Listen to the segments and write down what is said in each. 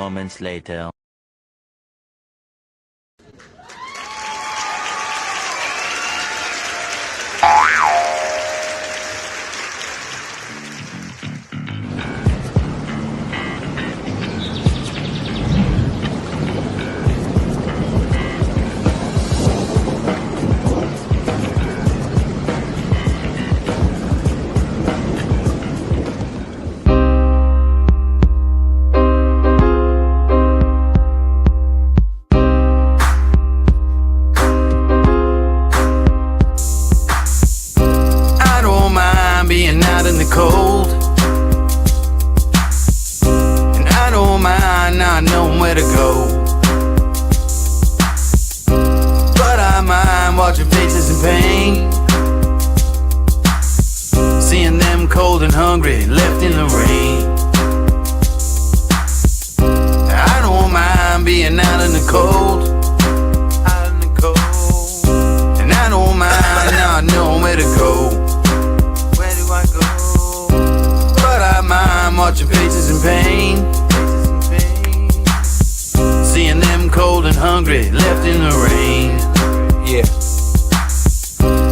moments later. Cold, and I don't mind not knowing where to go, but I mind watching faces in pain, seeing them cold and hungry, left in the rain. I don't mind being out in the cold, and I don't mind not knowing where to go. I'm watching faces in pain, seeing them cold and hungry, left in the rain. Yeah,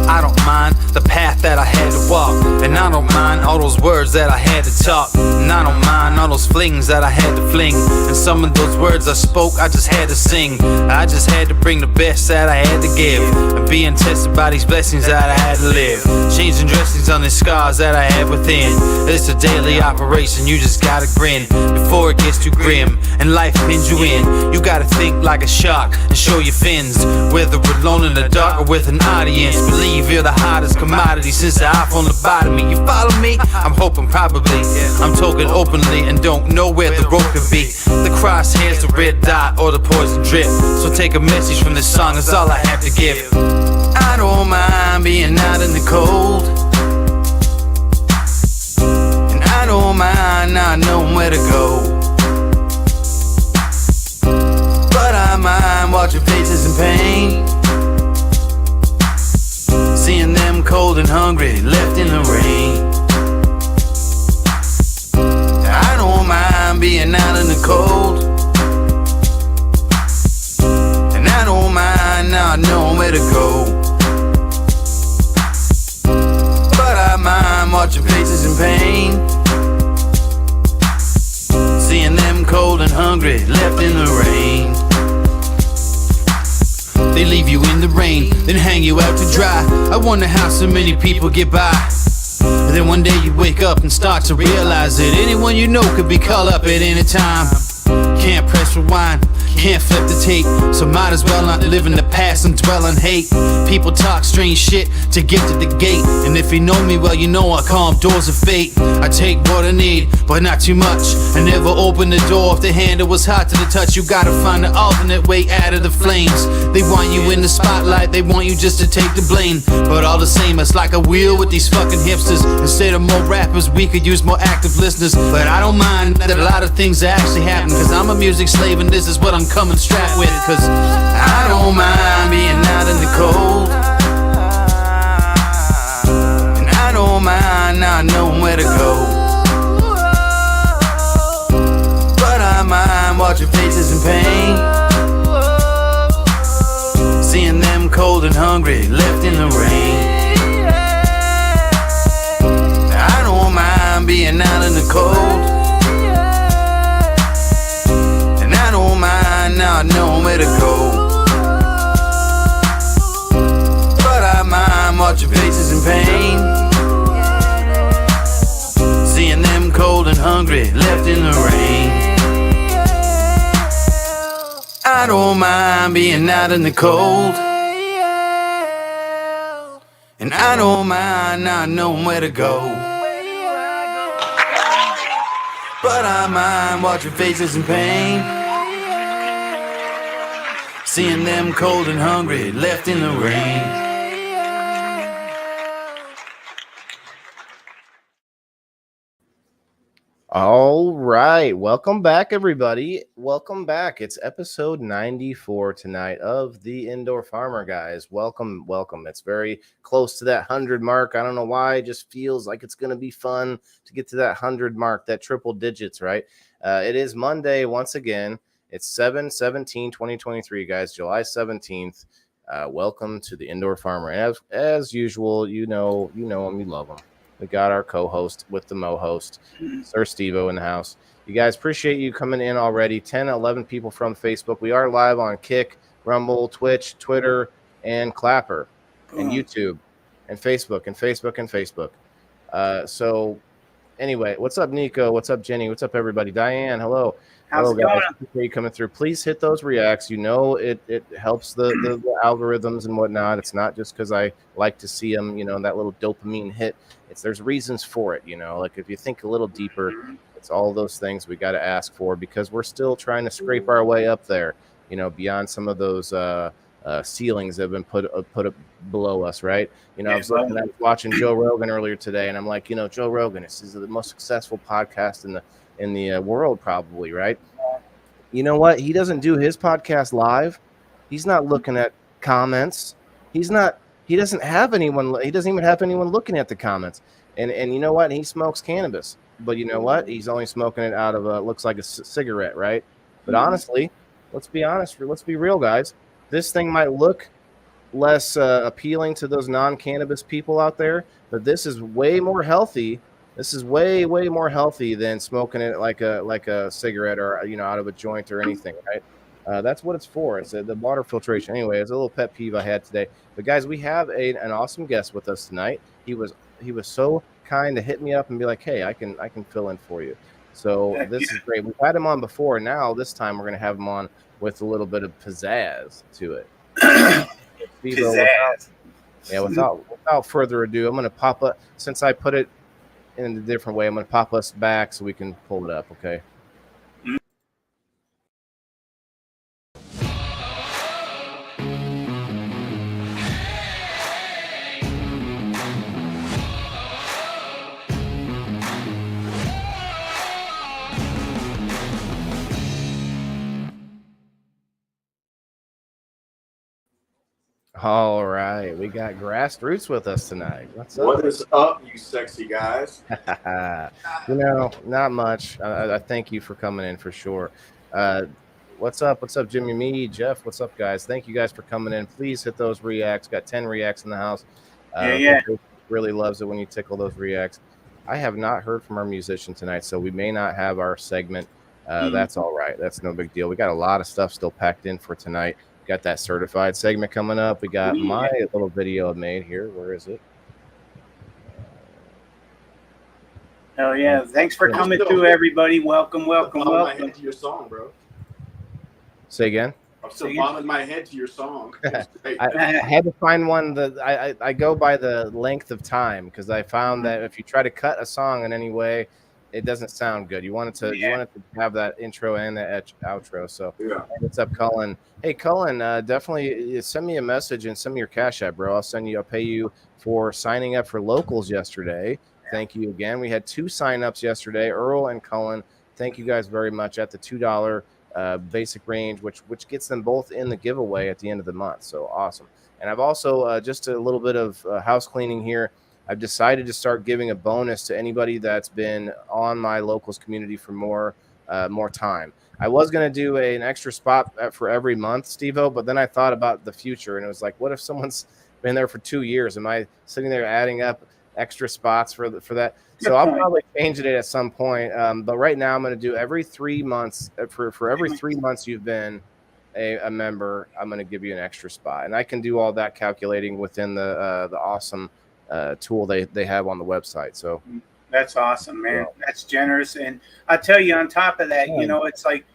I don't mind the path that I had to walk, and I don't mind all those words that I had to talk, and I don't mind all those flings that I had to fling, and some of those words I spoke I just had to sing. I just had to bring the best that I had to give, and being tested by these blessings that I had to live, changing dressings on the scars that I have within. It's a daily operation, you just gotta grin before it gets too grim and life pins you in. You gotta think like a shark and show your fins, whether alone in the dark or with an audience. Believe you're the hottest commodity since the iPhone lobotomy. You follow me? I'm hoping probably. I'm talking openly and don't know where the road could be. The crosshairs, the red dot, or the poison drip. So take a message from this song, that's all I have to give. I don't mind being out in the cold, and I don't mind not knowing where to go, but I mind watching faces in pain, seeing them cold and hungry, left in the rain. I don't mind being out in the cold, and I don't mind not knowing where to go, but I mind watching faces in pain, seeing them cold and hungry, left in the rain. They leave you in the rain, then hang you out to dry. I wonder how so many people get by. And then one day you wake up and start to realize that anyone you know could be called up at any time. Can't press rewind, can't flip the tape, so might as well not live in the past and dwell on hate. People talk strange shit to get to the gate, and if you know me well, you know I call them doors of fate. I take what I need, but not too much. I never open the door if the handle was hot to the touch. You gotta find an alternate way out of the flames. They want you in the spotlight, they want you just to take the blame, but all the same, it's like a wheel with these fucking hipsters. Instead of more rappers, we could use more active listeners. But I don't mind that a lot of things are actually happening, cause I'm a music slave and this is what I'm coming strapped with. Cause I don't mind being out in the cold, and I don't mind not knowing where to go, but I mind watching faces in pain, seeing them cold and hungry, left in the rain. I don't mind being out in the cold, not knowing where to go, but I mind watching faces in pain, seeing them cold and hungry, left in the rain. I don't mind being out in the cold, and I don't mind not knowing where to go, but I mind watching faces in pain, seeing them cold and hungry, left in the rain. All right. Welcome back, everybody. Welcome back. It's episode 94 tonight of the Indoor Farmer, guys. Welcome. It's very close to that 100 mark. I don't know why. It just feels like it's going to be fun to get to that 100 mark, that triple digits, right? It is Monday once again. It's 7/17/2023, guys, July 17th. Welcome to the Indoor Farmer. And as usual, you know him, you love him. We got our co-host with the Mo-host, Sir Steve-O, in the house. You guys, appreciate you coming in already. 10, 11 people from Facebook. We are live on Kick, Rumble, Twitch, Twitter, and Clapper, and YouTube, and Facebook. So anyway, what's up, Nico? What's up, Jenny? What's up, everybody? Diane, hello. How's hello, guys. Appreciate you coming through. Please hit those reacts. You know, it helps the algorithms and whatnot. It's not just because I like to see them, that little dopamine hit. There's reasons for it, like if you think a little deeper, it's all those things we got to ask for because we're still trying to scrape our way up there, beyond some of those ceilings that have been put up below us, right? I was watching Joe Rogan earlier today, and I'm like, Joe Rogan, this is the most successful podcast in the world, probably, right? You know what? He doesn't do his podcast live. He's not looking at comments. He doesn't have anyone. He doesn't even have anyone looking at the comments. And you know what? He smokes cannabis, but you know what? He's only smoking it out of looks like a cigarette, right? But honestly, let's be honest. Let's be real, guys. This thing might look less appealing to those non-cannabis people out there, but this is way more healthy. This is way more healthy than smoking it like a cigarette or out of a joint or anything, right? That's what it's for. It's the water filtration. Anyway, it's a little pet peeve I had today. But guys, we have an awesome guest with us tonight. He was so kind to hit me up and be like, "Hey, I can fill in for you." So this is great. We've had him on before. Now this time we're going to have him on with a little bit of pizzazz to it. Without further ado, I'm going to pop up, since I put it in a different way, I'm going to pop us back so we can pull it up, okay? All right, we got Grassroots with us tonight. What's up? What is up, you sexy guys? Not much. I thank you for coming in for sure. What's up? What's up, Jimmy Me, Jeff? What's up, guys? Thank you guys for coming in. Please hit those reacts. Got 10 reacts in the house. Really loves it when you tickle those reacts. I have not heard from our musician tonight, so we may not have our segment. That's all right. That's no big deal. We got a lot of stuff still packed in for tonight. Got that certified segment coming up. We got my little video I made here. Where is it? Oh yeah! Thanks for coming through, everybody. Welcome. My head to your song, bro. Say again. I'm still bombing my head to your song. I had to find one that I go by the length of time because I found that if you try to cut a song in any way, it doesn't sound good. You want it to have that intro and that outro. So what's up, Cullen? Hey, Cullen, definitely send me a message and send me your Cash App, bro. I'll pay you for signing up for locals yesterday. Thank you again. We had 2 signups yesterday, Earl and Cullen. Thank you guys very much at the $2 basic range, which gets them both in the giveaway at the end of the month. So awesome. And I've also just a little bit of house cleaning here. I've decided to start giving a bonus to anybody that's been on my locals community for more time. I was going to do an extra spot for every month, Steve-O, but then I thought about the future, and it was like, what if someone's been there for 2 years? Am I sitting there adding up extra spots for that? So I'll probably change it at some point. But right now I'm going to do every 3 months. For every 3 months you've been a member, I'm going to give you an extra spot. And I can do all that calculating within the awesome tool they have on the website. So that's awesome, man. Yeah. That's generous. And I'll tell you, on top of that, it's like,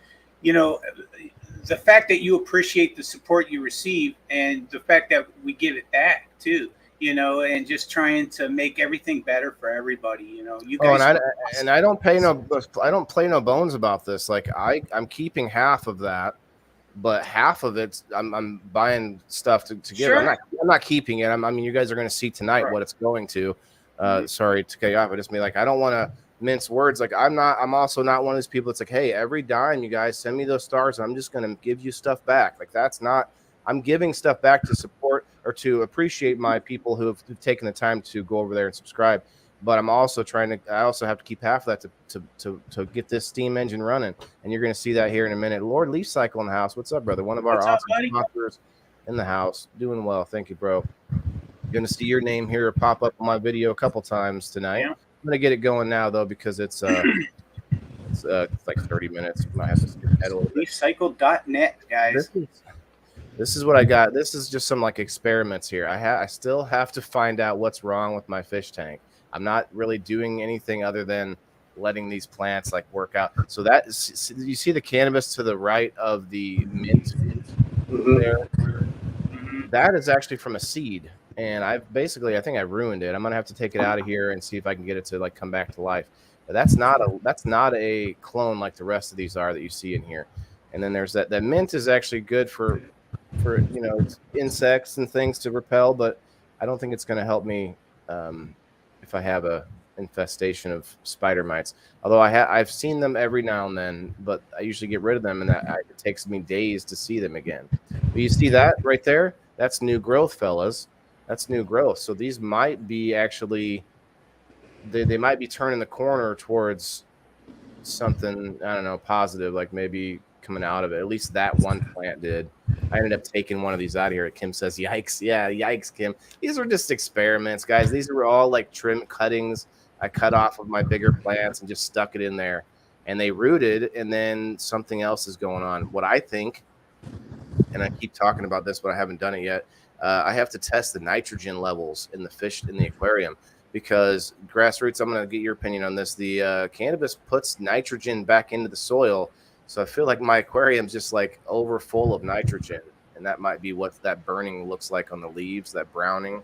the fact that you appreciate the support you receive and the fact that we give it back too, and just trying to make everything better for everybody, you guys. And I don't play no bones about this. Like I'm keeping half of that, but half of it I'm buying stuff to give. Sure. I'm not keeping it. I mean, you guys are going to see tonight what it's going to. Sorry to cut you off. I just mean, like, I don't want to mince words. Like I'm also not one of those people that's like, hey, every dime you guys send me those stars, I'm just going to give you stuff back. Like that's not, I'm giving stuff back to support or to appreciate my people who've taken the time to go over there and subscribe. But I'm also I also have to keep half of that to get this steam engine running. And you're going to see that here in a minute. Lord Leaf Cycle in the house. What's up, brother? One of our awesome sponsors in the house. Doing well. Thank you, bro. You're going to see your name here pop up on my video a couple times tonight. Yeah. I'm going to get it going now, though, because it's like 30 minutes. I have to skip ahead a little bit. Leafcycle.net, guys. This is what I got. This is just some like experiments here. I still have to find out what's wrong with my fish tank. I'm not really doing anything other than letting these plants like work out. So that is, you see the cannabis to the right of the mint there. That is actually from a seed, and I think I ruined it. I'm gonna have to take it out of here and see if I can get it to like come back to life. But that's not a clone like the rest of these are that you see in here. And then there's that mint is actually good for insects and things to repel, but I don't think it's going to help me if I have a infestation of spider mites. Although I've seen them every now and then, but I usually get rid of them, and it takes me days to see them again. But you see that right there? That's new growth, fellas. That's new growth. So these might be actually they might be turning the corner towards something, I don't know, positive, like maybe coming out of it. At least that one plant did. I ended up taking one of these out of here. Kim says, yikes. Yeah, yikes, Kim. These were just experiments, guys. These were all like trim cuttings I cut off of my bigger plants and just stuck it in there. And they rooted, and then something else is going on. What I think, and I keep talking about this, but I haven't done it yet, I have to test the nitrogen levels in the fish in the aquarium. Because Grassroots, I'm going to get your opinion on this. The cannabis puts nitrogen back into the soil. So I feel like my aquarium's just like over full of nitrogen. And that might be what that burning looks like on the leaves, that browning.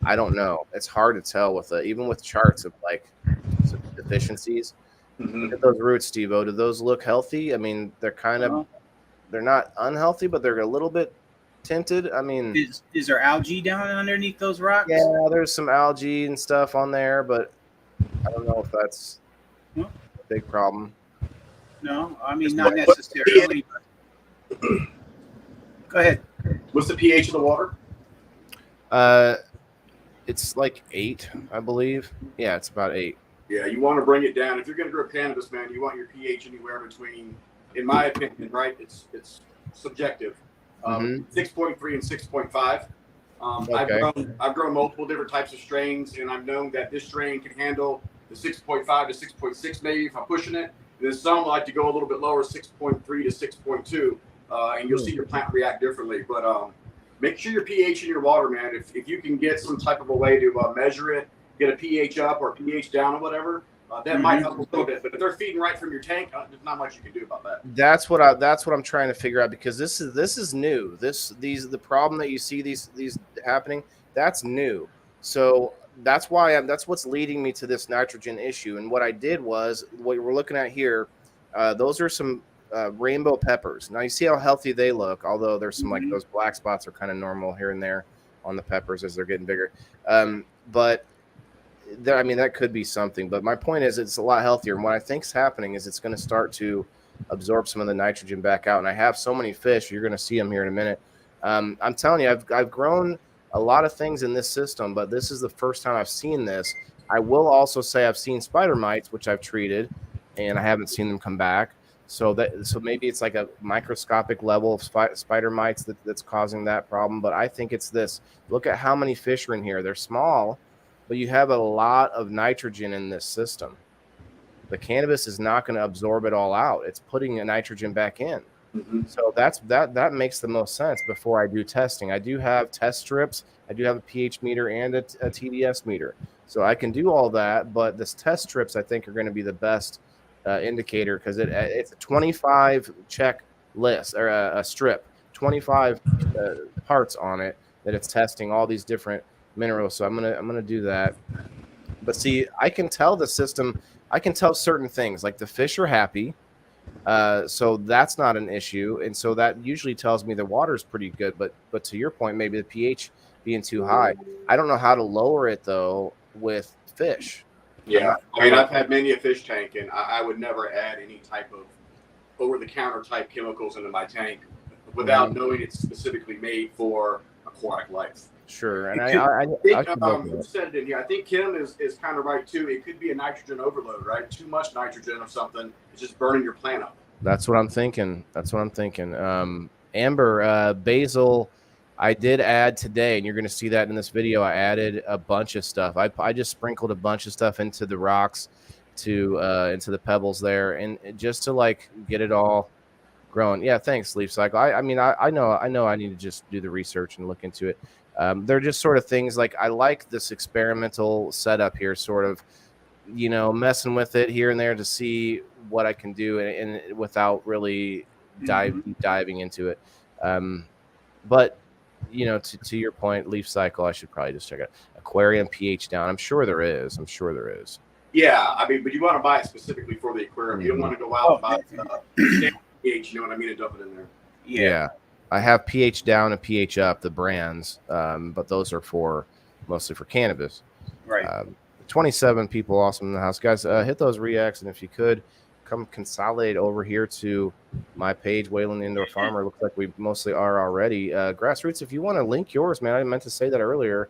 I don't know. It's hard to tell with even with charts of like some deficiencies. Look at those roots, Steve-O. Do those look healthy? I mean, they're kind of, they're not unhealthy, but they're a little bit tinted. I mean, is there algae down underneath those rocks? Yeah, there's some algae and stuff on there, but I don't know if that's a big problem. No, I mean, not necessarily. Go ahead. What's the pH of the water? It's like 8, I believe. Yeah, it's about 8. Yeah, you want to bring it down. If you're going to grow cannabis, man, you want your pH anywhere between, in my opinion, right? It's subjective. 6.3 and 6.5. Okay. I've grown multiple different types of strains, and I've known that this strain can handle the 6.5 to 6.6 maybe if I'm pushing it. And then some like to go a little bit lower, 6.3 to 6.2, and you'll see your plant react differently. But make sure your pH in your water, man. If you can get some type of a way to measure it, get a pH up or pH down or whatever, that might help a little bit. But if they're feeding right from your tank, there's not much you can do about that. That's what I'm trying to figure out, because this is new. The problem that you see these happening, that's new. So that's what's leading me to this nitrogen issue. And what I did was, what we're looking at here, those are some rainbow peppers. Now you see how healthy they look, although there's some like those black spots are kind of normal here and there on the peppers as they're getting bigger. But I mean, that could be something, but my point is it's a lot healthier. And what I think is happening is it's going to start to absorb some of the nitrogen back out. And I have so many fish, you're going to see them here in a minute. I'm telling you, I've grown a lot of things in this system, but this is the first time I've seen this. I will also say I've seen spider mites, which I've treated, and I haven't seen them come back. So maybe it's like a microscopic level of spider mites that's causing that problem. But I think it's this. Look at how many fish are in here. They're small, but you have a lot of nitrogen in this system. The cannabis is not going to absorb it all out. It's putting the nitrogen back in. So that makes the most sense before I do testing. I do have test strips. I do have a pH meter and a TDS meter. So I can do all that, but this test strips I think are going to be the best indicator, because it's a 25 check list, or a strip, 25 parts on it that it's testing all these different minerals. So I'm gonna do that. But see, I can tell the system, I can tell certain things, like the fish are happy, so that's not an issue, and so that usually tells me the water's pretty good. But to your point, maybe the pH being too high, I don't know how to lower it though with fish. Yeah, I mean, I've had many a fish tank, and I would never add any type of over-the-counter type chemicals into my tank without knowing it's specifically made for aquatic life. Sure, and I think should look at you it. said it in here. I think Kim is kind of right too. It could be a nitrogen overload, right? Too much nitrogen or something. It's just burning your plant up. That's what I'm thinking. Amber, basil, I did add today, and you're going to see that in this video. I added a bunch of stuff. I just sprinkled a bunch of stuff into the rocks, into the pebbles there, and just to like get it all growing. Yeah, thanks, Leaf Cycle. I mean, I know I need to just do the research and look into it. They're just sort of things like I like this experimental setup here, sort of, messing with it here and there to see what I can do, and without really diving into it. But to your point, Leaf Cycle, I should probably just check it. Aquarium pH down. I'm sure there is. Yeah, I mean, but you want to buy it specifically for the aquarium. You don't want to go out and buy pH. You know what I mean, and dump it in there. Yeah. I have pH down and pH up, the brands, but those are mostly for cannabis. Right. 27 people awesome in the house. Guys, hit those reacts, and if you could, come consolidate over here to my page, Wayland Indoor Farmer. Looks like we mostly are already. Grassroots, if you want to link yours, man, I meant to say that earlier.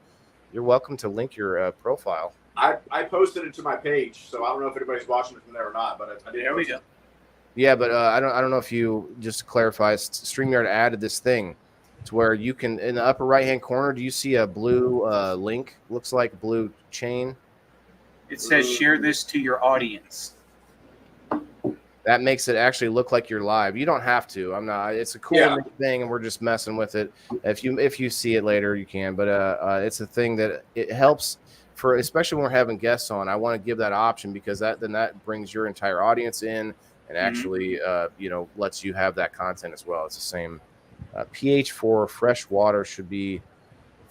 You're welcome to link your profile. I posted it to my page, so I don't know if anybody's watching it from there or not, but I did. There we go. Yeah, but I don't know if you, just to clarify, StreamYard added this thing to where you can, in the upper right-hand corner, do you see a blue link? Looks like a blue chain. It says share this to your audience. That makes it actually look like you're live. You don't have to. I'm not. It's a cool thing, and we're just messing with it. If you see it later, you can. But it's a thing that it helps for, especially when we're having guests on. I want to give that option because that brings your entire audience in and actually lets you have that content as well. It's the same. pH for fresh water should be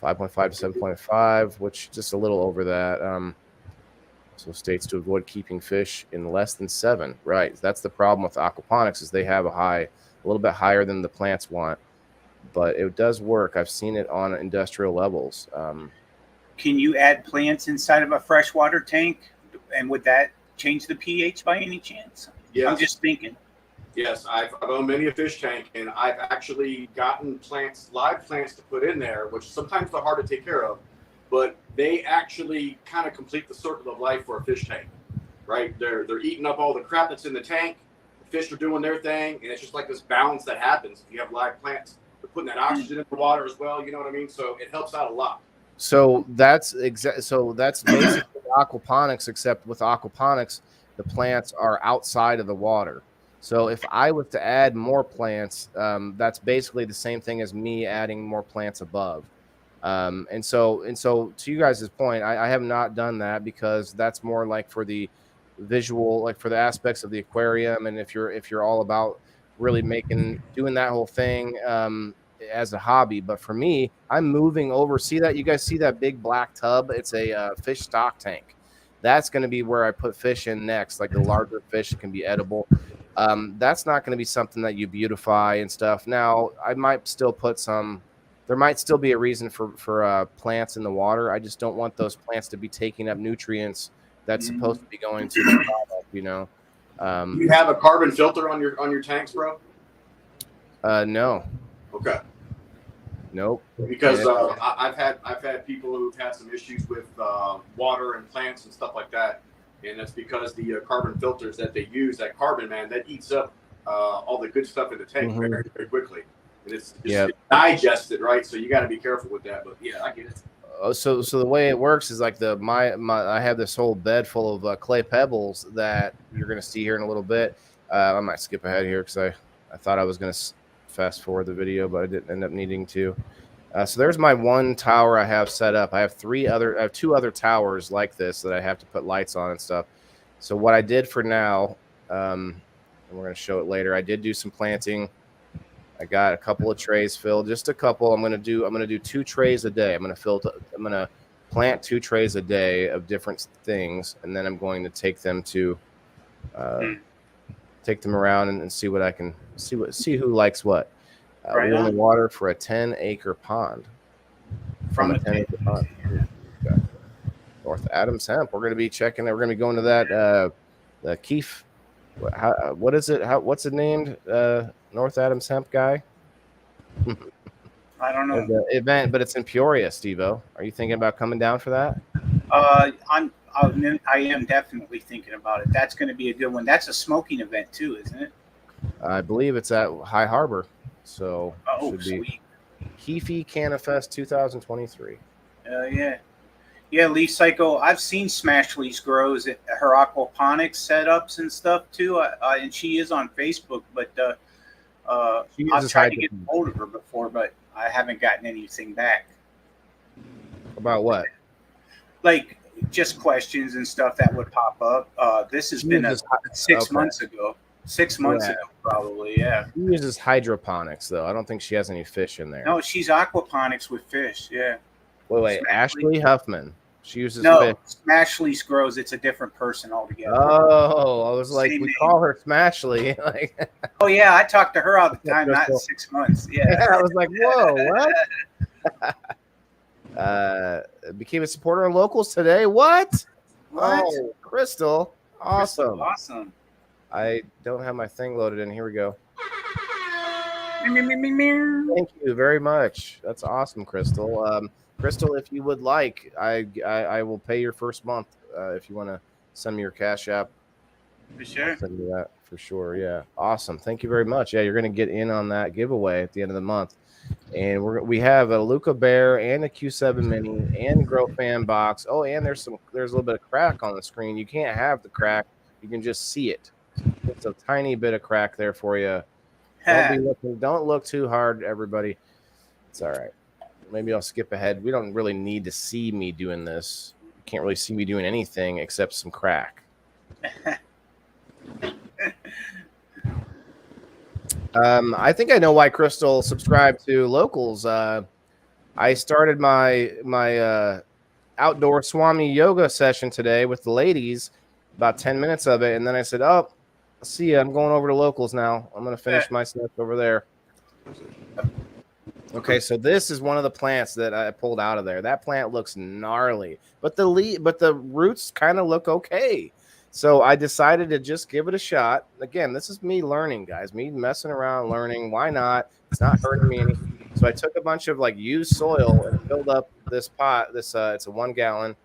5.5 to 7.5, which just a little over that. So states to avoid keeping fish in less than 7. Right. That's the problem with aquaponics, is they have a little bit higher than the plants want, but it does work. I've seen it on industrial levels. Can you add plants inside of a freshwater tank, and would that change the pH by any chance? Yes. I'm just thinking. Yes, I've owned many a fish tank, and I've actually gotten live plants to put in there, which sometimes they're hard to take care of, but they actually kind of complete the circle of life for a fish tank, right? They're eating up all the crap that's in the tank. The fish are doing their thing, and it's just like this balance that happens if you have live plants. They're putting that oxygen in the water as well. You know what I mean? So it helps out a lot. So that's basically aquaponics, except with aquaponics, the plants are outside of the water. So if I was to add more plants, that's basically the same thing as me adding more plants above. And so to you guys' point, I have not done that because that's more like for the visual, like for the aspects of the aquarium. And if you're all about really doing that whole thing as a hobby. But for me, I'm moving over. See that? You guys see that big black tub? It's a fish stock tank. That's going to be where I put fish in next, like the larger fish that can be edible. That's not going to be something that you beautify and stuff. Now, I might still put some. There might still be a reason for plants in the water. I just don't want those plants to be taking up nutrients that's supposed to be going to the product, Do you have a carbon filter on your tanks, bro? No. Okay. Nope. Because I've had people who've had some issues with water and plants and stuff like that, and that's because the carbon filters that they use, that carbon, man, that eats up all the good stuff in the tank very, very quickly. And it's digested, right? So you got to be careful with that. But yeah, I get it. So the way it works is like I have this whole bed full of clay pebbles that you're going to see here in a little bit. I might skip ahead here because I thought I was going to fast forward the video, but I didn't end up needing to. So there's my one tower I have set up. I have two other towers like this that I have to put lights on and stuff. So what I did for now, and we're going to show it later, I did do some planting. I got a couple of trays filled, just a couple. I'm gonna do 2 trays a day. I'm gonna plant 2 trays a day of different things, and then I'm going to take them around and see what I can see who likes what. Right we on. want water for a 10-acre pond. From a 10-acre pond. Okay. North Adams Hemp. We're going to be checking. We're going to be going to that the Keef. What is it? What's it named? North Adams Hemp guy. I don't know. The event, but it's in Peoria, Steve-O. Are you thinking about coming down for that? I am definitely thinking about it. That's going to be a good one. That's a smoking event too, isn't it? I believe it's at High Harbor. So should be sweet. Keefy Canafest 2023. Yeah. Yeah, Leaf Psycho. I've seen Smash Leaf's grows at her aquaponics setups and stuff too. And she is on Facebook, but I've tried to get a hold of her before, but I haven't gotten anything back. About what? Like just questions and stuff that would pop up. This has been 6 months ago. 6 months ago, probably. Yeah. She uses hydroponics, though. I don't think she has any fish in there. No, she's aquaponics with fish. Yeah. Wait. Ashley Huffman. She uses fish. Smashley's grows. It's a different person altogether. Oh, I was like, we call her Smashley. Like, oh yeah, I talk to her all the time. Not in 6 months. Yeah. I was like, whoa, what? Became a supporter on Locals today. What? Oh, Crystal. Awesome. Awesome. I don't have my thing loaded in. Here we go. Thank you very much. That's awesome, Crystal. Crystal, if you would like, I will pay your first month if you want to send me your Cash App. For sure. I'll send you that for sure. Yeah. Awesome. Thank you very much. Yeah, you're going to get in on that giveaway at the end of the month. And we have a Luca Bear and a Q7 Mini and Grow Fan box. Oh, and there's a little bit of crack on the screen. You can't have the crack. You can just see it. It's a tiny bit of crack there for you. Don't look too hard, everybody. It's all right. Maybe I'll skip ahead. We don't really need to see me doing this. You can't really see me doing anything except some crack. I think I know why Crystal subscribed to Locals. I started my outdoor Swami yoga session today with the ladies, about 10 minutes of it, and then I said, "Oh, see ya. I'm going over to Locals now. I'm going to finish my stuff over there." Okay, so this is one of the plants that I pulled out of there. That plant looks gnarly, but the roots kind of look okay. So I decided to just give it a shot. Again, this is me learning, guys. Me messing around, learning. Why not? It's not hurting me any. So I took a bunch of used soil and filled up this pot. It's a 1 gallon,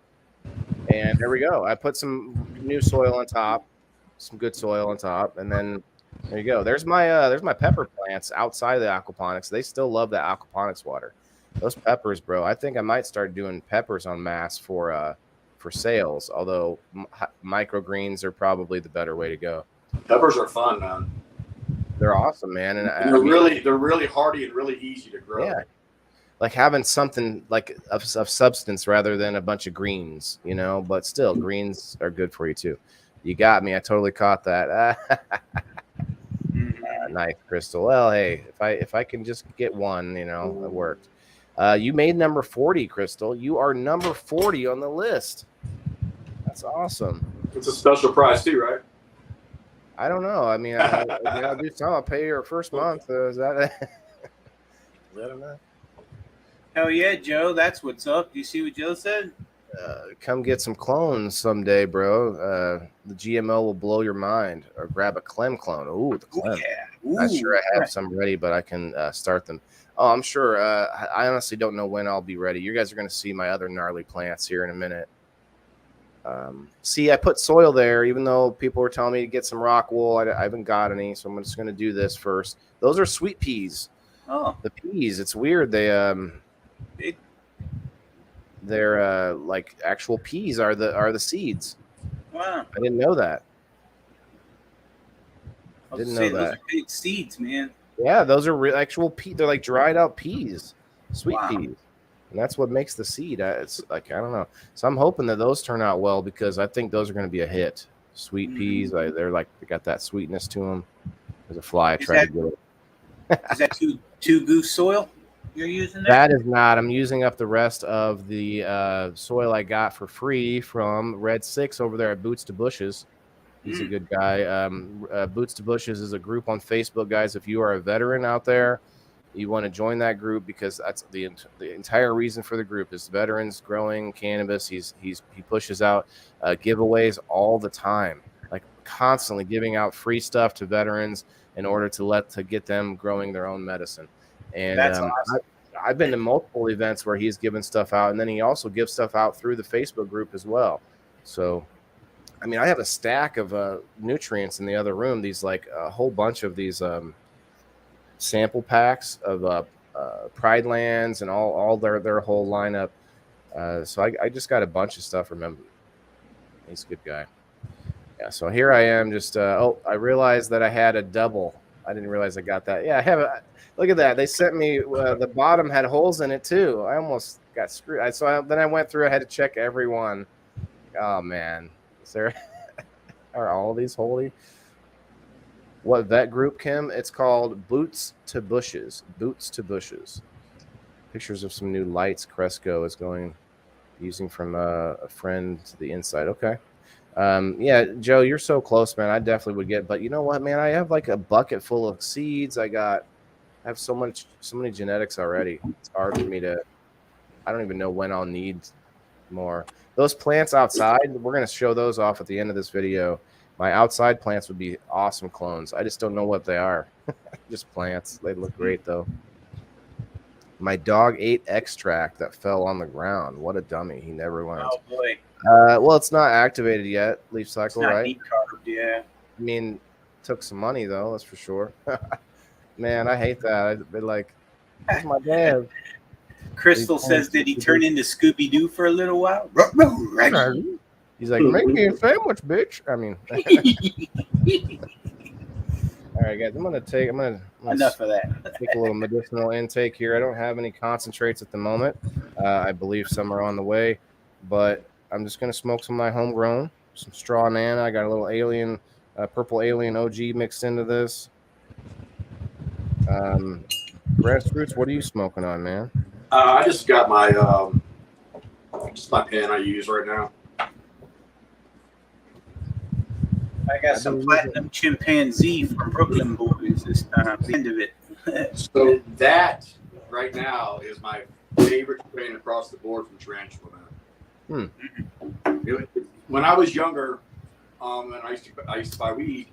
and there we go. I put some new soil on top, some good soil on top, and then there you go. There's my pepper plants outside of the aquaponics. They still love that aquaponics water. Those peppers, bro. I think I might start doing peppers en masse for sales. Although microgreens are probably the better way to go. Peppers are fun, man. They're awesome, man, and they're really hardy and really easy to grow. Yeah, like having something like of substance rather than a bunch of greens, But still, greens are good for you too. You got me. I totally caught that. Nice, Crystal. Well, hey, if I can just get one, it worked. You made number 40, Crystal. You are number 40 on the list. That's awesome. It's a special prize too, right? I don't know. I mean, I'll do something. I'll pay your first month. Is that enough? Hell yeah, Joe. That's what's up. Do you see what Joe said? Come get some clones someday, bro. The GMO will blow your mind. Or grab a Clem clone. Ooh, the Clem. Yeah. Not sure I have some ready, but I can start them. Oh, I'm sure. I honestly don't know when I'll be ready. You guys are going to see my other gnarly plants here in a minute. See, I put soil there, even though people were telling me to get some rock wool. I haven't got any, so I'm just going to do this first. Those are sweet peas. Oh, the peas. It's weird. They're like actual peas are the seeds. Wow. I didn't know that. Those are big seeds, man. Yeah, those are actual peas. They're like dried out peas, sweet peas. And that's what makes the seed. It's like, I don't know. So I'm hoping that those turn out well because I think those are going to be a hit. Sweet peas. They got that sweetness to them. There's a fly trying to get it. Is that two goose soil you're using there? That is not. I'm using up the rest of the soil I got for free from Red 6 over there at Boots to Bushes. He's a good guy. Boots to Bushes is a group on Facebook, guys. If you are a veteran out there You want to join that group because that's the entire reason for the group is veterans growing cannabis. He pushes out giveaways all the time, like constantly giving out free stuff to veterans in order to get them growing their own medicine. And That's awesome. I've been to multiple events where he's given stuff out, and then he also gives stuff out through the Facebook group as well. So, I mean, I have a stack of nutrients in the other room. These like a whole bunch of these sample packs of Pride Lands and all their whole lineup. So I just got a bunch of stuff. Remember, he's a good guy. Yeah. So here I am. Just I realized that I had a double. I didn't realize I got that. Yeah, I have a. Look at that. They sent me the bottom had holes in it too. I almost got screwed. Then I went through. I had to check every one. Oh man, is there are all these holy? What vet group, Kim? It's called Boots to Bushes. Boots to Bushes. Pictures of some new lights Cresco is using from a friend to the inside. Okay. Yeah, Joe, you're so close, man. I definitely would get, but you know what, man? I have like a bucket full of seeds. I have so many genetics already. It's hard for me I don't even know when I'll need more. Those plants outside, we're going to show those off at the end of this video. My outside plants would be awesome clones. I just don't know what they are. Just plants. They look great, though. My dog ate extract that fell on the ground. What a dummy. He never learns. Oh, boy. Well, it's not activated yet, Leaf Cycle, right? Decarbed, yeah. I mean, took some money, though, that's for sure. Man, I hate that. I'd be like, where's my dad? Crystal says, did he turn into Scooby-Doo for a little while? He's like, make me a sandwich, bitch. I mean, all right, guys, I'm gonna enough of that. take a little medicinal intake here. I don't have any concentrates at the moment. I believe some are on the way, but I'm just gonna smoke some of my homegrown, some straw nana. I got a little alien, purple alien OG mixed into this. Grassroots, what are you smoking on, man? I just got my pen I use right now. I got some platinum chimpanzee from Brooklyn Boys this time. The end of it. So that right now is my favorite strain across the board from Tarantula. When I was younger, and I used to buy weed,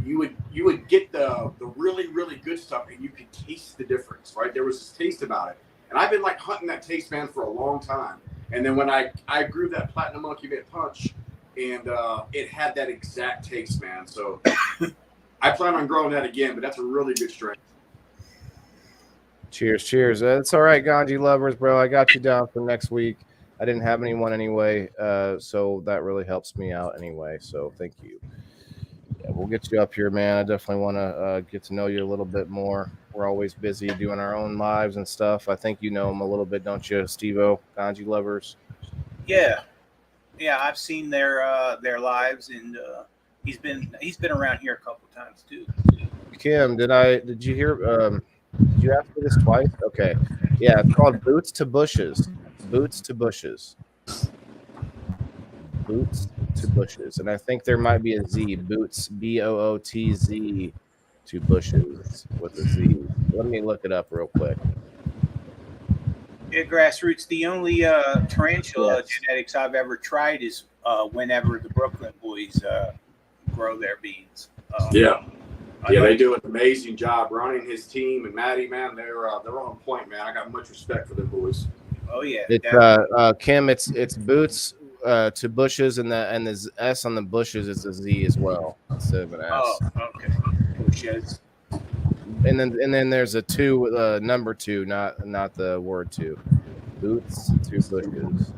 you would get the really, really good stuff, and you could taste the difference, right? There was this taste about it, and I've been like hunting that taste, man, for a long time. And then when I grew that Platinum Monkey Bit Punch, and it had that exact taste, man. So I plan on growing that again, but that's a really good strain. Cheers. It's all right, Ganji lovers, bro. I got you down for next week. I didn't have anyone anyway, so that really helps me out anyway. So thank you. Yeah, we'll get you up here, man. I definitely want to get to know you a little bit more. We're always busy doing our own lives and stuff. I think you know him a little bit, don't you, Steve-O, Ganji lovers? Yeah, I've seen their lives, and he's been around here a couple times too. Kim, did you hear? Did you ask for this twice? Okay, yeah, it's called Boots to Bushes. Boots to Bushes. Boots to Bushes, and I think there might be a Z. Boots, BOOTZ, to Bushes with a Z. Let me look it up real quick. Yeah, Grassroots. The only tarantula genetics I've ever tried is whenever the Brooklyn Boys grow their beans. They do an amazing job. Ronnie and his team and Maddie, man, they're on point, man. I got much respect for them boys. Oh yeah. It's Kim. It's Boots to Bushes, and the S on the bushes is a Z as well instead of an S. Oh, okay. Bushes. And then there's a 2, number 2, not the word 2. Boots to Bushes.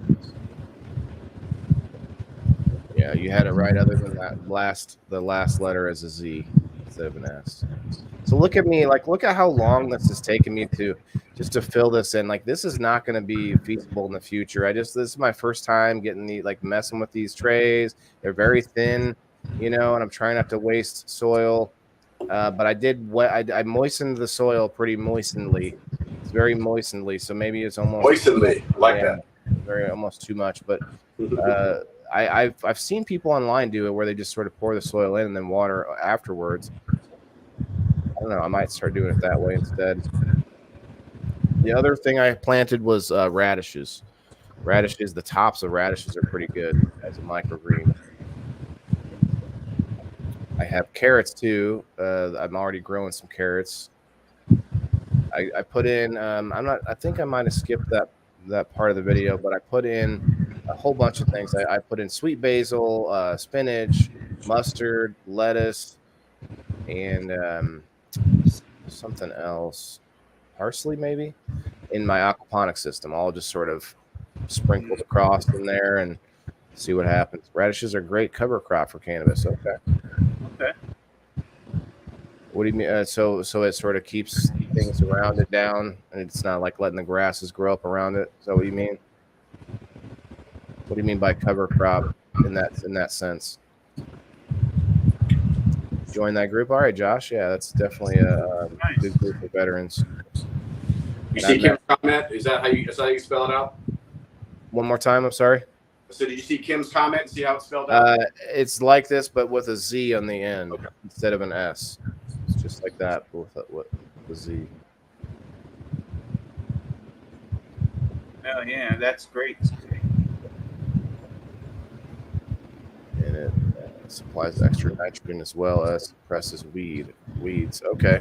Yeah, you had it right. Other than that, the last letter is a Z instead of an S. So look at me, look at how long this has taken me to fill this in. This is not going to be feasible in the future. this is my first time getting messing with these trays. They're very thin, and I'm trying not to waste soil. But I moistened the soil pretty moistenedly. It's very moistenedly, so maybe it's almost moistenedly, that. Very almost too much. But I've seen people online do it where they just sort of pour the soil in and then water afterwards. I don't know. I might start doing it that way instead. The other thing I planted was radishes. Radishes, the tops of radishes are pretty good as a microgreen. I have carrots too. I'm already growing some carrots. I put in. I think I might have skipped that part of the video, but I put in a whole bunch of things. I put in sweet basil, spinach, mustard, lettuce, and something else, parsley maybe, in my aquaponics system. All just sort of sprinkled across in there and see what happens. Radishes are great cover crop for cannabis. Okay. Okay. What do you mean? So it sort of keeps things around it down, and it's not like letting the grasses grow up around it. Is that what you mean? What do you mean by cover crop in that sense? Join that group. All right, Josh. Yeah, that's definitely a good group of veterans. You see Kim's comment? Is that how you spell it out? One more time. I'm sorry. So did you see Kim's comment and see how it's spelled out? It's like this, but with a Z on the end instead of an S. It's just like that with the Z. Oh yeah, that's great. And it supplies extra nitrogen as well as suppresses weeds. Okay.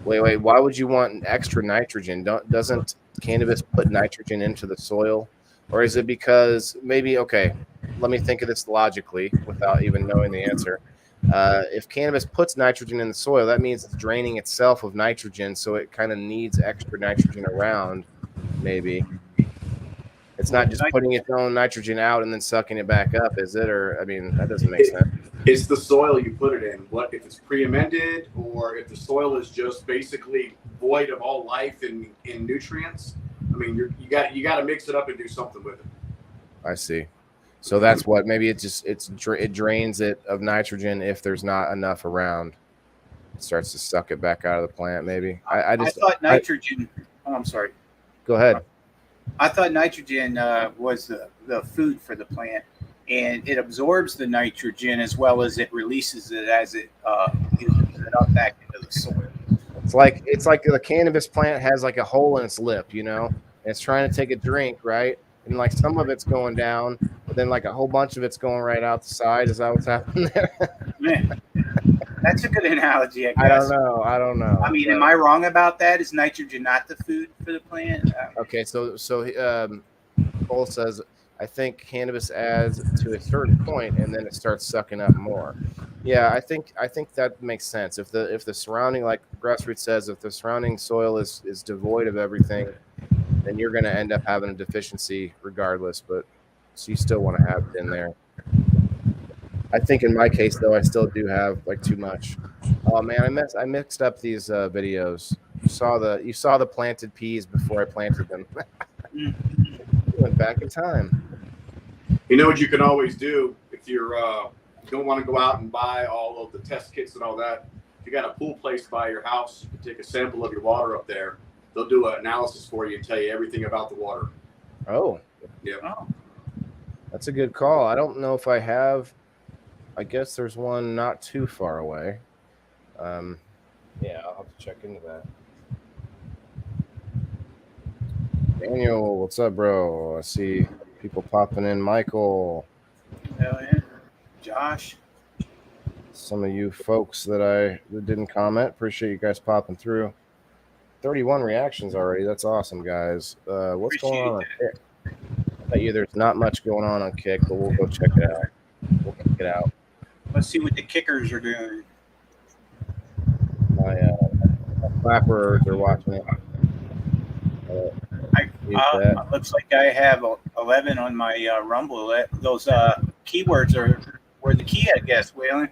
Wait. Why would you want extra nitrogen? Doesn't cannabis put nitrogen into the soil? Or is it because maybe, okay, let me think of this logically without even knowing the answer. If cannabis puts nitrogen in the soil, that means it's draining itself of nitrogen, so it kind of needs extra nitrogen around, maybe. It's not just putting its own nitrogen out and then sucking it back up, is it? Or, I mean, that doesn't make sense. It's the soil you put it in. What if it's pre-amended, or if the soil is just basically void of all life and nutrients? I mean, you got to mix it up and do something with it. I see. So that's what maybe it drains it of nitrogen if there's not enough around. It starts to suck it back out of the plant. Maybe I thought nitrogen. I'm sorry. Go ahead. I thought nitrogen was the food for the plant, and it absorbs the nitrogen as well as it releases it as it uses it up back into the soil. It's like the cannabis plant has like a hole in its lip, and it's trying to take a drink, right? And like some of it's going down, but then like a whole bunch of it's going right out the side. Is that what's happening there? Man, that's a good analogy, I guess. I don't know. I mean, am I wrong about that? Is nitrogen not the food for the plant? Okay, so Cole says, I think cannabis adds to a certain point, and then it starts sucking up more. Yeah, I think that makes sense. If the surrounding, like Grassroots says, if the surrounding soil is devoid of everything, then you're going to end up having a deficiency regardless. But so you still want to have it in there. I think in my case though, I still do have like too much. Oh man, I mixed up these videos. You saw the planted peas before I planted them. Went back in time. You know what you can always do if you don't want to go out and buy all of the test kits and all that. If you got a pool place by your house, you can take a sample of your water up there. They'll do an analysis for you and tell you everything about the water. Oh, yeah. Oh. That's a good call. I don't know if I have. I guess there's one not too far away. Yeah, I'll have to check into that. Daniel, what's up, bro? I see people popping in. Michael. Hell yeah. Josh. Some of you folks that didn't comment. Appreciate you guys popping through. 31 reactions already. That's awesome, guys. What's going on Kick? I bet you there's not much going on Kick, but we'll go check it out. We'll check it out. Let's see what the kickers are doing. My clappers are watching it. Looks like I have 11 on my Rumble. Those keywords were the key, I guess, Waylon.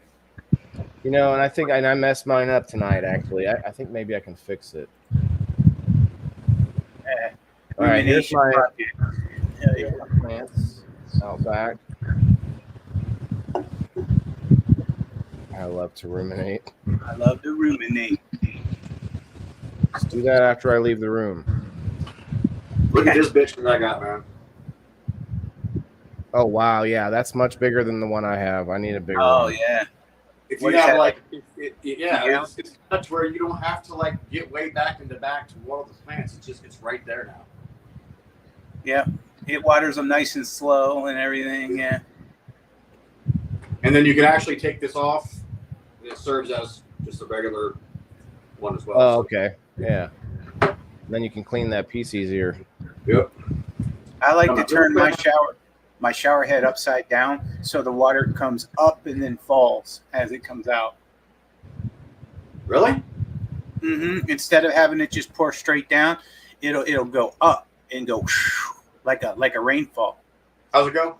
And I think I messed mine up tonight, actually. I think maybe I can fix it. All right, here's my plants out back. I love to ruminate. Just do that after I leave the room. Look at this bitch that I got, man. Oh, wow. Yeah, that's much bigger than the one I have. I need a bigger one. Oh, yeah. If What you is have that, like, Yeah. it's much where you don't have to like get way back into back to water the plants. It's right there now. Yeah, it waters them nice and slow and everything. Yeah. And then you can actually take this off. And it serves as just a regular one as well. Oh, So, okay. Yeah. Then you can clean that piece easier. yep. I like to turn my shower head upside down so the water comes up and then falls as it comes out. Really? Instead of having it just pour straight down, it'll go up and go like a rainfall. How's it go?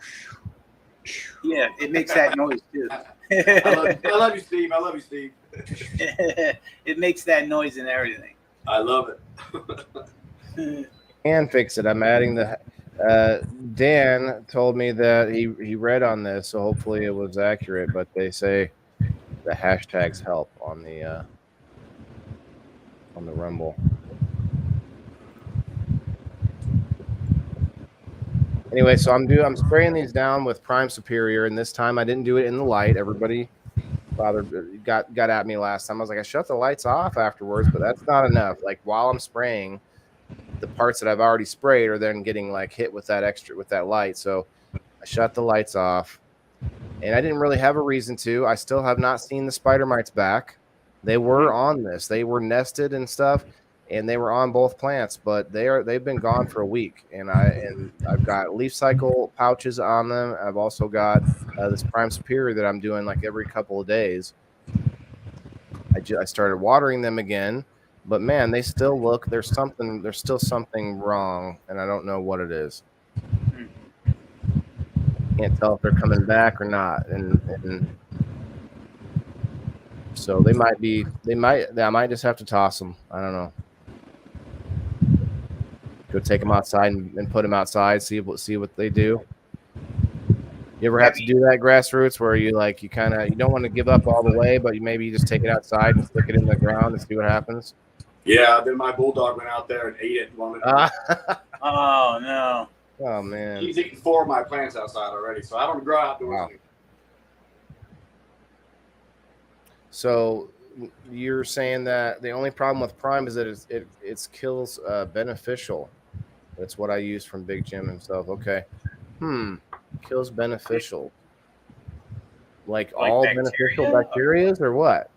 Yeah, it makes that noise too. I love you, Steve. I love you, Steve. It makes that noise and everything. I love it. And fix it. I'm adding the. Dan told me that he read on this, so hopefully it was accurate. But they say the hashtags help on the Rumble. Anyway, so I'm spraying these down with Prime Superior, and this time I didn't do it in the light. Everybody got at me last time. I was like, I shut the lights off afterwards, but that's not enough. Like while I'm spraying, the parts that I've already sprayed are then getting like hit with that light. So I shut the lights off, and I didn't really have a reason to. I still have not seen the spider mites back. They were on this. They were nested and stuff, and they were on both plants, but they've been gone for a week. And I've got leaf cycle pouches on them. I've also got this Prime Superior that I'm doing like every couple of days. I started watering them again. But man, they still look. There's still something wrong, and I don't know what it is. Can't tell if they're coming back or not, and so I might just have to toss them. I don't know. Go take them outside and put them outside. See what they do. You ever have to do that, Grassroots, where you don't want to give up all the way, but you just take it outside and stick it in the ground and see what happens. Yeah, then my bulldog went out there and ate it. Oh no! Oh man! He's eaten 4 of my plants outside already, so I don't grow outdoors. Wow. So you're saying that the only problem with Prime is that it kills beneficial. That's what I use from Big Jim himself. Okay. Kills beneficial. Like all bacteria? beneficial bacterias or what?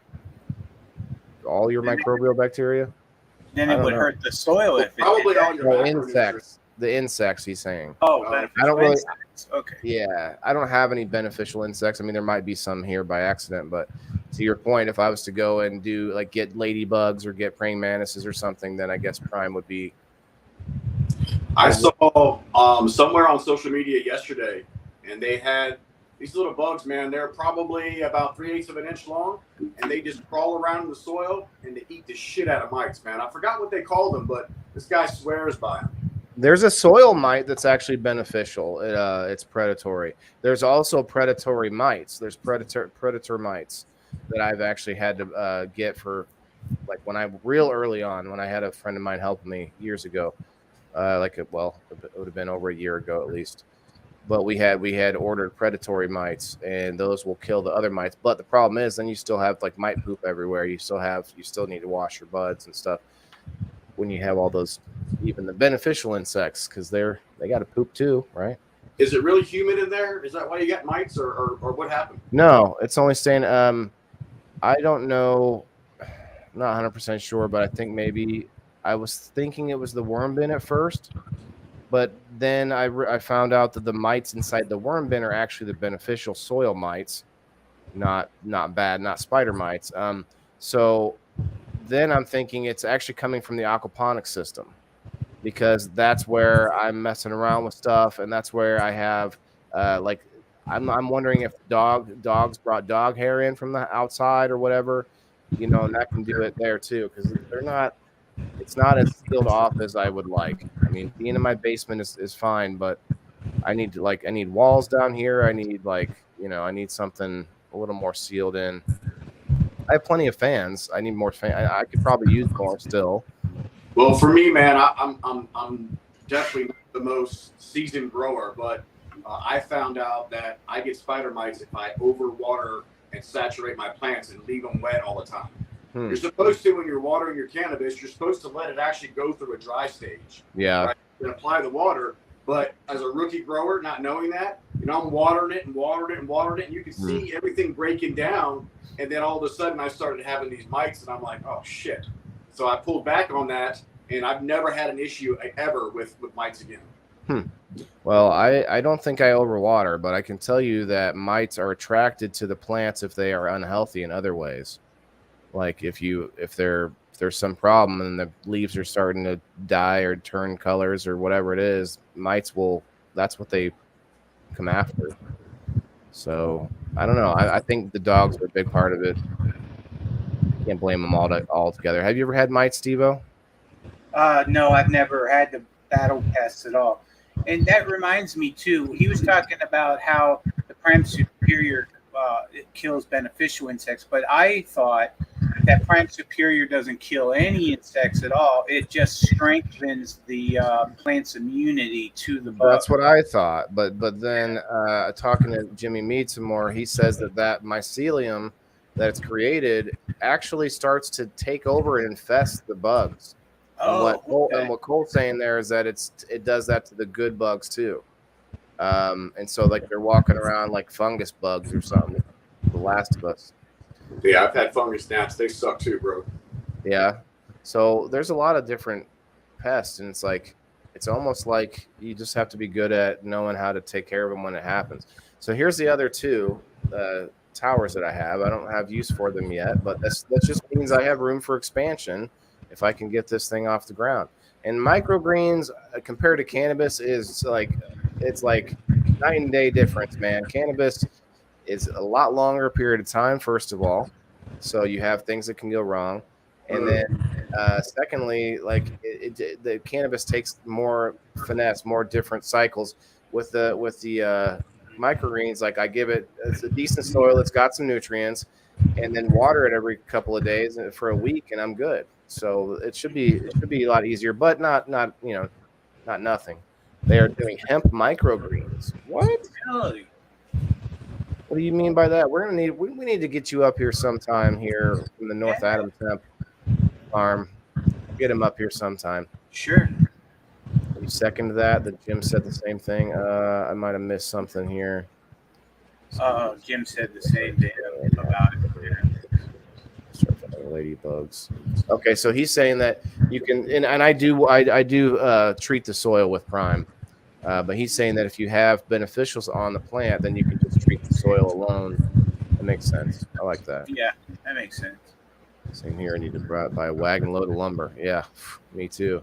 All your microbial bacteria? Then it would hurt the soil if it Probably all your insects. The insects, he's saying. Oh, I don't really. insects. Okay. Yeah, I don't have any beneficial insects. I mean, there might be some here by accident, but to your point, if I was to go and do get ladybugs or get praying mantises or something, then I guess Prime would be. I saw somewhere on social media yesterday, and they had these little bugs, man. They're probably about 3/8 of an inch long, and they just crawl around in the soil and they eat the shit out of mites, man. I forgot what they call them, but this guy swears by them. There's a soil mite that's actually beneficial. It's predatory. There's also predatory mites. There's predator mites that I've actually had to get for real early on when I had a friend of mine help me years ago. It would have been over a year ago at least. But we had ordered predatory mites, and those will kill the other mites. But the problem is, then you still have mite poop everywhere. You still need to wash your buds and stuff when you have all those, even the beneficial insects, because they got to poop too, right? Is it really humid in there? Is that why you got mites, or what happened? No, it's only staying. I don't know, I'm not 100% sure, but I think maybe I was thinking it was the worm bin at first. But then I found out that the mites inside the worm bin are actually the beneficial soil mites, not bad, not spider mites. So then I'm thinking it's actually coming from the aquaponics system, because that's where I'm messing around with stuff, and that's where I have I'm wondering if dogs brought dog hair in from the outside or whatever, and that can do it there too, because it's not as sealed off as I would like. I mean, being in my basement is fine, but I need walls down here. I need I need something a little more sealed in. I have plenty of fans. I need more fans. I could probably use more still. Well, for me, man, I'm definitely not the most seasoned grower, but I found out that I get spider mites if I overwater and saturate my plants and leave them wet all the time. You're supposed to, when you're watering your cannabis, you're supposed to let it actually go through a dry stage. Yeah. Right? And apply the water. But as a rookie grower, not knowing that, I'm watering it, and you can see everything breaking down. And then all of a sudden I started having these mites, and I'm like, oh shit. So I pulled back on that, and I've never had an issue ever with mites again. Well, I don't think I overwater, but I can tell you that mites are attracted to the plants if they are unhealthy in other ways. Like if there's some problem and the leaves are starting to die or turn colors or whatever it is, mites that's what they come after. So I don't know. I think the dogs are a big part of it. Can't blame them all together. Have you ever had mites, Steve-O? No, I've never had the battle pests at all. And that reminds me too. He was talking about how the Prime Superior it kills beneficial insects, but I thought that Prime Superior doesn't kill any insects at all. It just strengthens the plant's immunity to the bug. That's what I thought. But then talking to Jimmy Mead some more, he says that mycelium that it's created actually starts to take over and infest the bugs. And what Cole's saying there is that it does that to the good bugs too. And so like they're walking around like fungus bugs or something. The Last of Us. Yeah, I've had fungus gnats. They suck too, bro. Yeah. So there's a lot of different pests, and it's almost like you just have to be good at knowing how to take care of them when it happens. So here's the other two towers that I have. I don't have use for them yet, but that just means I have room for expansion if I can get this thing off the ground. And microgreens compared to cannabis it's like night and day difference, man. Cannabis is a lot longer period of time, first of all, so you have things that can go wrong, and then secondly, like the cannabis takes more finesse, more different cycles. With the microgreens, like I give it's a decent soil, it's got some nutrients, and then water it every couple of days for a week, and I'm good. So it should be a lot easier, but not nothing. They are doing hemp microgreens. What? Really? What do you mean by that? We need to get you up here sometime here from the North Adams Hemp Farm. Get him up here sometime. Sure. You second that? The Jim said the same thing. I might have missed something here. Jim said the same thing about it. Ladybugs. Okay, so he's saying that you can, and I do treat the soil with Prime, but he's saying that if you have beneficials on the plant, then you can just treat the soil alone. That makes sense. I like that. Yeah, that makes sense. Same here. I need to buy a wagon load of lumber. Yeah, me too.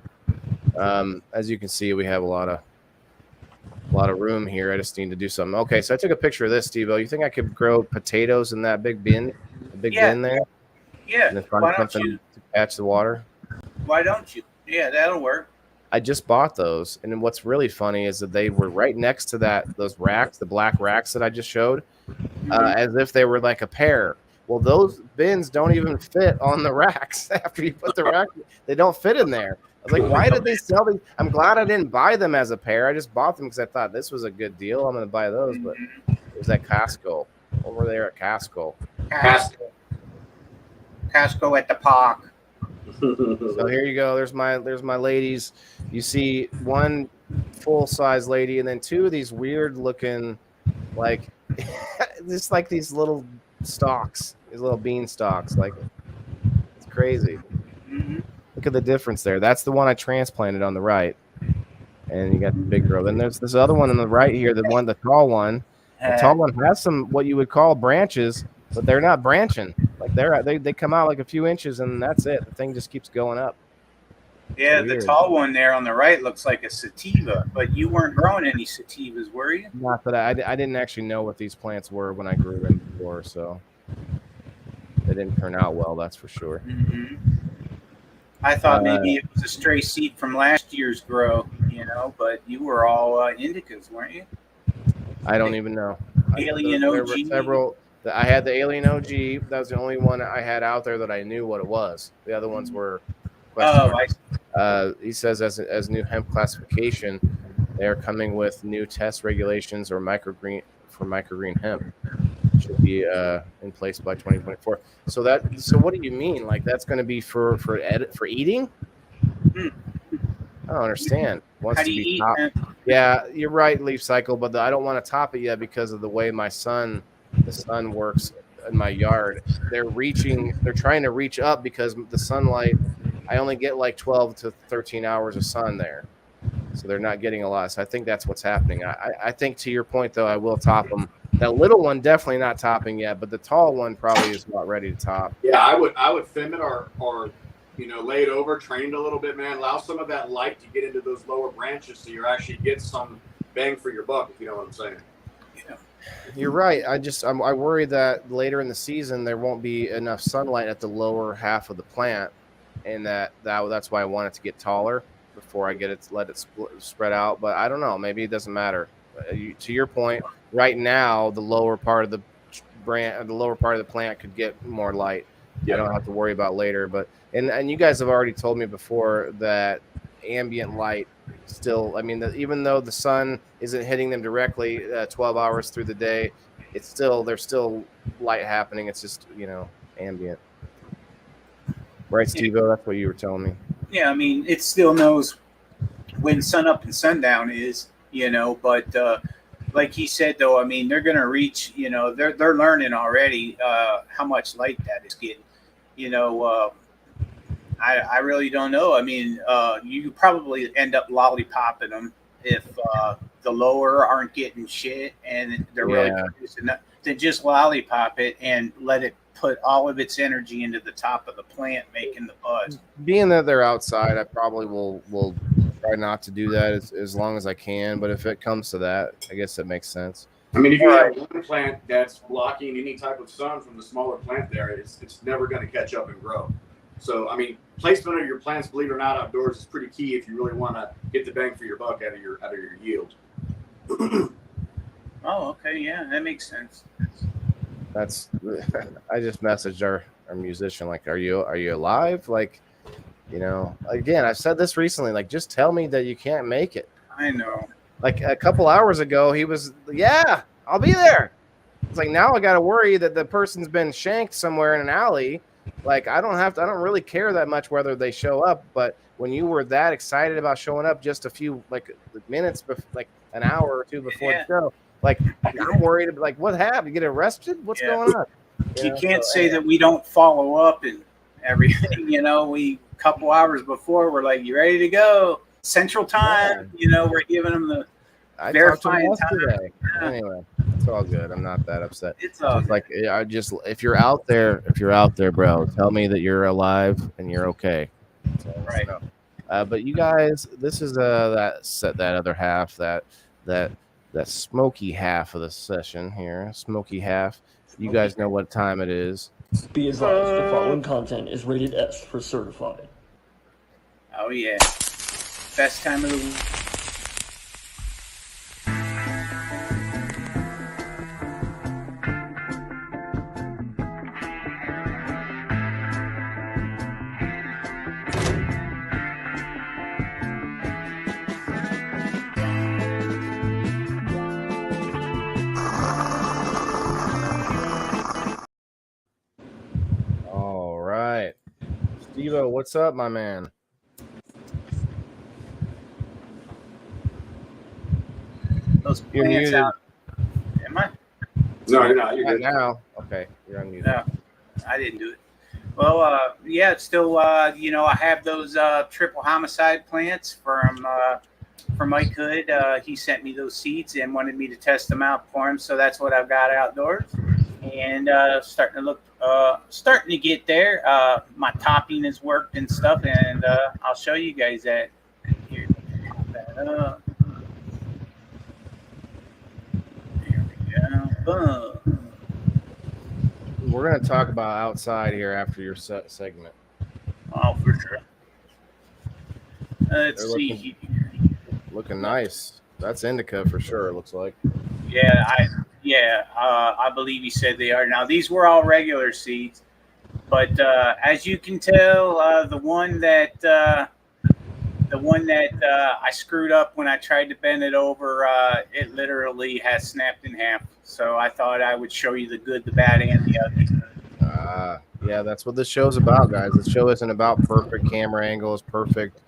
As you can see, we have a lot of room here. I just need to do something. Okay, so I took a picture of this, Steve-O. You think I could grow potatoes in that big bin? Bin there? Yeah. And then find something to catch the water? Why don't you? Yeah, that'll work. I just bought those, and then what's really funny is that they were right next to those racks, the black racks that I just showed, as if they were like a pair. Well, those bins don't even fit on the racks. After you put the rack, they don't fit in there. I was like, why did they sell these? I'm glad I didn't buy them as a pair. I just bought them because I thought this was a good deal. I'm going to buy those, but it was at Costco. Over there at Costco. Costco at the park. So here you go. There's my ladies. You see one full-size lady and then two of these weird-looking, like, just like these little stalks, these little bean stalks. Like, it's crazy. Mm-hmm. Look at the difference there. That's the one I transplanted on the right. And you got the big girl. Then there's this other one on the right here, the tall one. The tall one has some what you would call branches, but they're not branching. Like they come out like a few inches and that's it. The thing just keeps going up. Yeah, the tall one there on the right looks like a sativa, but you weren't growing any sativas, were you? Not that I didn't actually know what these plants were when I grew them before, so they didn't turn out well, that's for sure. Mm-hmm. I thought maybe it was a stray seed from last year's grow, but you were all indicas, weren't you? I don't even know. Alien There OG. were several. I had the Alien OG. That was the only one I had out there that I knew what it was. The other ones were he says as new hemp classification, they are coming with new test regulations or microgreen hemp. should be in place by 2024. So what do you mean? Like that's going to be for eating? I don't understand. How do you eat, man? Yeah, you're right, leaf cycle, but I don't want to top it yet because of the way the sun works in my yard. They're trying to reach up because the sunlight, I only get like 12 to 13 hours of sun there. So they're not getting a lot. So I think that's what's happening. I think to your point, though, I will top them. That little one definitely not topping yet, but the tall one probably is not ready to top. Yeah, I would fem it or lay it over, train it a little bit, man. Allow some of that light to get into those lower branches so you actually get some bang for your buck, if you know what I'm saying. Yeah. You're right. I worry that later in the season there won't be enough sunlight at the lower half of the plant, and that's why I want it to get taller before I let it spread out. But I don't know. Maybe it doesn't matter. To your point, right now the lower part of the plant could get more light. Yeah. I don't have to worry about later. But and you guys have already told me before that ambient light still. I mean, even though the sun isn't hitting them directly 12 hours through the day, there's still light happening. It's just ambient. Right, Steve-O? That's what you were telling me. Yeah, I mean, it still knows when sun up and sundown is, but like he said, though, I mean, they're going to reach, they're learning already how much light that is getting. I really don't know. I mean, you probably end up lollipopping them if the lower aren't getting shit and they're really producing that. Then just lollipop it and let it put all of its energy into the top of the plant, making the buzz. Being that they're outside, I probably will try not to do that as long as I can. But if it comes to that, I guess that makes sense. I mean, if you have one plant that's blocking any type of sun from the smaller plant there, it's never going to catch up and grow. So, I mean, placement of your plants, believe it or not, outdoors is pretty key if you really want to get the bang for your buck out of your yield. Oh, okay, yeah, that makes sense. I just messaged our musician, like, are you alive? Like, again, I've said this recently, like, just tell me that you can't make it. I know. Like a couple hours ago, he was, yeah, I'll be there. It's like, now I got to worry that the person's been shanked somewhere in an alley. Like, I don't really care that much whether they show up. But when you were that excited about showing up just a few minutes, like an hour or two before the show, like, I'm worried, like, what happened? You get arrested? What's going on? You can't say that we don't follow up and everything. We a couple hours before, we're like, you ready to go? Central time, we're giving them the verifying time. Anyway, it's all good. I'm not that upset. It's all good. Like, if you're out there, bro, tell me that you're alive and you're okay. So, right. But you guys, this is that other half, that smoky half of the session here. Smoky half. You guys know what time it is. Be advised, the following content is rated S for certified. Oh yeah. Best time of the week. All right. Steve-O, what's up, my man? Those You're plants muted. out. Am I? No, you're not. You're Right good. now. Okay, you're unmuted. No, I didn't do it. Well, yeah, it's still, I have those triple homicide plants from Mike Hood. He sent me those seeds and wanted me to test them out for him. So that's what I've got outdoors, and starting to get there. My topping has worked and stuff, and I'll show you guys that. Here, There we go. Boom. We're going to talk about outside here after your segment. Oh, for sure. Let's They're see. Looking nice. That's indica for sure, it looks like. Yeah, I believe he said they are. Now, these were all regular seeds, but as you can tell, the one that the one that I screwed up when I tried to bend it over, it literally has snapped in half. So I thought I would show you the good, the bad, and the ugly. Yeah, that's what this show's about, guys. This show isn't about perfect camera angles, perfect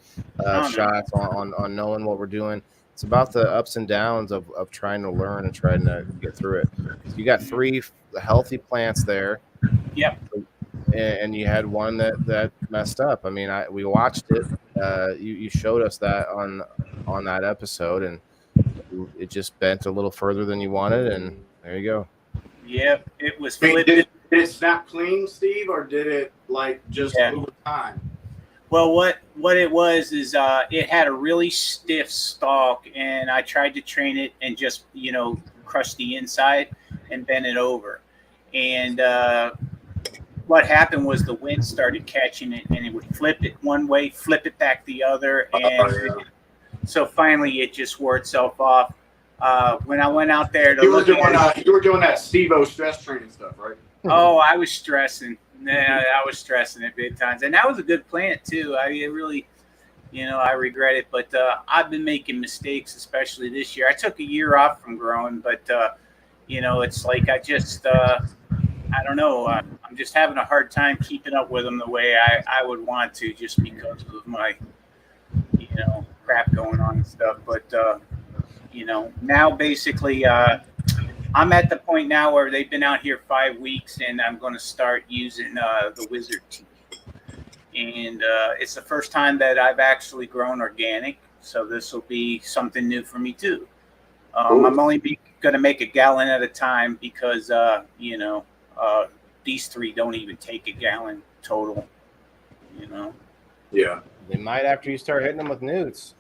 shots on knowing what we're doing. It's about the ups and downs of trying to learn and trying to get through it. You got 3 healthy plants there. Yep. And you had one that messed up. I mean, we watched it. You showed us that on that episode, and it just bent a little further than you wanted, and there you go. Yep, it was Hey, flipped. did it snap clean, Steve, or did it like just over time? Well, what it was is it had a really stiff stalk, and I tried to train it and just crush the inside and bend it over. And what happened was the wind started catching it, and it would flip it one way, flip it back the other, and so finally it just wore itself off. When I went out there to you were doing that Steve-O stress training stuff, right? Oh, I was stressing. Yeah, I was stressing it big times, and that was a good plant too. I really, I regret it, but I've been making mistakes, especially this year. I took a year off from growing, but it's like I just, I don't know. I'm just having a hard time keeping up with them the way I would want to, just because of my, crap going on and stuff. But now basically. I'm at the point now where they've been out here 5 weeks, and I'm going to start using the Wizard Tea. And it's the first time that I've actually grown organic, so this will be something new for me too. I'm only going to make a gallon at a time because, these 3 don't even take a gallon total, Yeah. They might after you start hitting them with newts.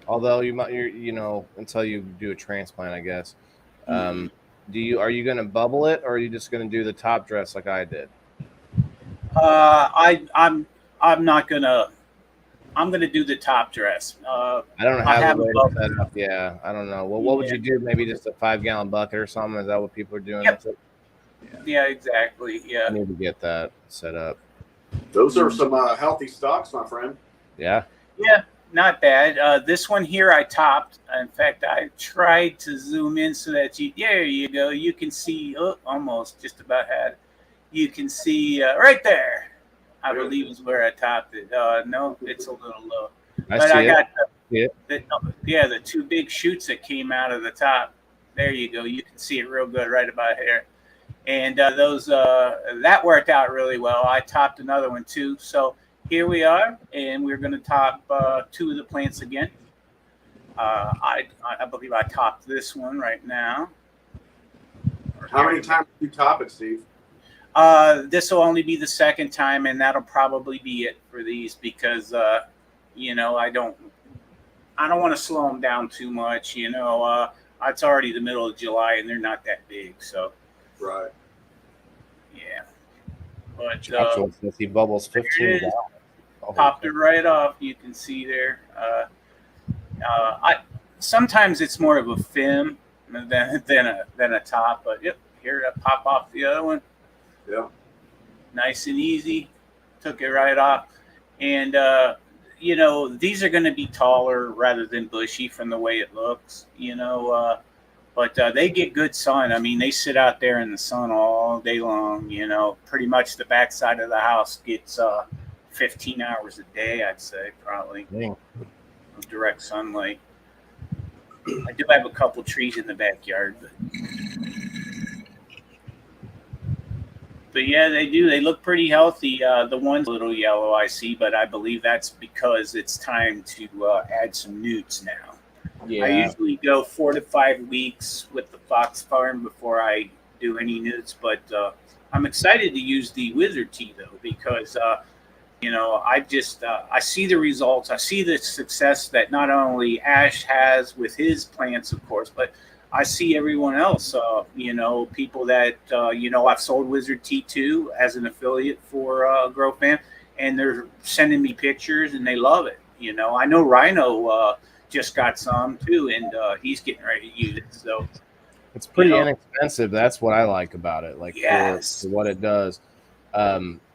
Although you're until you do a transplant, I guess. Are you going to bubble it, or are you just going to do the top dress like I did? I'm not gonna. I'm gonna do the top dress. I don't know how the way to set up. Yeah, I don't know. Well, what would you do? Maybe just a 5-gallon bucket or something? Is that what people are doing? Yep. Yeah, exactly. Yeah. I need to get that set up. Those are some healthy stocks, my friend. Yeah. Yeah. Not bad. This one here I topped. In fact, I tried to zoom in so that there you go. You can see, almost just about had. You can see right there. I believe is where I topped it. No, it's a little low. I got the 2 big shoots that came out of the top. There you go. You can see it real good right about here. And those that worked out really well. I topped another one too. So here we are, and we're going to top 2 of the plants again. I believe I topped this one right now. How many times did you top it, Steve? This will only be the 2nd time, and that'll probably be it for these because, I don't want to slow them down too much. It's already the middle of July, and they're not that big, so. Right. Yeah. But he bubbles 15 gallons. Popped it right off. You can see there. Sometimes it's more of a film than a top, but yep, here to pop off the other one. Yeah. Nice and easy. Took it right off, and these are going to be taller rather than bushy from the way it looks. But they get good sun. I mean, they sit out there in the sun all day long. Pretty much the backside of the house gets 15 hours a day, I'd say, probably. Dang. Of direct sunlight. I do have a couple trees in the backyard, but yeah, they do. They look pretty healthy. The one's a little yellow, I see, but I believe that's because it's time to add some newts now. Yeah. I usually go 4 to 5 weeks with the Fox Farm before I do any newts, but I'm excited to use the Wizard Tea though because I see the results. I see the success that not only Ash has with his plants, of course, but I see everyone else. People that I've sold Wizard Tea to as an affiliate for GrowFam, and they're sending me pictures and they love it. I know Rhino just got some too, and he's getting ready to use it. So it's pretty inexpensive. That's what I like about it. Like for what it does.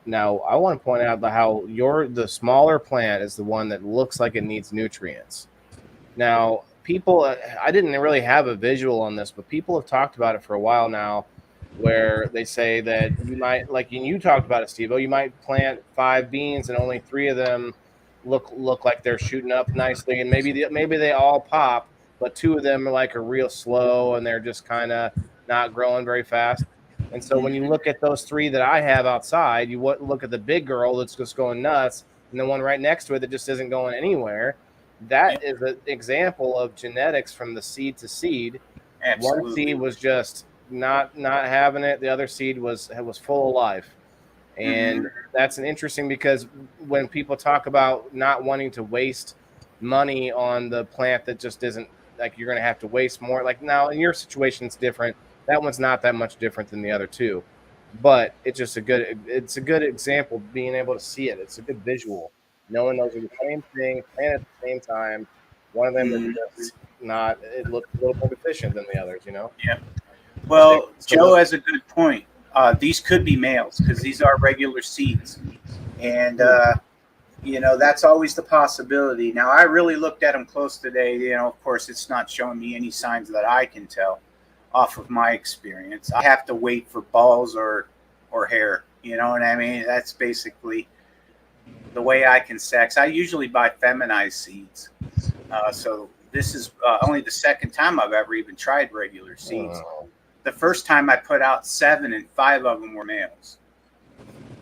Now, I want to point out how the smaller plant is the one that looks like it needs nutrients. Now, people, I didn't really have a visual on this, but people have talked about it for a while now, where they say that you might, like you talked about it, Steve-O, you might plant 5 beans and only 3 of them look like they're shooting up nicely, and maybe they all pop, but 2 of them are real slow and they're just kind of not growing very fast. And so when you look at those 3 that I have outside, you look at the big girl that's just going nuts, and the one right next to it that just isn't going anywhere. That is an example of genetics from the seed to seed. Absolutely. One seed was just not having it. The other seed was full of life. And that's an interesting, because when people talk about not wanting to waste money on the plant that just isn't, like, you're going to have to waste more. Like, now in your situation, it's different. That one's not that much different than the other 2, but it's just a good example of being able to see it. It's a good visual, knowing those are the same thing, planted at the same time. One of them is just not, it looks a little more deficient than the others, Yeah. Well, Joe has a good point. These could be males because these are regular seeds. And, that's always the possibility. Now, I really looked at them close today. Of course, it's not showing me any signs that I can tell off of my experience. I have to wait for balls or hair. You know what I mean? That's basically the way I can sex. I usually buy feminized seeds. So this is only the second time I've ever even tried regular seeds. The first time I put out 7 and 5 of them were males.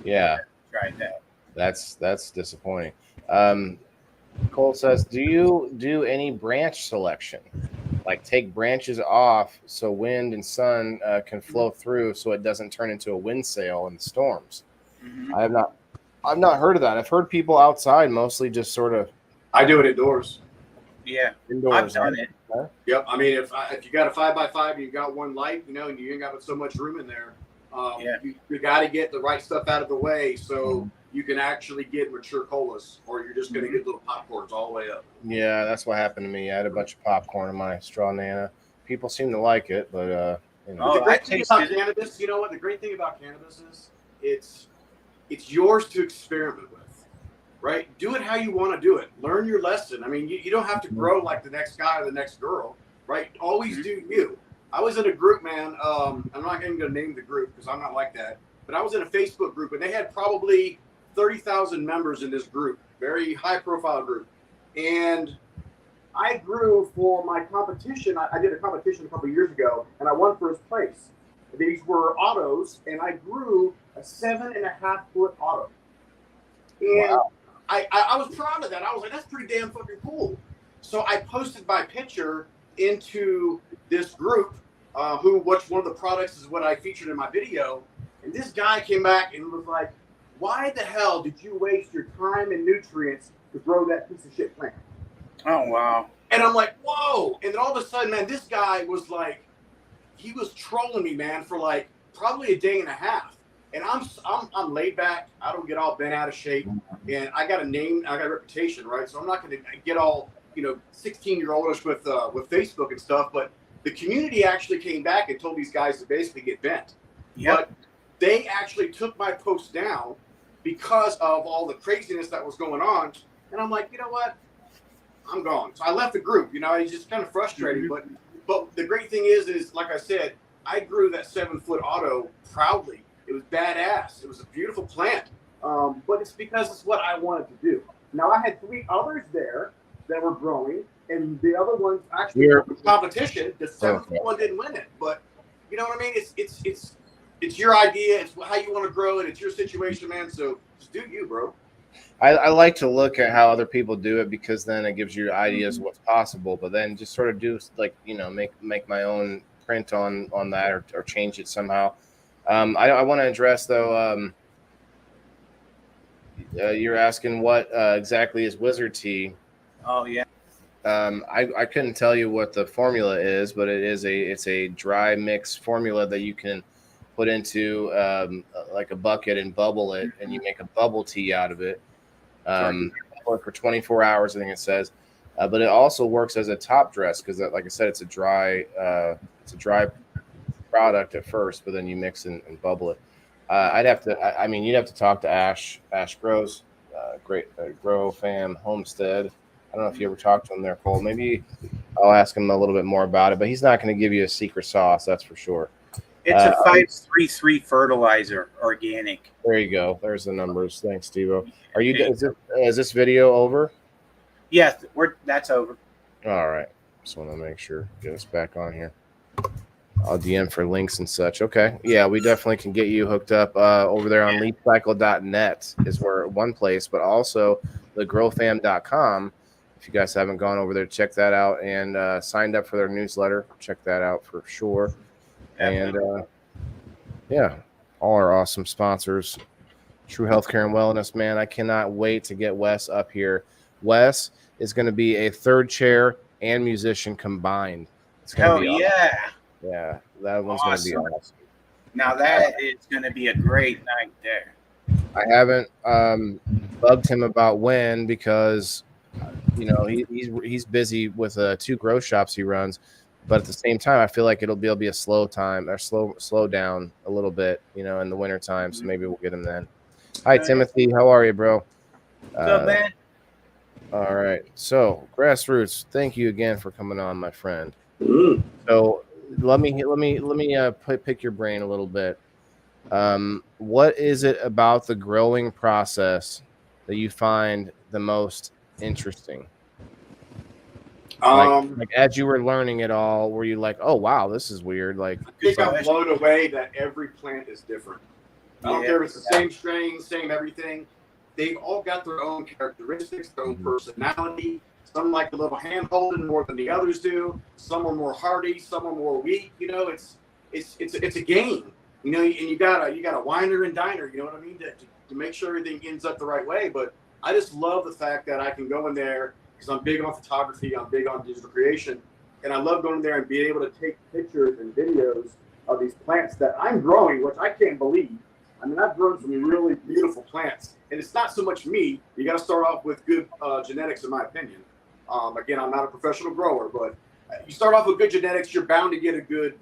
Yeah. Tried that. That's disappointing. Cole says, do you do any branch selection? Like take branches off so wind and sun can flow through so it doesn't turn into a wind sail in the storms? I've not heard of that. I've heard people outside mostly just sort of. I do it indoors. Yeah, indoors. I've done it. Yep. I mean, if you got a 5x5, and you got one light, and you ain't got so much room in there. You got to get the right stuff out of the way so you can actually get mature colas, or you're just going to get little popcorns all the way up. Yeah, that's what happened to me. I had a bunch of popcorn in my straw nana. People seem to like it, but the great thing about cannabis, what the great thing about cannabis is, it's yours to experiment with. Right? Do it how you want to do it. Learn your lesson. I mean, you don't have to grow like the next guy or the next girl, right? Always do you. I was in a group, man. I'm not even going to name the group because I'm not like that. But I was in a Facebook group, and they had probably 30,000 members in this group. Very high-profile group. And I grew for my competition. I did a competition a couple of years ago, and I won first place. These were autos, and I grew a 7.5-foot auto. And wow. I was proud of that. I was like, that's pretty damn fucking cool. So I posted my picture into this group, which one of the products is what I featured in my video. And this guy came back and was like, why the hell did you waste your time and nutrients to grow that piece of shit plant? Oh, wow. And I'm like, whoa. And then all of a sudden, man, this guy was like, he was trolling me, man, for like probably a day and a half. And I'm laid back. I don't get all bent out of shape. And I got a name, I got a reputation, right? So I'm not going to get all, 16-year-oldish with Facebook and stuff. But the community actually came back and told these guys to basically get bent. Yep. But they actually took my post down because of all the craziness that was going on. And I'm like, you know what? I'm gone. So I left the group. It's just kind of frustrating. Mm-hmm. But the great thing is like I said, I grew that 7-foot auto proudly. It was badass. It was a beautiful plant. But it's because it's what I wanted to do. Now, I had 3 others there that were growing, and the other ones actually were competition. The 7-foot one didn't win it. But you know what I mean? It's your idea. It's how you want to grow it. It's your situation, man. So just do you, bro. I like to look at how other people do it because then it gives you ideas of what's possible. But then just sort of do make my own print on that or change it somehow. I want to address though. You're asking what exactly is Wizard Tea? Oh yeah. I couldn't tell you what the formula is, but it's a dry mix formula that you can put into like a bucket and bubble it, and you make a bubble tea out of it. For 24 hours, I think it says. But it also works as a top dress because, like I said, it's a dry product at first, but then you mix and bubble it. I'd have to. I mean, you'd have to talk to Ash Grows, great Grow Fam Homestead. I don't know if you ever talked to him there, Cole. Maybe I'll ask him a little bit more about it, but he's not going to give you a secret sauce, that's for sure. It's a 533 fertilizer, organic. There you go. There's the numbers. Thanks, Steve-O. Are you? Is this video over? Yeah, that's over. All right. Just want to make sure. Get us back on here. I'll DM for links and such. Okay. Yeah, we definitely can get you hooked up over there on leapcycle.net is where one place, but also thegrowfam.com. If you guys haven't gone over there, check that out and signed up for their newsletter. Check that out for sure. And yeah, all our awesome sponsors, True Healthcare and Wellness, man. I cannot wait to get Wes up here. Wes is going to be a third chair and musician combined. It's Hell yeah. Awesome. Yeah, that one's going to be awesome. Now that is going to be a great night there. I haven't bugged him about when because, you know, he's busy with 2 grow shops he runs. But at the same time, I feel like it'll be a slow time or slow down a little bit, you know, in the winter time. So maybe we'll get him then. Hi, Timothy. How are you, bro? What's up, man? All right. So, Grassroots, thank you again for coming on, my friend. So, let me pick your brain a little bit. What is it about the growing process that you find the most interesting? Like as you were learning it all, were you like, oh wow, this is weird? Like, I think I'm blown away that every plant is different. I don't care if it's the same strain, same everything. They've all got their own characteristics, their own personality. Some like a little hand holding more than the others do. Some are more hardy, some are more weak. You know, it's a game. You know, and you got a whiner and diner. You know what I mean? To make sure everything ends up the right way. But I just love the fact that I can go in there. Because I'm big on photography, I'm big on digital creation, and I love going there and being able to take pictures and videos of these plants that I'm growing, which I can't believe. I mean, I've grown some really beautiful plants, and it's not so much me. You got to start off with good genetics, in my opinion. Again, I'm not a professional grower, but you start off with good genetics, you're bound to get a good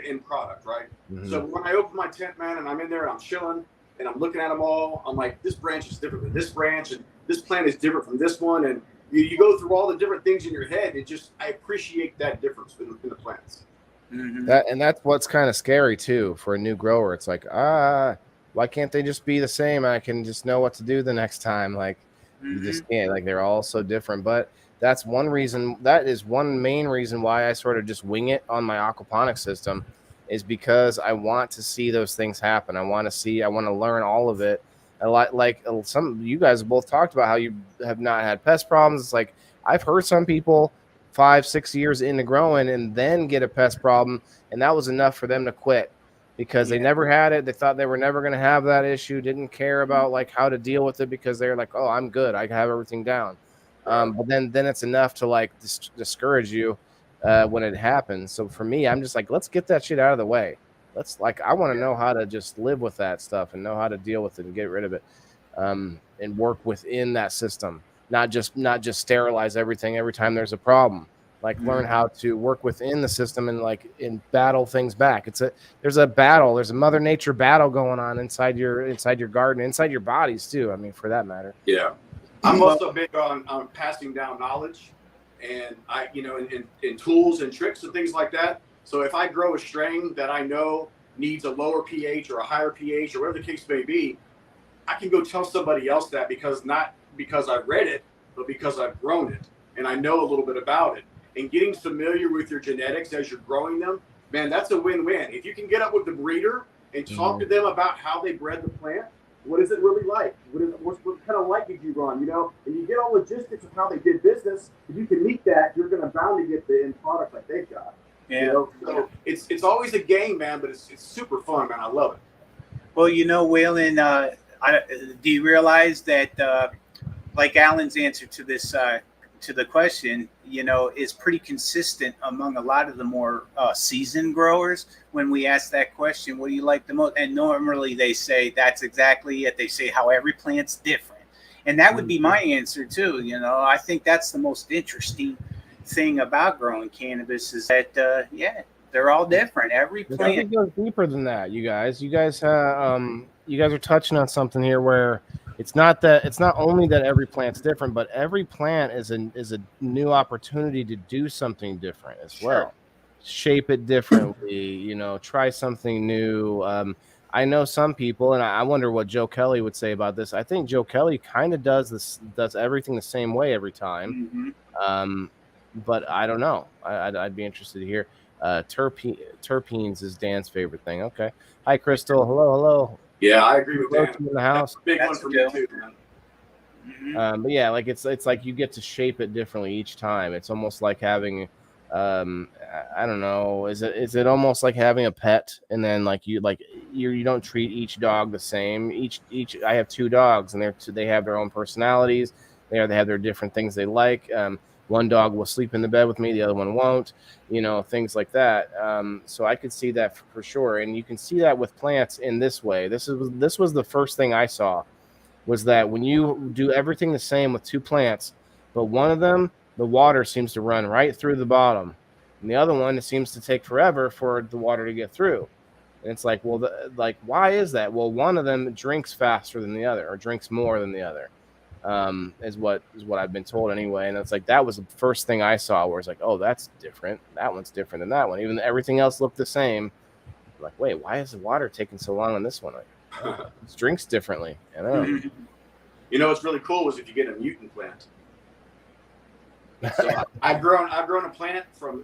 end product, right? Mm-hmm. So when I open my tent, man, and I'm in there and I'm chilling and I'm looking at them all, I'm like, this branch is different than this branch, and this plant is different from this one, and you go through all the different things in your head. I appreciate that difference in the plants. Mm-hmm. That's what's kind of scary too for a new grower. It's like, why can't they just be the same? I can just know what to do the next time. Like, you just can't. Like, they're all so different. But that's one reason. That is one main reason why I sort of just wing it on my aquaponics system, is because I want to see those things happen. I want to learn all of it. A lot, like some of you guys have both talked about how you have not had pest problems. It's like I've heard some people 5-6 years into growing and then get a pest problem, and that was enough for them to quit because they never had it. They thought they were never going to have that issue, didn't care about like how to deal with it because they're like, oh, I'm good, I have everything down. But then it's enough to like discourage you when it happens. So for me, I'm just like, let's get that shit out of the way. I want to know how to just live with that stuff and know how to deal with it and get rid of it, and work within that system, not just sterilize everything every time there's a problem. Like learn how to work within the system and battle things back. There's a Mother Nature battle going on inside your garden, inside your bodies too. I mean, for that matter. Yeah, I'm also big on passing down knowledge, and in tools and tricks and things like that. So if I grow a strain that I know needs a lower pH or a higher pH or whatever the case may be, I can go tell somebody else that not because I've read it, but because I've grown it and I know a little bit about it. And getting familiar with your genetics as you're growing them, man, that's a win-win. If you can get up with the breeder and talk to them about how they bred the plant, what is it really like? What kind of light did you run? You know, and you get all logistics of how they did business. If you can meet that, you're going to bound to get the end product like they've got. Yeah. You know? So it's always a game, man, but it's super fun, man. I love it. Well, Waylon, do you realize that, like Alan's answer to this, to the question, is pretty consistent among a lot of the more seasoned growers. When we ask that question, what do you like the most? And normally they say that's exactly it. They say how every plant's different. And that would be my answer too. I think that's the most interesting thing about growing cannabis is that, They're all different. Every I think plant. it goes deeper than that, you guys. You guys are touching on something here where it's not only that every plant's different, but every plant is a new opportunity to do something different as well. Shape it differently, try something new. I know some people, and I wonder what Joe Kelly would say about this. I think Joe Kelly kind of does everything the same way every time. Mm-hmm. But I don't know. I'd be interested to hear. Terpenes is Dan's favorite thing. Okay. Hi, Crystal. Hello. Yeah, I agree with Dan. In the house. Big one That's for a me deal. too, man. Mm-hmm. But yeah, like it's like you get to shape it differently each time. It's almost like having, I don't know. Is it almost like having a pet, and then you don't treat each dog the same. Each I have 2 dogs, and they have their own personalities. They have their different things they like. One dog will sleep in the bed with me, the other one won't. Things like that. So I could see that for sure, and you can see that with plants in this way. This was the first thing I saw, was that when you do everything the same with 2 plants, but one of them, the water seems to run right through the bottom, and the other one, it seems to take forever for the water to get through. And it's like, well, why is that? Well, one of them drinks faster than the other, or drinks more than the other. Is what I've been told anyway. And it's like, that was the first thing I saw where it's like, oh, that's different. That one's different than that one. Even everything else looked the same. I'm like, wait, why is the water taking so long on this one? Like, it drinks differently. I don't know. You know what's really cool is if you get a mutant plant. So I've grown a plant from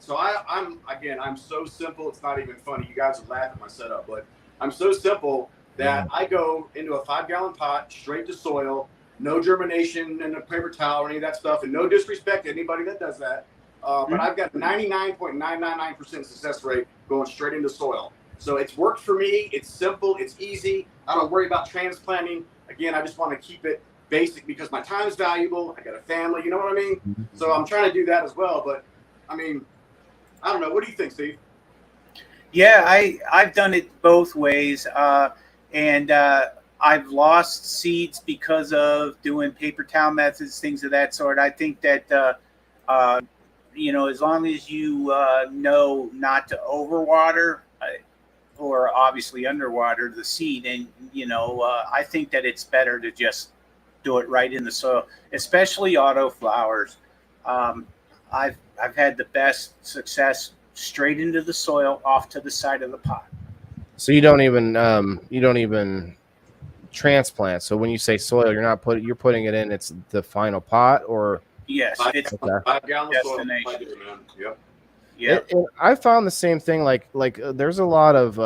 so I'm so simple, it's not even funny. You guys would laugh at my setup, but I'm so simple that I go into a 5-gallon pot, straight to soil, no germination in a paper towel or any of that stuff, and no disrespect to anybody that does that. But I've got 99.999% success rate going straight into soil. So it's worked for me. It's simple. It's easy. I don't worry about transplanting. Again, I just want to keep it basic because my time is valuable. I got a family. You know what I mean? So I'm trying to do that as well. But, I mean, I don't know. What do you think, Steve? Yeah, I've done it both ways. And I've lost seeds because of doing paper towel methods, things of that sort. I think that, as long as you know not to overwater or obviously underwater the seed, and, I think that it's better to just do it right in the soil, especially auto flowers. I've had the best success straight into the soil off to the side of the pot. So you don't even transplant. So when you say soil, you're putting it in. It's the final pot, or yes, it's 5 gallons of soil. destination. Yep. Yeah, I found the same thing. Like there's a lot of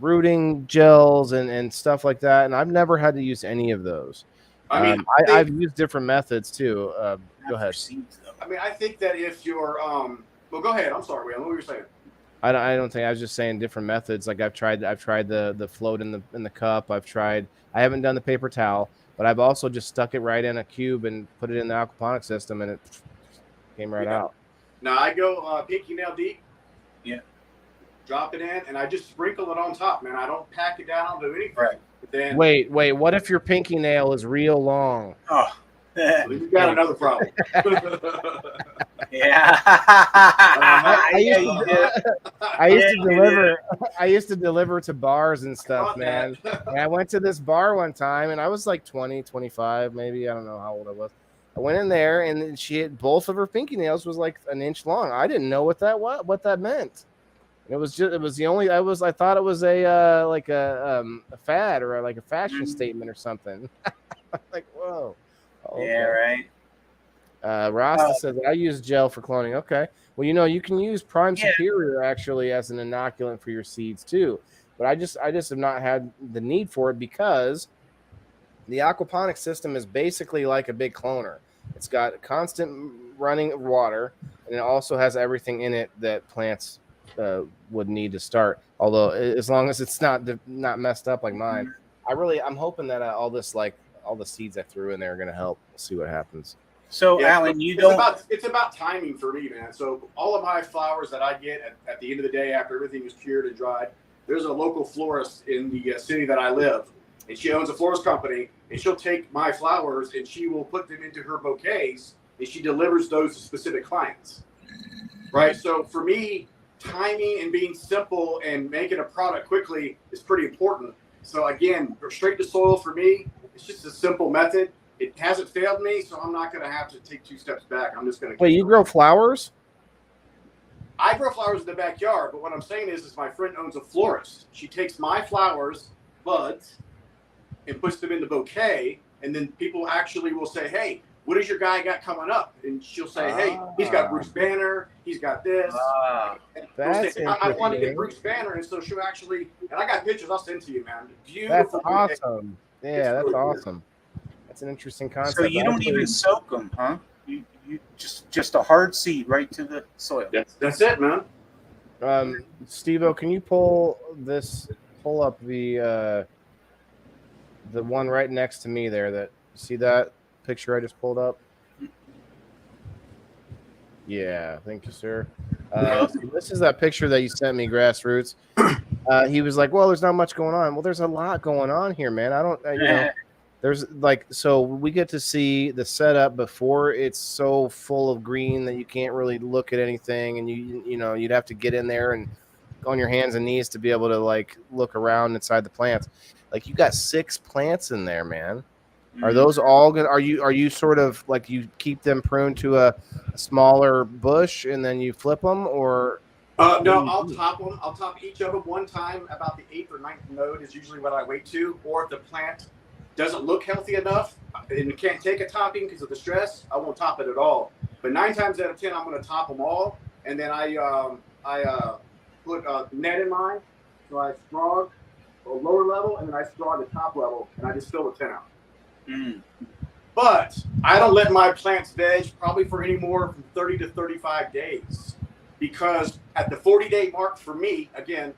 rooting gels and stuff like that, and I've never had to use any of those. I've used different methods too. Go ahead. I mean, I think that if you're well, go ahead. I'm sorry, William. What were you saying? I don't think I was just saying different methods. Like I've tried the float in the cup. I haven't done the paper towel, but I've also just stuck it right in a cube and put it in the aquaponic system, and it came right out. Now I go pinky nail deep. Yeah. Drop it in, and I just sprinkle it on top, man. I don't pack it down. I don't do anything. Right. But then Wait. What if your pinky nail is real long? Oh, you got another problem. yeah. I used to deliver to bars and stuff, man. And I went to this bar one time, and I was like 20, 25, maybe. I don't know how old I was. I went in there, and she had both of her pinky nails was like an inch long. I didn't know what that meant. I thought it was a fad or like a fashion statement or something. Like, whoa. Okay. Yeah, right. Rasta says, I use gel for cloning. Okay. Well, you can use Prime Superior actually as an inoculant for your seeds too. But I just have not had the need for it because the aquaponic system is basically like a big cloner. It's got constant running water, and it also has everything in it that plants would need to start. Although, as long as it's not messed up like mine, I'm hoping that all the seeds I threw in there are going to help. We'll see what happens. So, Alan, it's about timing for me, man. So all of my flowers that I get at the end of the day after everything is cured and dried, there's a local florist in the city that I live, and she owns a florist company, and she'll take my flowers and she will put them into her bouquets, and she delivers those to specific clients. Right. So for me, timing and being simple and making a product quickly is pretty important. So again, straight to soil for me, it's just a simple method. It hasn't failed me, so I'm not going to have to take 2 steps back. I'm just going to. Wait, you grow flowers? I grow flowers in the backyard, but what I'm saying is my friend owns a florist. She takes my flowers, buds, and puts them in the bouquet, and then people actually will say, "Hey, what does your guy got coming up?" And she'll say, "Hey, he's got Bruce Banner. He's got this." And That's say, I want to get interesting. Bruce Banner, and so she'll actually. And I got pictures. I'll send to you, man. That's Beautiful. bouquet. awesome. Yeah, It's that's really cool. awesome. That's an interesting concept. So you don't even soak them, huh? You just a hard seed right to the soil. That's it, man. Steve-O, can you pull up the one right next to me there? That see that picture I just pulled up? Yeah, thank you, sir. This is that picture that you sent me, Grassroots. He was like, "Well, there's not much going on." Well, there's a lot going on here, man. I don't, you know. There's so we get to see the setup before it's so full of green that you can't really look at anything, and you know you'd have to get in there and on your hands and knees to be able to like look around inside the plants. Like you got 6 plants in there, man. Are those all good? Are you sort of like you keep them pruned to a smaller bush and then you flip them, or? No, I'll top them. I'll top each of them one time. About the 8th or 9th node is usually what I wait to, or if the plant doesn't look healthy enough and can't take a topping because of the stress, I won't top it at all. But 9 times out of 10, I'm going to top them all, and then I put a net in mine, so I straw a lower level, and then I straw the top level, and I just fill the 10 out. But I don't let my plants veg probably for any more from 30 to 35 days, because at the 40-day mark for me, again,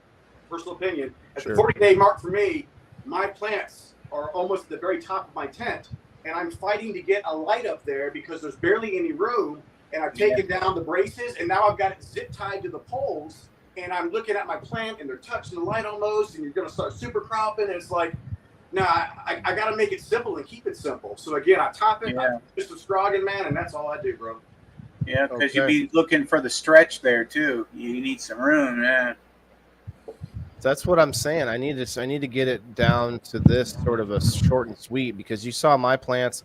personal opinion, at the 40-day mark for me, my plants are almost at the very top of my tent, and I'm fighting to get a light up there because there's barely any room, and I've taken down the braces, and now I've got it zip tied to the poles, and I'm looking at my plant, and they're touching the light almost, and you're going to start super cropping, and it's like, no, I got to make it simple and keep it simple. So again, I top it, I'm just a Scroggin man, and that's all I do, bro. Yeah, because you'd be looking for the stretch there too. You need some room, yeah. That's what I'm saying. I need to get it down to this sort of a short and sweet, because you saw my plants.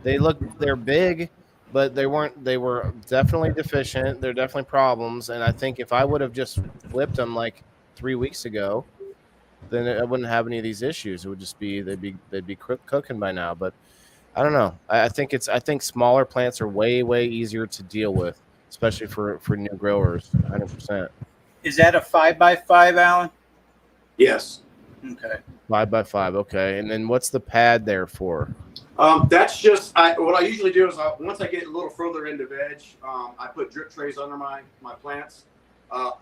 They're big, but they were definitely deficient. They're definitely problems. And I think if I would have just flipped them like 3 weeks ago, then I wouldn't have any of these issues. It would just be they'd be cooking by now. But I don't know. I think smaller plants are way easier to deal with, especially for new growers. 100%. Is that a 5x5, Alan? Yes. Okay. 5x5. Okay. And then what's the pad there for? That's just what I usually do is once I get a little further into veg, I put drip trays under my plants.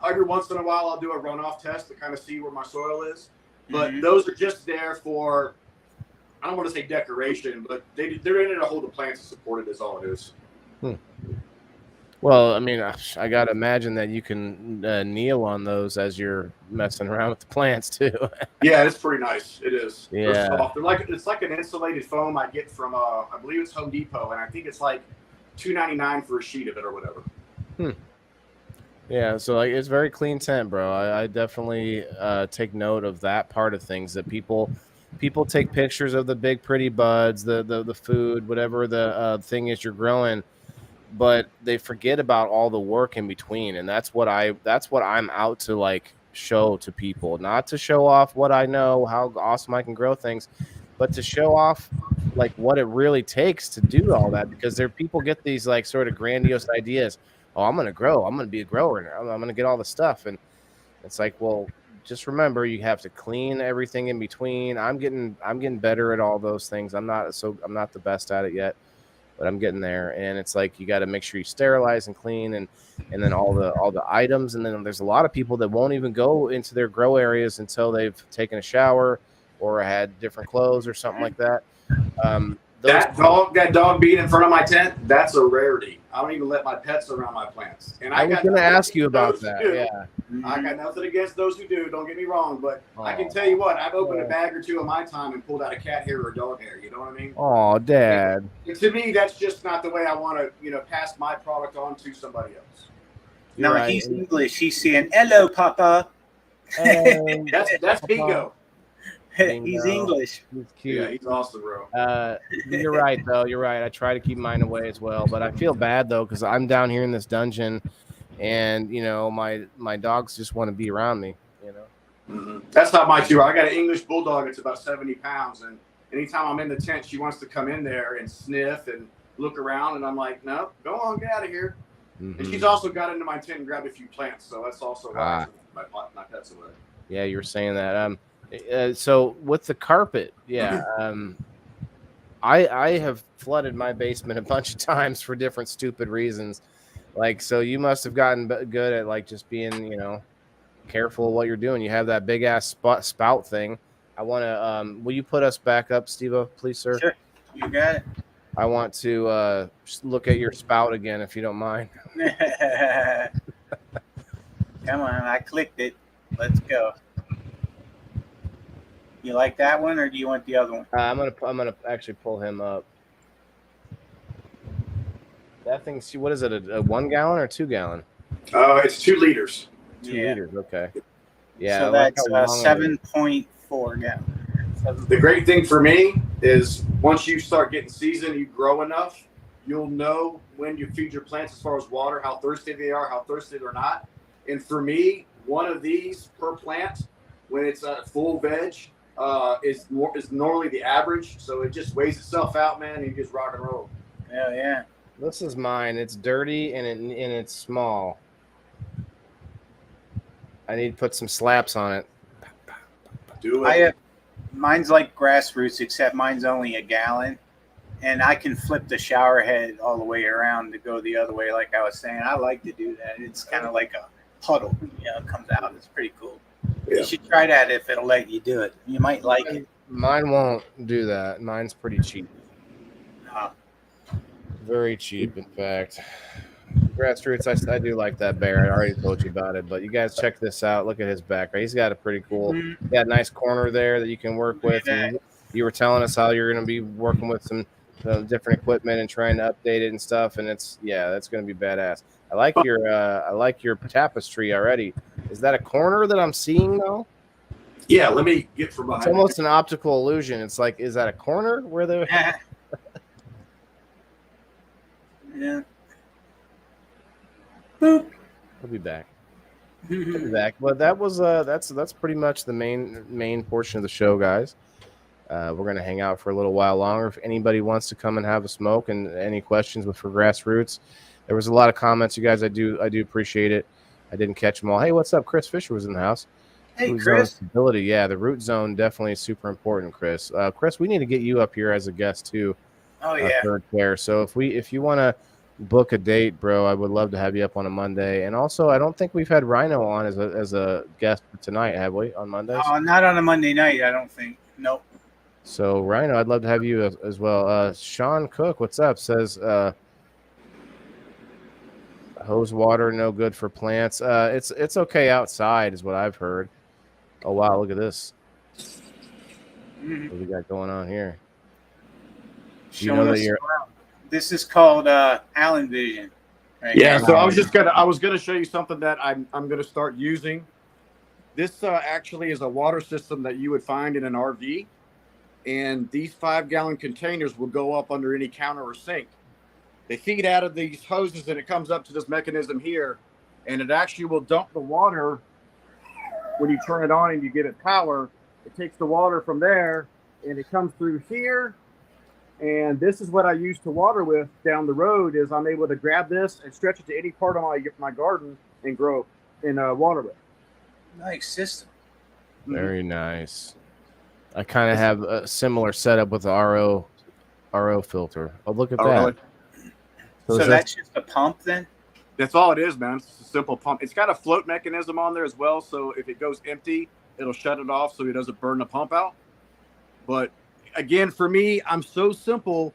Every once in a while, I'll do a runoff test to kind of see where my soil is. But those are just there for, I don't want to say decoration, but they're in it to hold the plants and support it is all it is. Well, I mean, I got to imagine that you can kneel on those as you're messing around with the plants too. Yeah, it's pretty nice. It is. Yeah. They're soft. It's like an insulated foam I get from I believe it's Home Depot, and I think it's like $2.99 for a sheet of it or whatever. Yeah, so like it's very clean tent, bro. I definitely take note of that part of things, that people take pictures of the big pretty buds, the food, whatever the thing is you're growing, but they forget about all the work in between, and that's what I'm out to like show to people, not to show off what I know, how awesome I can grow things, but to show off like what it really takes to do all that, because people get these like sort of grandiose ideas. Oh, I'm going to grow. I'm going to be a grower. I'm going to get all the stuff. And it's like, well, just remember, you have to clean everything in between. I'm getting better at all those things. I'm not the best at it yet, but I'm getting there. And it's like, you got to make sure you sterilize and clean and then all the items. And then there's a lot of people that won't even go into their grow areas until they've taken a shower or had different clothes or something like that. That dog being in front of my tent, that's a rarity. I don't even let my pets around my plants. And I was going to ask you about that. Yeah. I got nothing against those who do. Don't get me wrong, but I can tell you what, I've opened a bag or two of my time and pulled out a cat hair or a dog hair. You know what I mean? Oh, Dad. And to me, that's just not the way I want to, pass my product on to somebody else. No, right. he's English. He's saying, hello, Papa. That's Bingo. He's English. He's cute. Yeah, he's awesome, bro. You're right, though. You're right. I try to keep mine away as well, but I feel bad though because I'm down here in this dungeon, and my dogs just want to be around me. That's not my two. I got an English bulldog. It's about 70 pounds, and anytime I'm in the tent, she wants to come in there and sniff and look around, and I'm like, no, go on, get out of here. And she's also got into my tent and grabbed a few plants, so that's also why my pets away. Yeah, you were saying that. So with the carpet, yeah, I have flooded my basement a bunch of times for different stupid reasons. Like, so you must have gotten good at like just being, careful of what you're doing. You have that big ass spout thing. I want to. Will you put us back up, Steve-O, please, sir? Sure, you got it. I want to look at your spout again, if you don't mind. Come on, I clicked it. Let's go. You like that one, or do you want the other one? I'm gonna actually pull him up. That thing's, what is it? A 1 gallon or 2 gallon? It's 2 liters. 2 liters. Okay. Yeah. So that's 7.4 gallon. The great thing for me is once you start getting seasoned, you grow enough, you'll know when you feed your plants as far as water, how thirsty they are, how thirsty they're not. And for me, one of these per plant, when it's a full veg, is normally the average. So it just weighs itself out, man, and you just rock and roll. Hell yeah. This is mine. It's dirty and it's small. I need to put some slaps on it. Do it. Mine's like grassroots, except mine's only a gallon, and I can flip the shower head all the way around to go the other way. Like I was saying, I like to do that. It's kind of like a puddle, it comes out. It's pretty cool. Yeah. You should try that if it'll let you do it. You might like it. Mine won't do that. Mine's pretty cheap. Very cheap, in fact. Grassroots, I do like that bear. I already told you about it, but you guys check this out. Look at his back. He's got a pretty cool, got a nice corner there that you can work with. And you were telling us how you're going to be working with some different equipment and trying to update it and stuff. And that's going to be badass. I like your tapestry already. Is that a corner that I'm seeing though? Yeah, let me get from behind. It's almost an optical illusion. It's like, is that a corner where the? Yeah. Boop. We'll be back. Well, that was that's pretty much the main portion of the show, guys. We're gonna hang out for a little while longer. If anybody wants to come and have a smoke and any questions for Grassroots, there was a lot of comments, you guys. I do appreciate it. I didn't catch them all. Hey, what's up? Chris Fisher was in the house. Hey, Root Chris. zone stability. Yeah, the root zone definitely is super important, Chris. Chris, we need to get you up here as a guest too. Oh yeah. Third pair. So if you want to book a date, bro, I would love to have you up on a Monday. And also, I don't think we've had Rhino on as a guest tonight, have we? On Mondays? Not on a Monday night, I don't think. Nope. So Rhino, I'd love to have you as well. Sean Cook, what's up? Says hose water no good for plants. It's okay outside, is what I've heard. Oh wow, look at this. What we got going on here? This is called Allen Vision. Right? Yeah, so I was gonna show you something that I'm gonna start using. This actually is a water system that you would find in an RV, and these 5-gallon containers will go up under any counter or sink. They feed out of these hoses, and it comes up to this mechanism here, and it actually will dump the water when you turn it on and you give it power. It takes the water from there, and it comes through here. And this is what I use to water with down the road. Is I'm able to grab this and stretch it to any part of my garden and grow and water with. Nice system. Very nice. I kind of have a similar setup with the RO filter. Oh, look at that. Really? So that's just a pump then? That's all it is, man. It's just a simple pump. It's got a float mechanism on there as well. So if it goes empty, it'll shut it off so it doesn't burn the pump out. But again, for me, I'm so simple.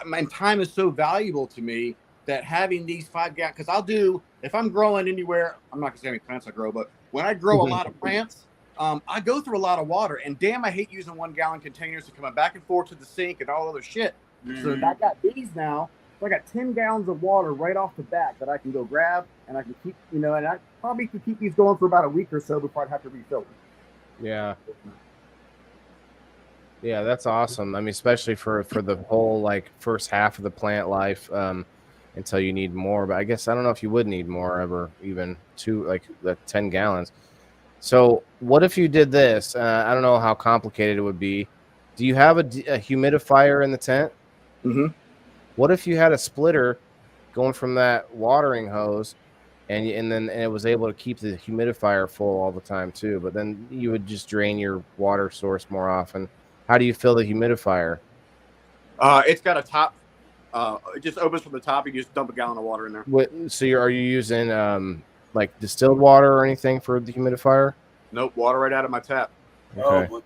My time is so valuable to me that having these 5-gallon, because I'll do, if I'm growing anywhere, I'm not going to say how many plants I grow, but when I grow a lot of plants, I go through a lot of water. And damn, I hate using 1-gallon containers and coming back and forth to the sink and all other shit. So I got these now. So I got 10 gallons of water right off the bat that I can go grab and I can keep, and I probably could keep these going for about a week or so before I'd have to refill them. Yeah. Yeah, that's awesome. I mean, especially for the whole like first half of the plant life, until you need more. But I guess I don't know if you would need more ever, even the 10 gallons. So what if you did this? I don't know how complicated it would be. Do you have a humidifier in the tent? Mm-hmm. What if you had a splitter going from that watering hose, and it was able to keep the humidifier full all the time too? But then you would just drain your water source more often. How do you fill the humidifier? It's got a top. It just opens from the top. You just dump a gallon of water in there. Are you using like distilled water or anything for the humidifier? Nope, water right out of my tap. Okay. Oh,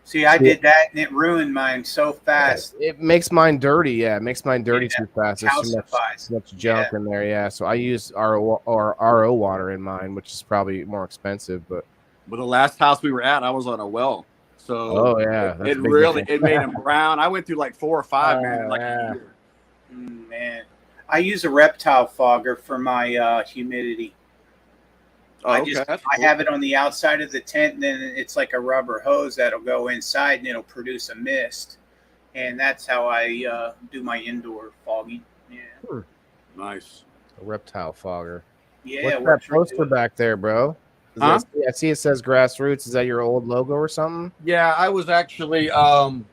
see, I did that and it ruined mine so fast. It makes mine dirty. Yeah, it makes mine dirty too fast. There's too much junk in there. Yeah, so I use RO water in mine, which is probably more expensive. But the last house we were at, I was on a well. So it made them brown. I went through like 4 or 5, man, in like a year. Man, I use a reptile fogger for my humidity. I have it on the outside of the tent, and then it's like a rubber hose that'll go inside and it'll produce a mist, and that's how I do my indoor fogging. Yeah, nice. A reptile fogger. Yeah, what's that poster back there, bro? Huh? I see it says Grassroots. Is that your old logo or something? Yeah, I was actually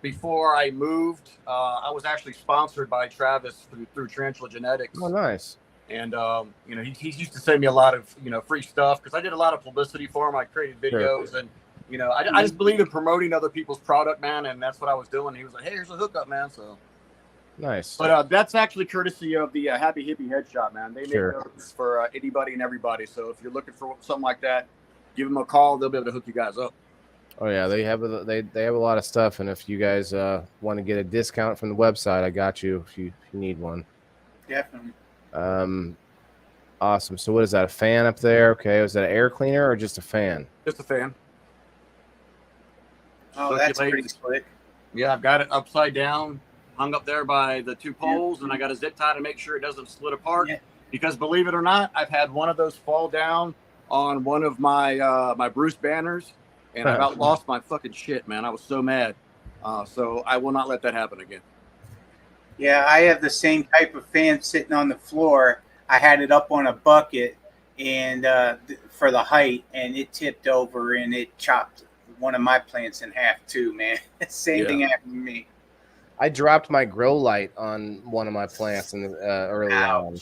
before I moved, I was actually sponsored by Travis through Tarantula Genetics. Oh, nice. And he used to send me a lot of free stuff because I did a lot of publicity for him. I created videos, and I just believe in promoting other people's product, man, and that's what I was doing. He was like, "Hey, here's a hookup, man." So nice. But that's actually courtesy of the Happy Hippie Head Shop, man. They make those for anybody and everybody. So if you're looking for something like that, give them a call. They'll be able to hook you guys up. Oh yeah, they have a lot of stuff, and if you guys want to get a discount from the website, I got you if you need one. Definitely. Awesome. So what is that? A fan up there? Okay. Was that an air cleaner or just a fan? Just a fan. Oh, that's pretty slick. Yeah, I've got it upside down, hung up there by the 2 poles, and I got a zip tie to make sure it doesn't split apart. Yeah. Because believe it or not, I've had one of those fall down on one of my my Bruce banners, and I about lost my fucking shit, man. I was so mad. So I will not let that happen again. Yeah, I have the same type of fan sitting on the floor. I had it up on a bucket and for the height, and it tipped over and it chopped one of my plants in half too, man. Same thing happened to me. I dropped my grow light on one of my plants in the early on.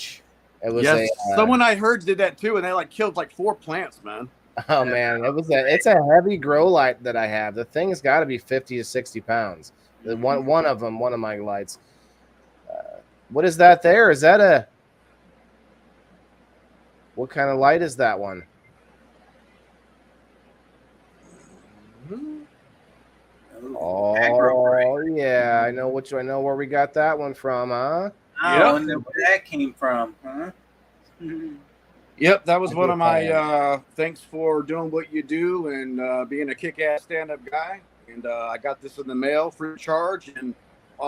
It was someone I heard did that too, and they killed 4 plants, man. Oh man, it's a heavy grow light that I have. The thing's got to be 50 to 60 pounds. One of my lights. What is that there? Is that what kind of light is that one? Oh yeah, I know where we got that one from, huh? I wonder where that came from, huh? Yep, that was one of my thanks for doing what you do and being a kick-ass stand-up guy. And I got this in the mail free of charge, and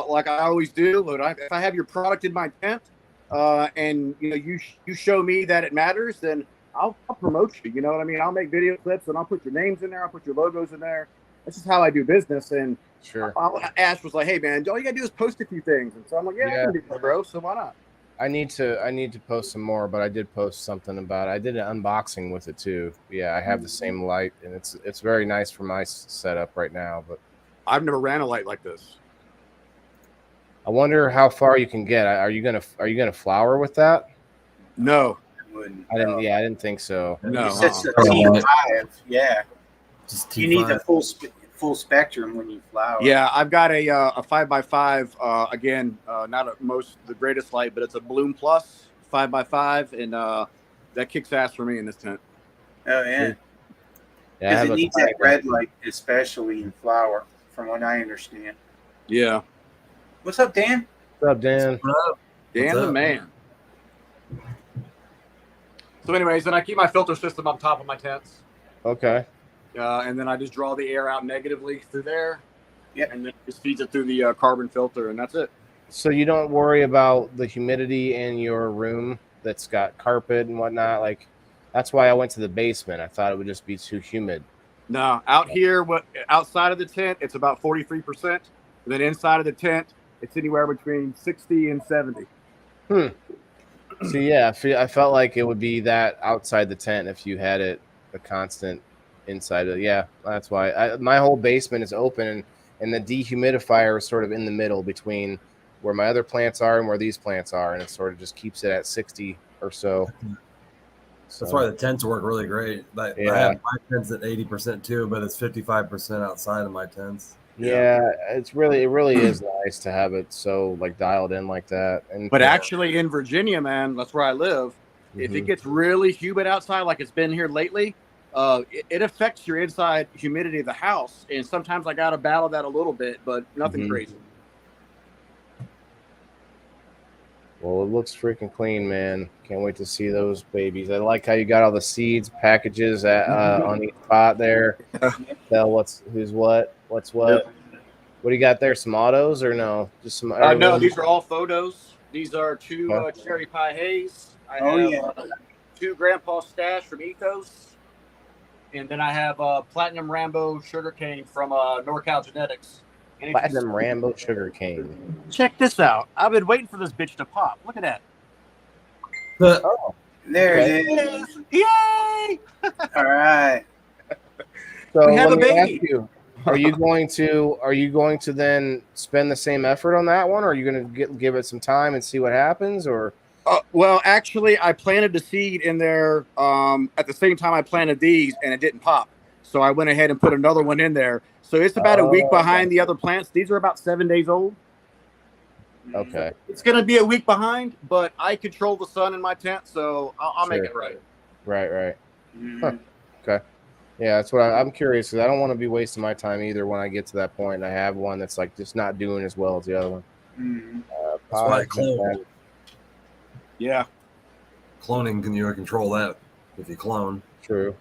like I always do, but if I have your product in my tent, and you show me that it matters, then I'll promote you. You know what I mean? I'll make video clips and I'll put your names in there. I'll put your logos in there. That's just how I do business. And sure, Ash was like, "Hey man, all you gotta do is post a few things." And so I'm like, "Yeah, I can do that, bro. So why not?" I need to post some more, but I did post something about it. I did an unboxing with it too. Yeah, I have the same light, and it's very nice for my setup right now. But I've never ran a light like this. I wonder how far you can get. Are you gonna flower with that? No, I didn't. Yeah, I didn't think so. No, it's a T5. Yeah, you need the full spectrum when you flower. Yeah, I've got a 5x5. Again, not the greatest light, but it's a Bloom Plus 5x5, and that kicks ass for me in this tent. Oh yeah, because it needs that red light, especially in flower, from what I understand. Yeah. What's up, Dan? What's up, Dan? Dan the man. So anyways, then I keep my filter system up top of my tents. Okay. And then I just draw the air out negatively through there. Yep. And then it just feeds it through the carbon filter, and that's it. So you don't worry about the humidity in your room that's got carpet and whatnot. Like that's why I went to the basement. I thought it would just be too humid. No, out here, outside of the tent, it's about 43%. And then inside of the tent, it's anywhere between 60 and 70. So yeah, I felt like it would be that outside the tent if you had it a constant inside of it. Yeah, that's why my whole basement is open, and the dehumidifier is sort of in the middle between where my other plants are and where these plants are, and it sort of just keeps it at 60 or so. That's why the tents work really great. I have my tents at 80% too, but it's 55% outside of my tents. Yeah, it really is nice to have it so like dialed in like that. But actually in Virginia, man, that's where I live. If it gets really humid outside, like it's been here lately, it affects your inside humidity of the house. And sometimes I got to battle that a little bit, but nothing crazy. Well, it looks freaking clean, man. Can't wait to see those babies. I like how you got all the seeds packages on each pot there. Tell what's what. What's what? What do you got there? Some autos or no? Just some. No, these are all photos. These are 2 cherry pie haze. I have 2 Grandpa Stash from Ethos, and then I have Platinum Rambo Sugarcane from NorCal Genetics. Platinum Rambo Sugarcane. Check this out. I've been waiting for this bitch to pop. Look at that. Oh, there it is. Yay! All right. So We have let a me baby. ask you, are you going to then spend the same effort on that one, or are you going to give it some time and see what happens, or? Well, actually, I planted the seed in there at the same time I planted these, and it didn't pop. So I went ahead and put another one in there. So it's about a week behind the other plants. These are about 7 days old. Okay. It's going to be a week behind, but I control the sun in my tent, so I'll make it right. Right. Huh. Okay. Yeah, that's what I'm curious, because I don't want to be wasting my time either when I get to that point and I have one that's like just not doing as well as the other one. That's why I clone. Yeah. Cloning, you control that if you clone. True.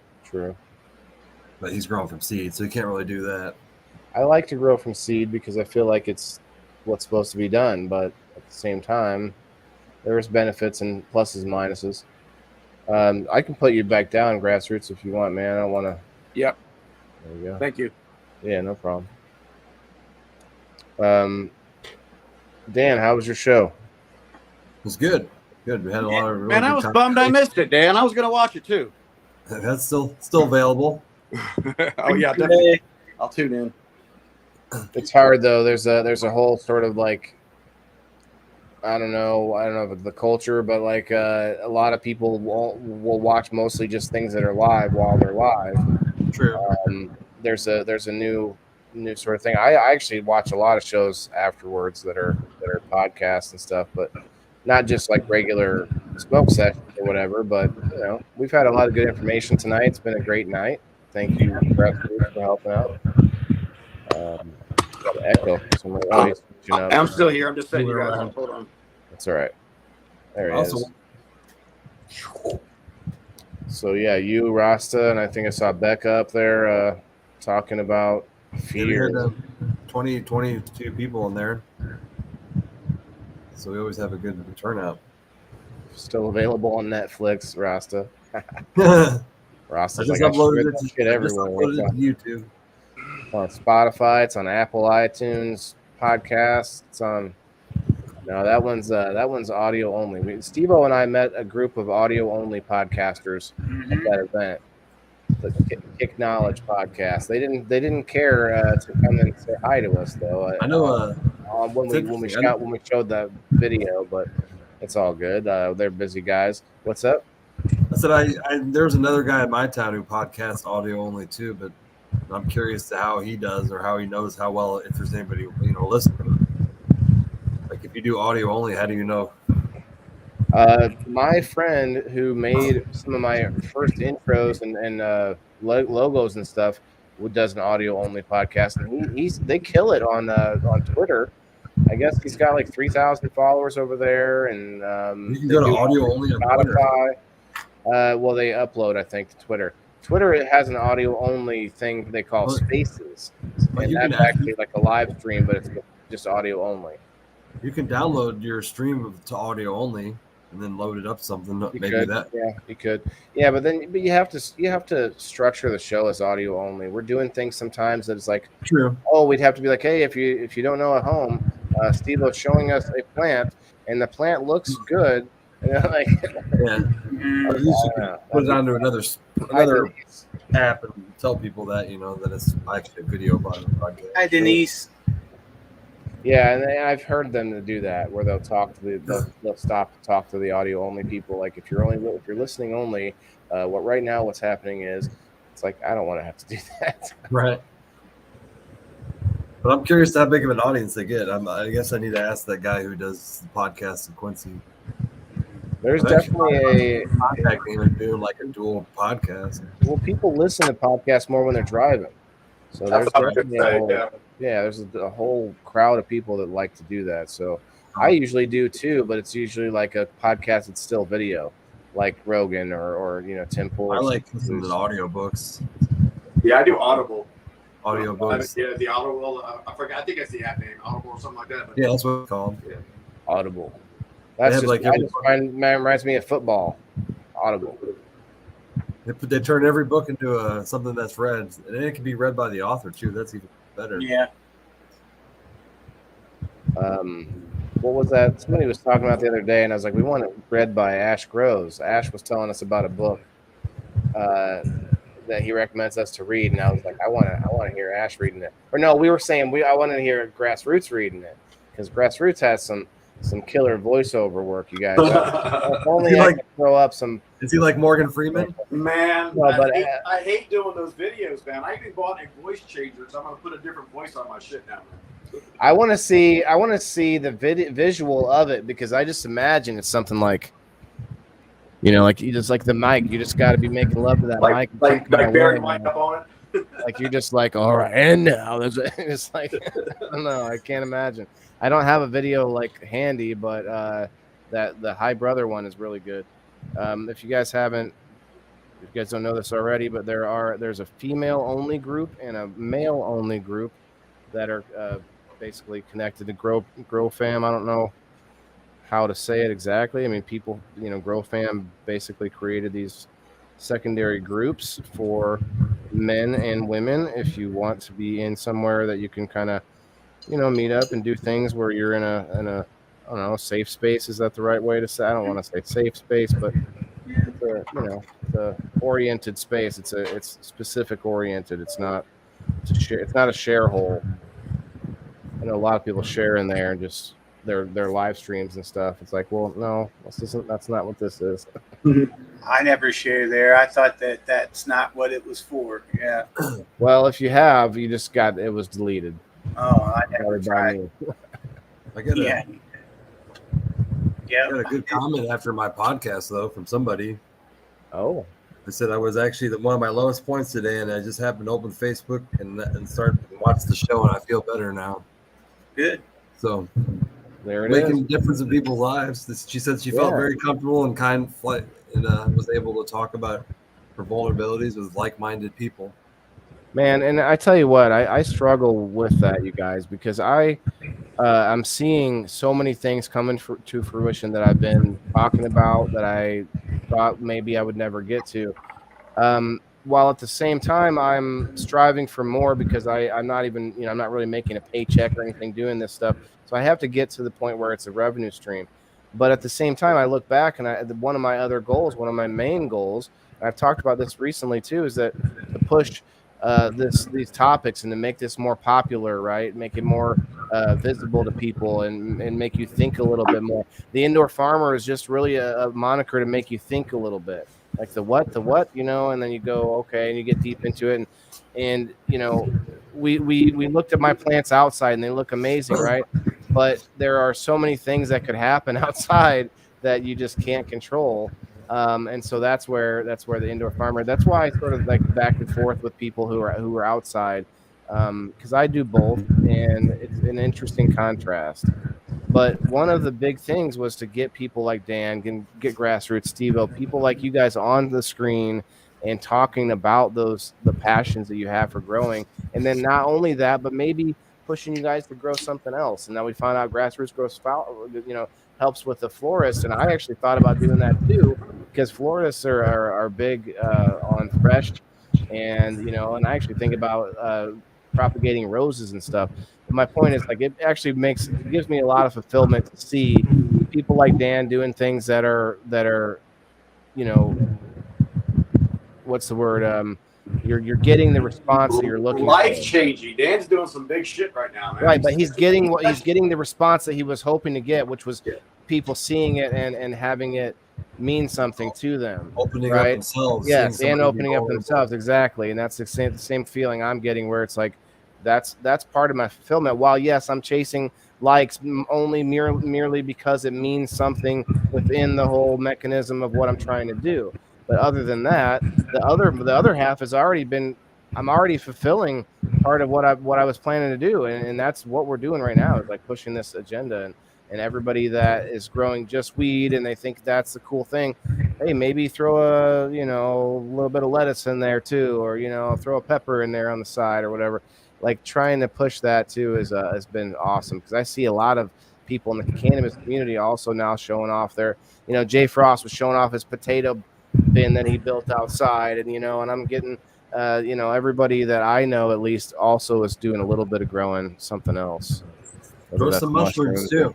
But he's grown from seed, so you can't really do that. I like to grow from seed because I feel like it's what's supposed to be done, but at the same time, there's benefits and pluses and minuses. I can put you back down grassroots if you want, man. I don't want to. Yep. There you go. Thank you. Yeah, no problem. Dan, how was your show? It was good. Good. We had a lot of really Man, I good was time. bummed I missed it, Dan. I was going to watch it too. That's still available. Oh yeah, definitely. I'll tune in. It's hard though. There's a whole sort of like I don't know if it's the culture, but like a lot of people will watch mostly just things that are live while they're live. True. There's a new sort of thing. I actually watch a lot of shows afterwards that are podcasts and stuff, but not just like regular smoke sessions or whatever. But you know, we've had a lot of good information tonight. It's been a great night. Thank you, Brett, for helping out. Echo. I'm still here. I'm just saying you guys. Hold on. That's all right. There he is. So yeah, you, Rasta, and I think I saw Becca up there talking about fear. We had 22 people in there. So we always have a good turnout. Still available on Netflix, Rasta. Rasta's like uploaded it shit everywhere. to YouTube. It's on Spotify. It's on Apple iTunes podcasts. It's on. No, that one's audio only. Steve-O and I met a group of audio only podcasters at that event, the Kick Knowledge podcast. They didn't care to come and say hi to us though. I know when we showed the video, but it's all good. They're busy guys. What's up? I said there's another guy in my town who podcasts audio only too, but I'm curious to how he does or how he knows how well, if there's anybody listening. Like if you do audio only, how do you know? My friend who made some of my first intros and logos and stuff does an audio only podcast, and they kill it on Twitter. I guess he's got like 3,000 followers over there, and you can go to audio only on Spotify. Well, they upload, I think, to Twitter. Twitter, it has an audio only thing they call Spaces, and that's actually like a live stream, but it's just audio only. You can download your stream to audio only, and then loaded up something. You Maybe could, that. yeah, you could, yeah, but you have to structure the show as audio only. We're doing things sometimes that it's like, True. oh, we'd have to be like, hey, if you don't know at home, Steve was showing us a plant, and the plant looks good, and like, Yeah. Mm, At least you I don't could know. put it onto another Hi, Denise. app and tell people that that it's actually a video podcast. hi, Denise. Yeah, and I've heard them to do that, where they'll stop to talk to the audio only people. Like if you're listening only, what's happening is, it's like I don't want to have to do that. Right. But I'm curious how big of an audience they get. I guess I need to ask that guy who does the podcast in Quincy. There's I've actually definitely contacting him and doing like a dual podcast. well, people listen to podcasts more when they're driving. So there's That's what I was gonna definitely say, yeah. there's a whole crowd of people that like to do that. So I usually do too, but it's usually like a podcast that's still video, like Rogan or Tim Pool. I like listening to the audiobooks. Yeah, I do Audible. Audiobooks. Yeah, the Audible. I forgot. I think that's the app name, Audible or something like that. But Yeah, that's what it's called. Audible. They That's have, just, like, I every just reminds me of football. Audible. They turn every book into something that's read, and it can be read by the author too. That's even better. Yeah. What was that? Somebody was talking about the other day, and I was like, we want it read by Ash Groves. Ash was telling us about a book that he recommends us to read, and I was like, I want to hear Ash reading it. Or no, we were saying I wanted to hear Grassroots reading it, because Grassroots has some killer voiceover work. You guys, if only I could throw up some. Is he like Morgan Freeman? Man, No, but, I hate doing those videos, man. I even bought a voice changer, so I'm gonna put a different voice on my shit now. I want to see the visual of it, because I just imagine it's something like, like you just like the mic. You just got to be making love to that mic. Like Barry mic up on it. Like you're just like, all right, and now it's like, I don't know. I can't imagine. I don't have a video like handy, but that the Hi Brother one is really good. If you guys don't know this already, but there's a female only group and a male only group that are basically connected to Grow Fam. I don't know how to say it exactly. I mean, people, Grow Fam basically created these secondary groups for men and women. If you want to be in somewhere that you can kind of, meet up and do things where you're in a I don't know, safe space. Is that the right way to say? I don't want to say safe space, but it's a oriented space. It's specific oriented. It's not a share hole. I know a lot of people share in there and just their live streams and stuff. It's like, well, no, that's not what this is. I never share there. I thought that's not what it was for. Yeah. Well, if you have, you just it was deleted. Oh, I never tried. I got Yeah. I got a good comment after my podcast though from somebody. Oh. They said I was actually one of my lowest points today, and I just happened to open Facebook and start to watch the show, and I feel better now. Good. So There it making is. a difference in people's lives. She said she felt very comfortable and kind, and was able to talk about her vulnerabilities with like-minded people. Man, and I tell you what, I struggle with that, you guys, because I'm seeing so many things coming to fruition that I've been talking about that I thought maybe I would never get to. While at the same time, I'm striving for more, because I'm not even, I'm not really making a paycheck or anything doing this stuff. So I have to get to the point where it's a revenue stream. But at the same time, I look back and one of my other goals, one of my main goals, and I've talked about this recently too, is that to push these topics and to make this more popular, right? Make it more visible to people and make you think a little bit more. The Indoor Farmer is just really a moniker to make you think a little bit, like the what, and then you go, okay, and you get deep into it. And we looked at my plants outside and they look amazing, right? But there are so many things that could happen outside that you just can't control. And so that's where the Indoor Farmer, that's why I sort of like back and forth with people who are outside, because I do both, and it's an interesting contrast. But one of the big things was to get people like Dan, get Grassroots, Steve-O, people like you guys on the screen and talking about the passions that you have for growing. And then not only that, but maybe pushing you guys to grow something else. And now we found out Grassroots grows helps with the florists. And I actually thought about doing that too, because florists are big on fresh, and and I actually think about propagating roses and stuff. But my point is, like, it actually gives me a lot of fulfillment to see people like Dan doing things that are what's the word? You're getting the response that you're looking Life for. changing. Dan's doing some big shit right now, man. Right, but he's getting the response that he was hoping to get, which was people seeing it and having it mean something to them. Opening right? up themselves. Yes, seeing and somebody be opening up vulnerable. themselves, exactly. And that's the same feeling I'm getting, where it's like that's part of my fulfillment. While yes, I'm chasing likes only merely because it means something within the whole mechanism of what I'm trying to do. But other than that, the other half has already been. I'm already fulfilling part of what I was planning to do, and that's what we're doing right now, is like pushing this agenda, and everybody that is growing just weed and they think that's the cool thing, hey, maybe throw a little bit of lettuce in there too, or throw a pepper in there on the side or whatever. Like, trying to push that too has been awesome, because I see a lot of people in the cannabis community also now showing off their, Jay Frost was showing off his potato bin that he built outside, and and I'm getting everybody that I know at least also is doing a little bit of growing something else. Grow some mushrooms too.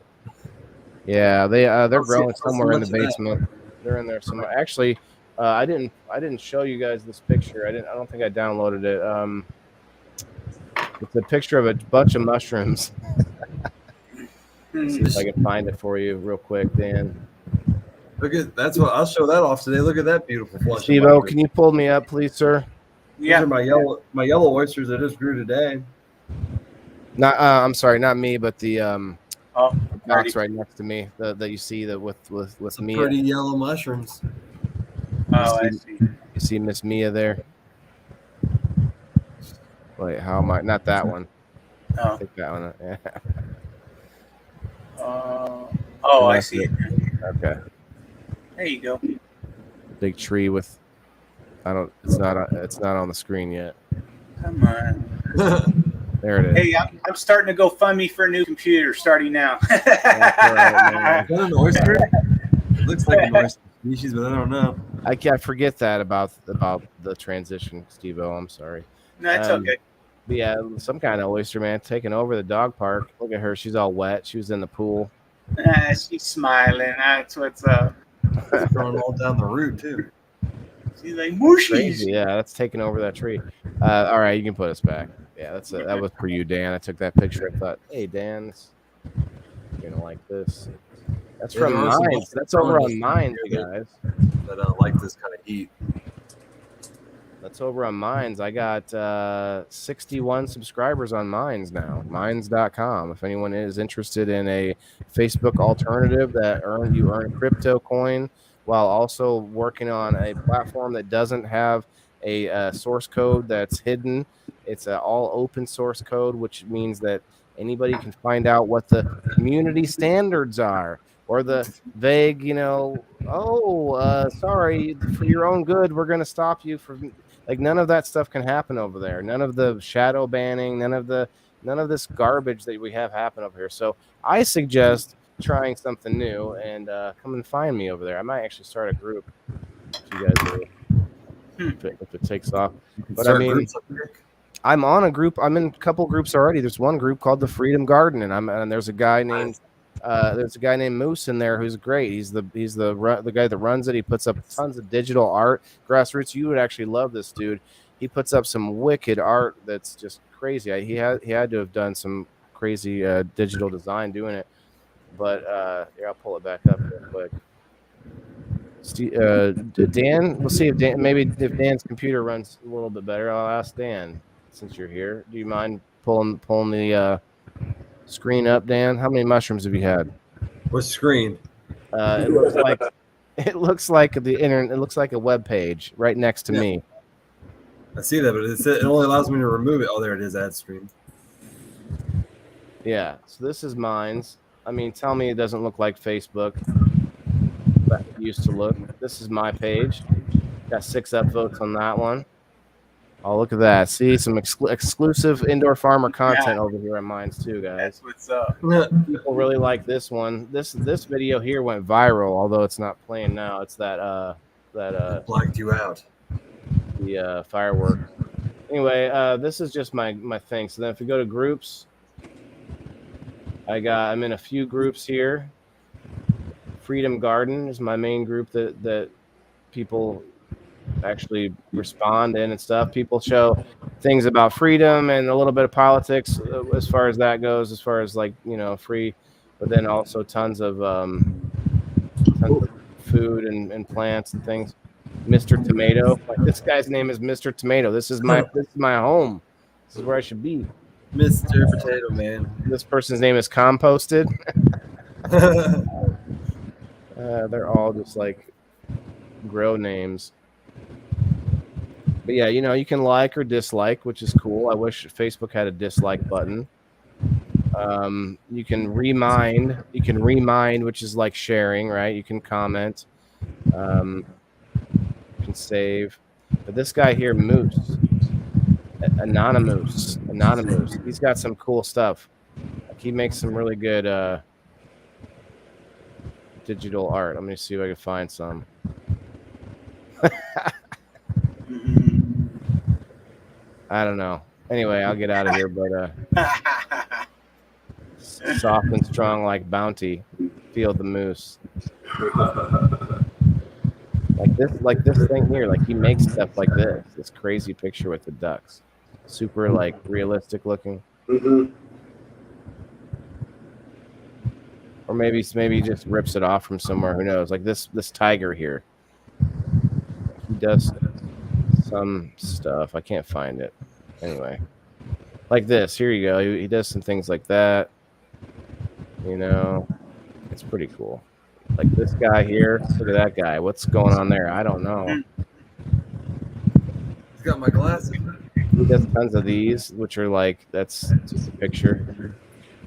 Yeah, they're I'll see- growing I'll see somewhere in much the of that. basement. They're in there somewhere. Actually, I didn't show you guys this picture. I don't think I downloaded it. It's a picture of a bunch of mushrooms. See if I can find it for you real quick, Dan. Look at that's what I'll show that off today. Look at that beautiful flush. Steve-O, can you pull me up, please, sir? These are my yellow oysters that just grew today. Not I'm sorry, not me, but the Oh, box right next to me that you see that with Some Mia. pretty yellow mushrooms. oh, I see. You see Miss Mia there? Wait, how am I? Not that one. Oh, I think that one. Yeah. oh, I see it. Okay. There you go. Big tree with. It's not on the screen yet. Come on. There it is. Hey, I'm starting to go fund me for a new computer starting now. That's all right, man. Is that an oyster? It looks like an oyster species, but I don't know. I can't forget that about the transition, Steve-O. I'm sorry. No, it's okay. But yeah, some kind of oyster, man, taking over the dog park. Look at her. She's all wet. She was in the pool. She's smiling. That's what's up. It's growing all down the root too. She's like mushies. Crazy. Yeah, that's taking over that tree. All right, you can put us back. Yeah, that was for you, Dan. I took that picture. I thought, hey, Dan, you're gonna like this. That's from Mines. That's over on Mines, you guys. But I like this kind of heat. That's over on Mines. I got 61 subscribers on Mines now. Mines.com. If anyone is interested in a Facebook alternative that you earn crypto coin while also working on a platform that doesn't have a source code that's hidden. It's all open source code, which means that anybody can find out what the community standards are, or the vague, sorry, for your own good, we're going to stop you from. Like, none of that stuff can happen over there. None of the shadow banning, none of this garbage that we have happen over here. So I suggest trying something new, and come and find me over there. I might actually start a group if you guys do, if it takes off. But I mean, I'm on a group. I'm in a couple groups already. There's one group called the Freedom Garden, and there's a guy named Moose in there who's great. He's the guy that runs it. He puts up tons of digital art. Grassroots, you would actually love this dude. He puts up some wicked art that's just crazy. He had to have done some crazy digital design doing it. But here, I'll pull it back up real quick. Dan, we'll see if Dan's computer runs a little bit better. I'll ask Dan since you're here. Do you mind pulling the screen up, Dan? How many mushrooms have you had? What screen? It looks like the internet. It looks like a web page right next to me. I see that, but it only allows me to remove it. Oh, there it is, ad stream. Yeah. So this is Mines. I mean, tell me it doesn't look like Facebook. That used to look. This is my page. Got 6 upvotes on that one. Oh, look at that. See, some exclusive indoor farmer content over here on mines too, guys. That's what's up. People really like this one. This video here went viral, although it's not playing now. It's that blacked you out. The firework. Anyway, this is just my thing. So then if we go to groups, I'm in a few groups here. Freedom Garden is my main group that people actually respond in and stuff. People show things about freedom and a little bit of politics as far as that goes, as far as like, free, but then also tons of food and plants and things. Mr. Tomato, like this guy's name is Mr. Tomato. This is my home. This is where I should be. Mr. Potato Man. This person's name is Composted. They're all just like grow names. But yeah, you can like or dislike, which is cool. I wish Facebook had a dislike button. You can remind, which is like sharing, right? You can comment. You can save. But this guy here, Moose, Anonymous, he's got some cool stuff. Like he makes some really good digital art. Let me see if I can find some. I don't know. Anyway, I'll get out of here, but soft and strong like Bounty, feel the moose. Like this thing here, like he makes stuff like this crazy picture with the ducks, super like realistic looking. Or maybe he just rips it off from somewhere. Who knows? Like this tiger here, he does some stuff. I can't find it. Anyway, like this. Here you go. He does some things like that. It's pretty cool. Like this guy here. Look at that guy. What's going on there? I don't know. He's got my glasses. He does tons of these, which are like, that's just a picture.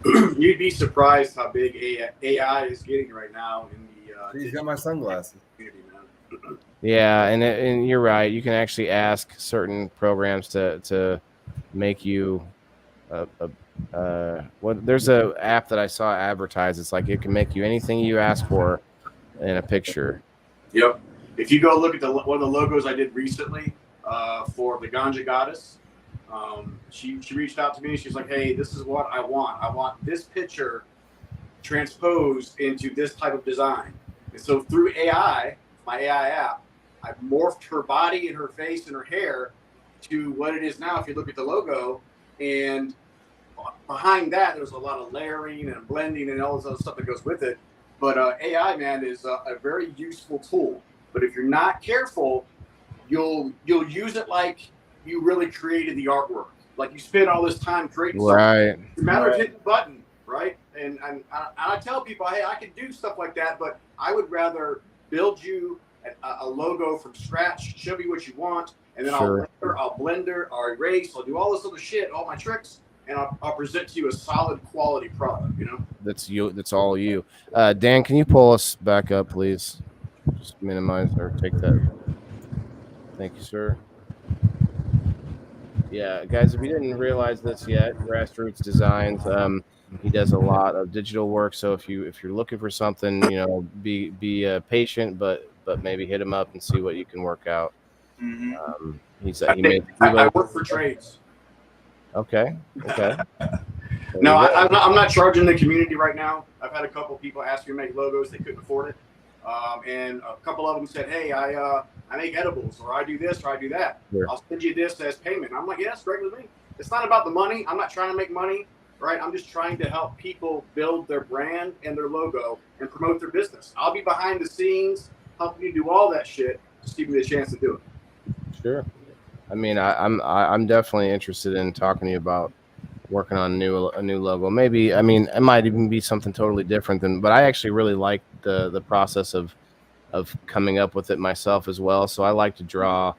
You'd be surprised how big AI is getting right now in the. He's got my sunglasses. Community, man. Yeah, and you're right. You can actually ask certain programs to make you there's a app that I saw advertised. It's like it can make you anything you ask for in a picture. Yep. If you go look at one of the logos I did recently for the Ganja Goddess, she reached out to me. She's like, "Hey, this is what I want. I want this picture transposed into this type of design." And so through AI, my AI app, I've morphed her body and her face and her hair to what it is now. If you look at the logo, and behind that, there's a lot of layering and blending and all this other stuff that goes with it. But AI, man, is a very useful tool. But if you're not careful, you'll use it like you really created the artwork. Like you spend all this time creating something. Right. It's a matter of hitting the button, right? And I tell people, hey, I can do stuff like that, but I would rather build you a logo from scratch, show you what you want, and then Sure. I'll blender, I'll erase, I'll do all this other shit, all my tricks, and I'll present to you a solid quality product, That's you. That's all you. Dan, can you pull us back up, please? Just minimize or take that. Thank you, sir. Yeah, guys, if you didn't realize this yet, Grassroots Designs, he does a lot of digital work. So if you're looking for something, be patient, but maybe hit him up and see what you can work out. I work for trades. Okay. No, I'm not charging the community right now. I've had a couple people ask me to make logos. They couldn't afford it. And a couple of them said, hey, I make edibles, or I do this, or I do that. Sure. I'll send you this as payment. I'm like, yeah, that's great with me. It's not about the money. I'm not trying to make money, right? I'm just trying to help people build their brand and their logo and promote their business. I'll be behind the scenes helping you do all that shit. Just give me the chance to do it. Sure. I mean, I'm definitely interested in talking to you about working on a new logo. Maybe, I mean, it might even be something totally different but I actually really like the process of coming up with it myself as well. So I like to draw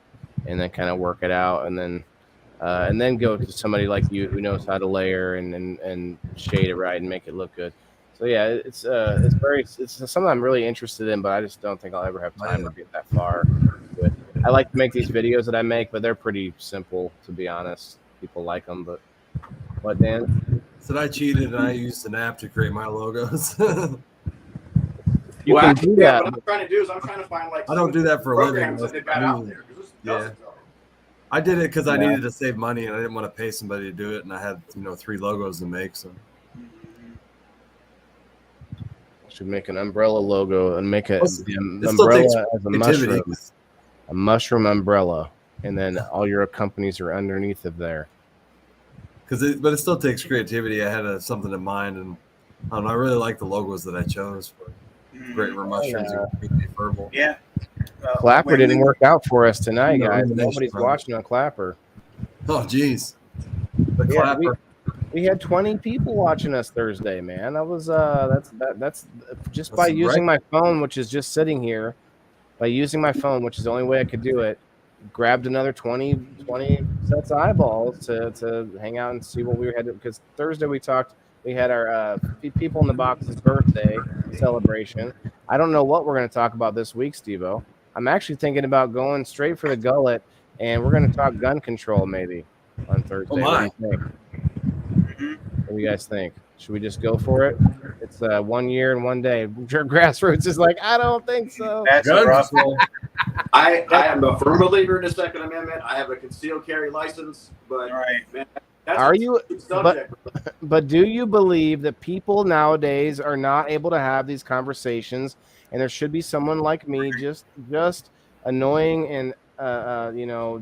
and then kind of work it out and then go to somebody like you who knows how to layer and shade it right and make it look good. So yeah, it's something I'm really interested in, but I just don't think I'll ever have time to get that far. I like to make these videos that I make, but they're pretty simple, to be honest. People like them, but what, Dan? Said I cheated and I used an app to create my logos. You can do that. What I'm trying to do is I'm trying to find like I don't do that for a living. programs that they've got out there. 'Cause there's dozens of them. I did it because I needed to save money and I didn't want to pay somebody to do it, and I had 3 logos to make. So should make an umbrella logo and make It the still takes umbrella as a mushroom umbrella, and then all your companies are underneath of there. but it still takes creativity. I had something in mind, and I really like the logos that I chose for Great Mushrooms and Purple. Yeah. Clapper didn't work out for us tonight, guys. Nobody's watching on Clapper. Oh, geez. The Yeah, Clapper. we had 20 people watching us Thursday, man. That was that's just by That's using right. my phone, which is just sitting here. By using my phone, which is the only way I could do it, grabbed another 20 sets of eyeballs to hang out and see what we had. Because Thursday we had our People in the Box's birthday celebration. I don't know what we're going to talk about this week, Steve-O. I'm actually thinking about going straight for the gullet, and we're going to talk gun control maybe on Thursday. Oh, my. What do you think? What do you guys think? Should we just go for it? It's 1 year and 1 day. Grassroots is like, I don't think so. That's Gun rough. control. I am a firm believer in the Second Amendment. I have a concealed carry license, but All right. man, that's Are a you? subject. But do you believe that people nowadays are not able to have these conversations, and there should be someone like me, just annoying and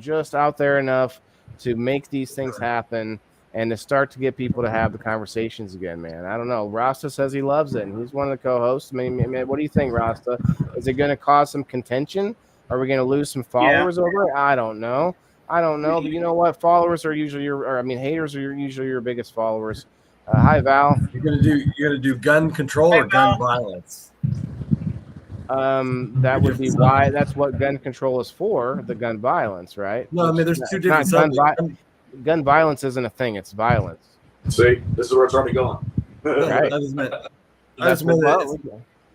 just out there enough to make these things happen and to start to get people to have the conversations again, man? I don't know. Rasta says he loves it, and he's one of the co-hosts. I mean, what do you think, Rasta? Is it going to cause some contention? Are we going to lose some followers over it? I don't know. But you know what? Followers are usually haters are usually your biggest followers. Hi, Val. You're gonna do gun control or gun violence? That would be why. That's what gun control is for. The gun violence, right? No, I mean there's two different gun, subjects. gun violence isn't a thing. It's violence. See, this is where it's already going. Right. I just meant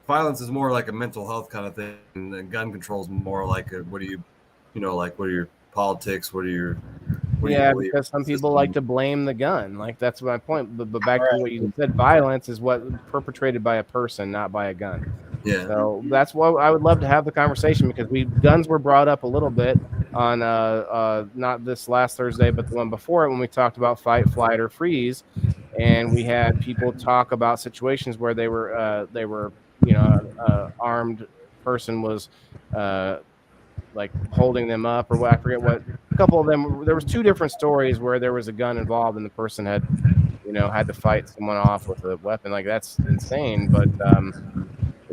violence is more like a mental health kind of thing, and then gun control is more like what are your politics? What are your because some people like to blame the gun. Like that's my point. But back to what you said, violence is what perpetrated by a person, not by a gun. Yeah. So that's what I would love to have the conversation, because guns were brought up a little bit on not this last Thursday, but the one before it, when we talked about fight, flight, or freeze, and we had people talk about situations where they were armed person was like holding them up, or what, I forget what. A couple of them, there was 2 different stories where there was a gun involved and the person had to fight someone off with a weapon. Like that's insane, but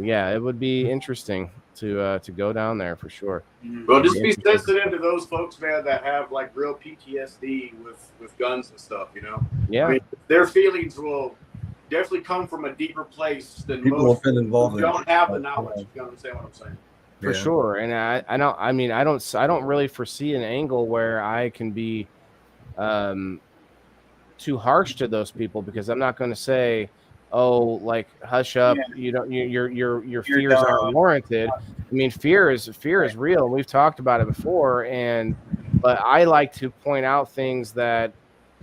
yeah, it would be interesting to go down there for sure. Well, just be sensitive to those folks, man, that have like real PTSD with guns and stuff. Yeah, I mean, their feelings will definitely come from a deeper place than People most have been involved who in don't have the knowledge. You understand what I'm saying? for sure. And I don't really foresee an angle where I can be too harsh to those people, because I'm not going to say, oh, like hush up, your fears aren't warranted. I mean, fear is real. We've talked about it before, but I like to point out things that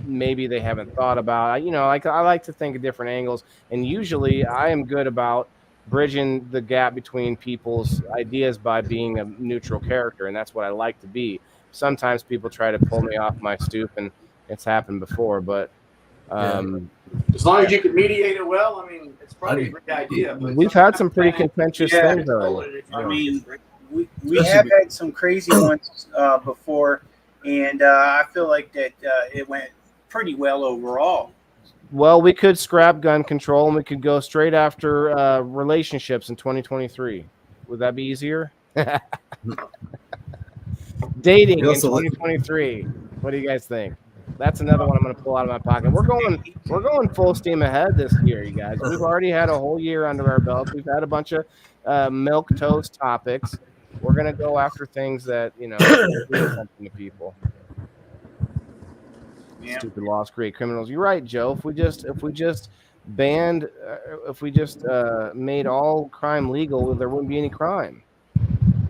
maybe they haven't thought about. I like to think of different angles, and usually I am good about bridging the gap between people's ideas by being a neutral character, and that's what I like to be. Sometimes people try to pull me off my stoop, and it's happened before, but as long as you can mediate it well, I mean, it's probably a great idea. But we've had some pretty contentious things though. I mean, we have had some crazy ones before, and I feel like that it went pretty well overall. Well, we could scrap gun control and we could go straight after relationships in 2023. Would that be easier? Dating in 2023. What do you guys think? That's another one I'm going to pull out of my pocket. We're going full steam ahead this year, you guys. We've already had a whole year under our belts. We've had a bunch of milk toast topics. We're going to go after things that do something to people. Yeah. Stupid laws create criminals. You're right, Joe. If we just banned, made all crime legal, there wouldn't be any crime.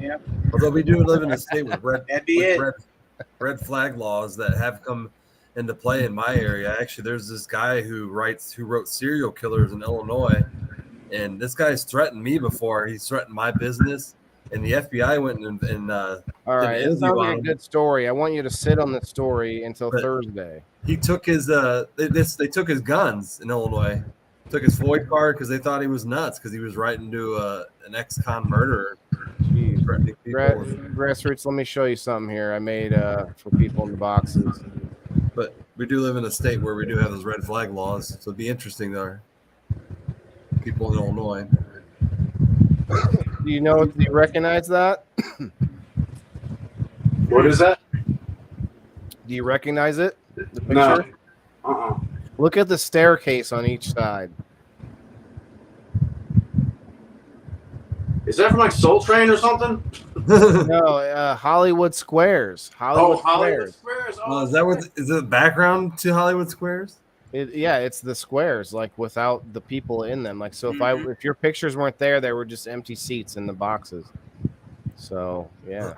Yeah. Although we do live in a state with That'd be it. red flag laws that have come into play in my area. Actually, there's this guy who wrote Serial Killers in Illinois, and this guy's threatened me before. He's threatened my business, and the FBI went and All did an right, this interview sounds like on a him. good story. I want you to sit on the story until But- Thursday. He took his they took his guns in Illinois, took his FOID card because they thought he was nuts because he was writing to an ex-con murderer. Jeez. threatening people. Grassroots, let me show you something here I made for people in the boxes. But we do live in a state where we do have those red flag laws, so it'd be interesting there. People in Illinois. Do you recognize that? What is that? Do you recognize it? The picture? No. Uh-uh. Look at the staircase on each side. Is that from like Soul Train or something? No, Hollywood Squares. Hollywood Squares. Squares. Well, is that what is the background to Hollywood Squares? Yeah, it's the squares, like without the people in them. Like, so if your pictures weren't there, there were just empty seats in the boxes. So yeah,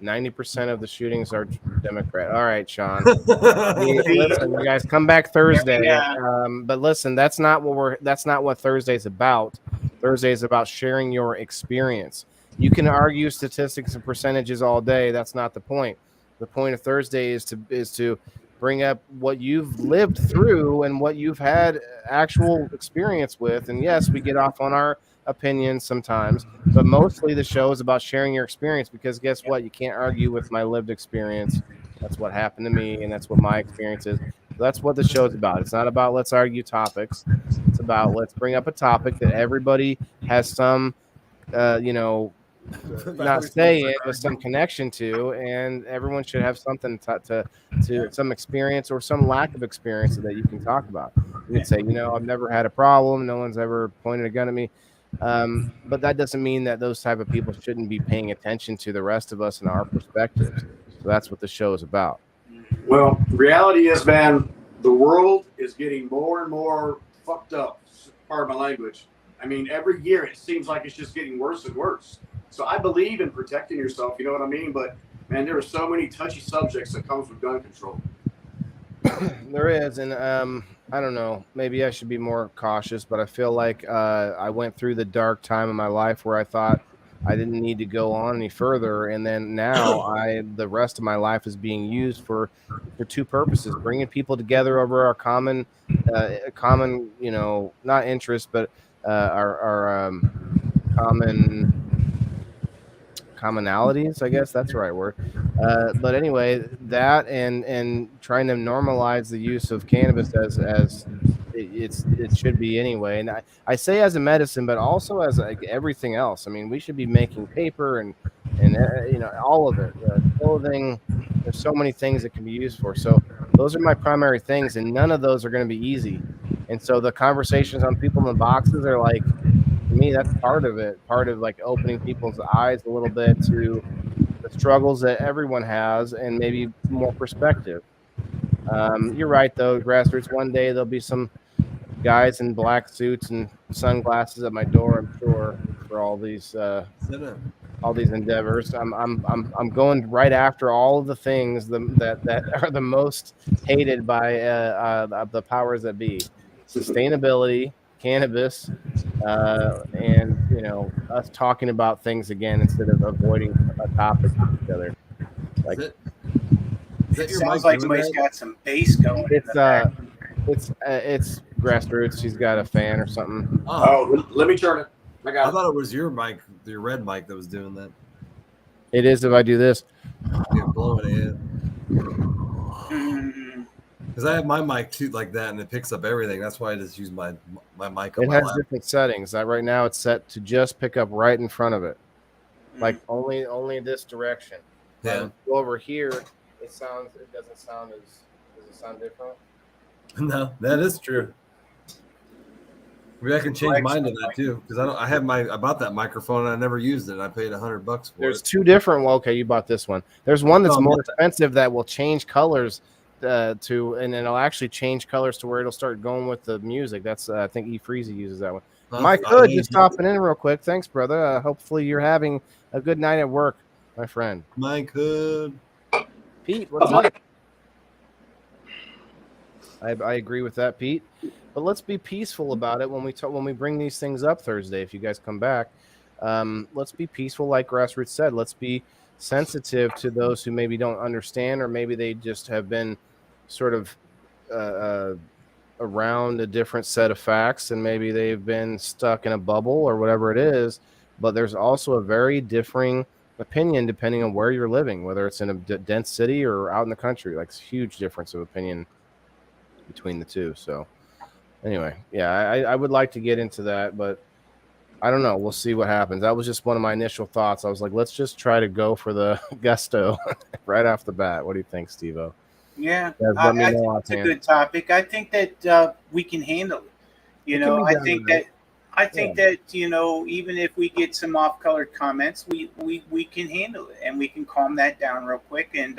90% of the shootings are Democrat. All right, Sean. Listen, you guys come back Thursday. Yeah. But listen, that's not what Thursday's about. Thursday is about sharing your experience. You can argue statistics and percentages all day. That's not the point. The point of Thursday is to bring up what you've lived through and what you've had actual experience with. And yes, we get off on our opinions sometimes, but mostly the show is about sharing your experience, because guess what? You can't argue with my lived experience. That's what happened to me, and that's what my experience is. That's what the show is about. It's not about let's argue topics. It's about let's bring up a topic that everybody has some, not say it, but some connection to, and everyone should have something to some experience or some lack of experience that you can talk about. You can say, I've never had a problem. No one's ever pointed a gun at me. But that doesn't mean that those type of people shouldn't be paying attention to the rest of us and our perspectives. So that's what the show is about. Well, reality is, man, the world is getting more and more fucked up. Pardon my language. I mean, every year it seems like it's just getting worse and worse. So I believe in protecting yourself, you know what I mean? But, man, there are so many touchy subjects that comes with gun control. There is, and I don't know, maybe I should be more cautious, but I feel like I went through the dark time in my life where I thought I didn't need to go on any further, and then now the rest of my life is being used for two purposes: bringing people together over our common, not interest, but our common commonalities, I guess that's the right word. But anyway, that and trying to normalize the use of cannabis as it should be anyway. And I say as a medicine, but also as like everything else. I mean, we should be making paper and all of it, clothing. There's so many things that can be used for. So those are my primary things, and none of those are going to be easy. And so the conversations on people in the boxes are like, to me, that's part of it. Part of like opening people's eyes a little bit to the struggles that everyone has, and maybe more perspective. You're right, though, Grassroots. One day there'll be some guys in black suits and sunglasses at my door, I'm sure, for all these endeavors. I'm going right after all of the things that are the most hated by the powers that be: sustainability, cannabis, and us talking about things again instead of avoiding a topic with each other. Like It sounds like somebody's got some bass going. it's Grassroots. She's got a fan or something. Oh, let me turn it. I got I it. thought it was your mic, your red mic, that was doing that. It is if I do this. Yeah, blowing it in. Mm. Because I have my mic too like that, and it picks up everything. That's why I just use my mic on It my has lap. different settings. Right now it's set to just pick up right in front of it, like only this direction. Yeah. Go over here. It doesn't sound as. Does it sound different? No, that is true. Maybe I can change mine to that too, because I bought that microphone and I never used it. I paid $100 for There's it. two different. Well, okay, you bought this one. There's one that's Oh, more but- expensive that will change colors and it'll actually change colors to where it'll start going with the music. That's I think E Freezy uses that one. Mike Hood, just stopping in real quick. Thanks, brother. Hopefully you're having a good night at work, my friend. Mike Hood. Pete, what's up? I agree with that, Pete. But let's be peaceful about it when we bring these things up Thursday. If you guys come back, let's be peaceful, like Grassroots said. Let's be sensitive to those who maybe don't understand, or maybe they just have been sort of around a different set of facts, and maybe they've been stuck in a bubble or whatever it is. But there's also a very differing opinion depending on where you're living, whether it's in a dense city or out in the country. Like, it's a huge difference of opinion between the two. So anyway, yeah, I would like to get into that, but I don't know. We'll see what happens. That was just one of my initial thoughts. I was like, let's just try to go for the gusto right off the bat. What do you think, Steve-O? Yeah, I think it's a good topic. I think that we can handle it. I think that even if we get some off-colored comments, we can handle it, and we can calm that down real quick and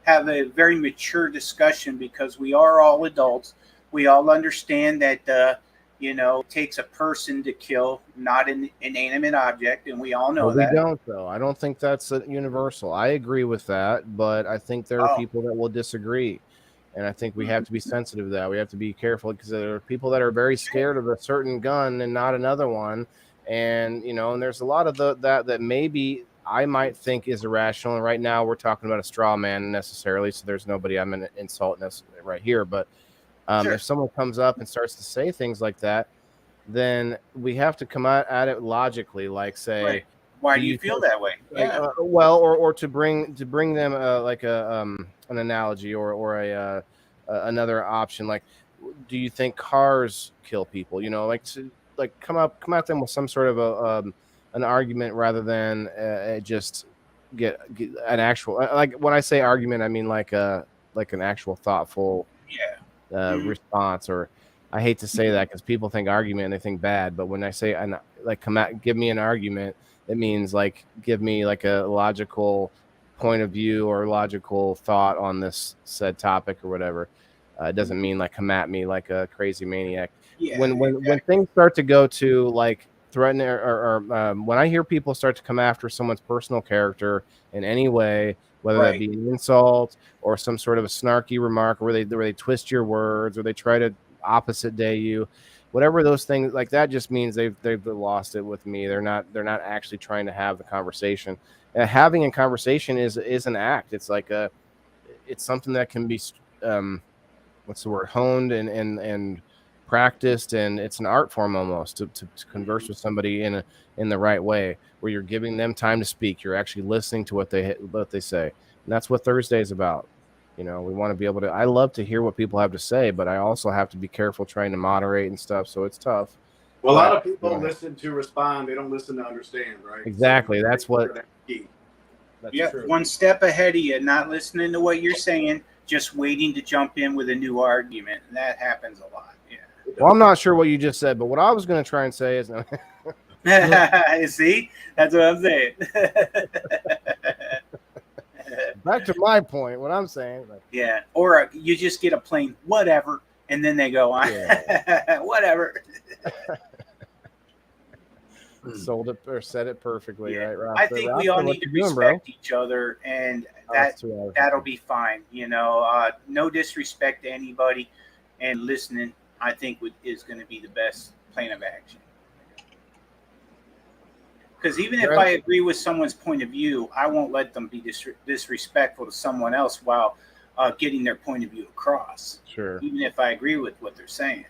have a very mature discussion, because we are all adults. We all understand that it takes a person to kill, not an inanimate object, and we all know that. We don't, though. I don't think that's universal. I agree with that, but I think there are people that will disagree, and I think we have to be sensitive to that. We have to be careful, because there are people that are very scared of a certain gun and not another one, and and there's a lot of that maybe I might think is irrational. And right now we're talking about a straw man necessarily, so there's nobody I'm going to insult right here, but if someone comes up and starts to say things like that, then we have to come at it logically, like say, right. Why do you feel that way? Yeah. Or to bring them like an analogy or another option, like, do you think cars kill people? Come at them with some sort of an argument, rather than just get an actual, like, when I say argument, I mean like an actual thoughtful response. Or I hate to say that, because people think argument, they think bad, but when I say give me an argument, it means like give me like a logical point of view or logical thought on this said topic or whatever. It doesn't mean like come at me like a crazy maniac. When things start to go to like threaten or when I hear people start to come after someone's personal character in any way, whether that be an insult or some sort of a snarky remark, where they twist your words, or they try to opposite day you, whatever those things, like that just means they've lost it with me. They're not actually trying to have the conversation. Having a conversation is an act. It's like it's something that can be honed and practiced, and it's an art form almost to converse with somebody in the right way, where you're giving them time to speak. You're actually listening to what they say, and that's what Thursday is about. We want to be able to. I love to hear what people have to say, but I also have to be careful trying to moderate and stuff. So it's tough. Well, a lot of people listen to respond; they don't listen to understand, right? Exactly. So that's what. That's true. One step ahead of you, not listening to what you're saying, just waiting to jump in with a new argument, and that happens a lot. Yeah. Well, I'm not sure what you just said, but what I was going to try and say is, see, that's what I'm saying. Back to my point, what I'm saying. Or you just get a plain whatever, and then they go on. Whatever. Sold it or said it perfectly, right, Rob? I think we all need to respect each other, and that'll be fine. No disrespect to anybody, and listening, I think, is going to be the best plan of action. Because even if I agree with someone's point of view, I won't let them be disrespectful to someone else while getting their point of view across. Sure. Even if I agree with what they're saying,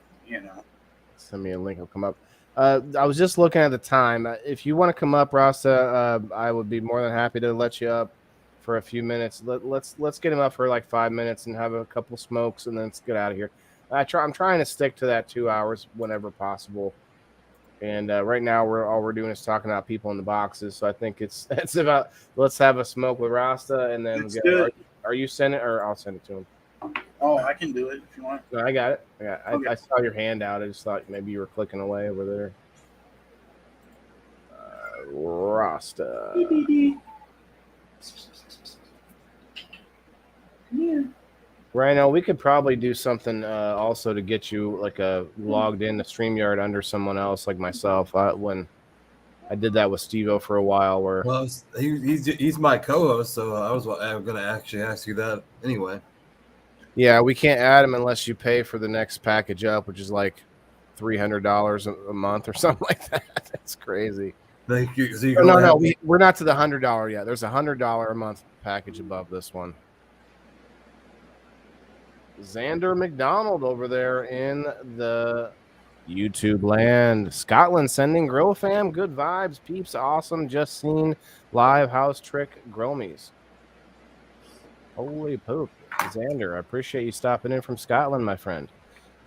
Send me a link. It'll come up. I was just looking at the time. If you want to come up, Rasta, I would be more than happy to let you up for a few minutes. Let's get him up for like 5 minutes and have a couple smokes, and then let's get out of here. I'm trying to stick to that 2 hours whenever possible. And right now all we're doing is talking about people in the boxes. So I think it's about, let's have a smoke with Rasta, and then are you sending it, or I'll send it to him? Oh, I can do it if you want. No, I got it. I saw your hand out. I just thought maybe you were clicking away over there. Rasta. Yeah. Rhino, we could probably do something also to get you like a logged in to StreamYard under someone else like myself. When I did that with Steve-O for a while, where Well, he's my co-host, so I'm going to actually ask you that anyway. yeah, we can't add him unless you pay for the next package up, which is like $300 a month or something like that. That's crazy. Thank you. So We're not to the $100 yet. There's a $100 a month package above this one. Xander McDonald over there in the YouTube land. Scotland sending Grill Fam. Good vibes. Peeps. Awesome. Just seen live house trick Gromies. Holy poop. Xander, I appreciate you stopping in from Scotland, my friend.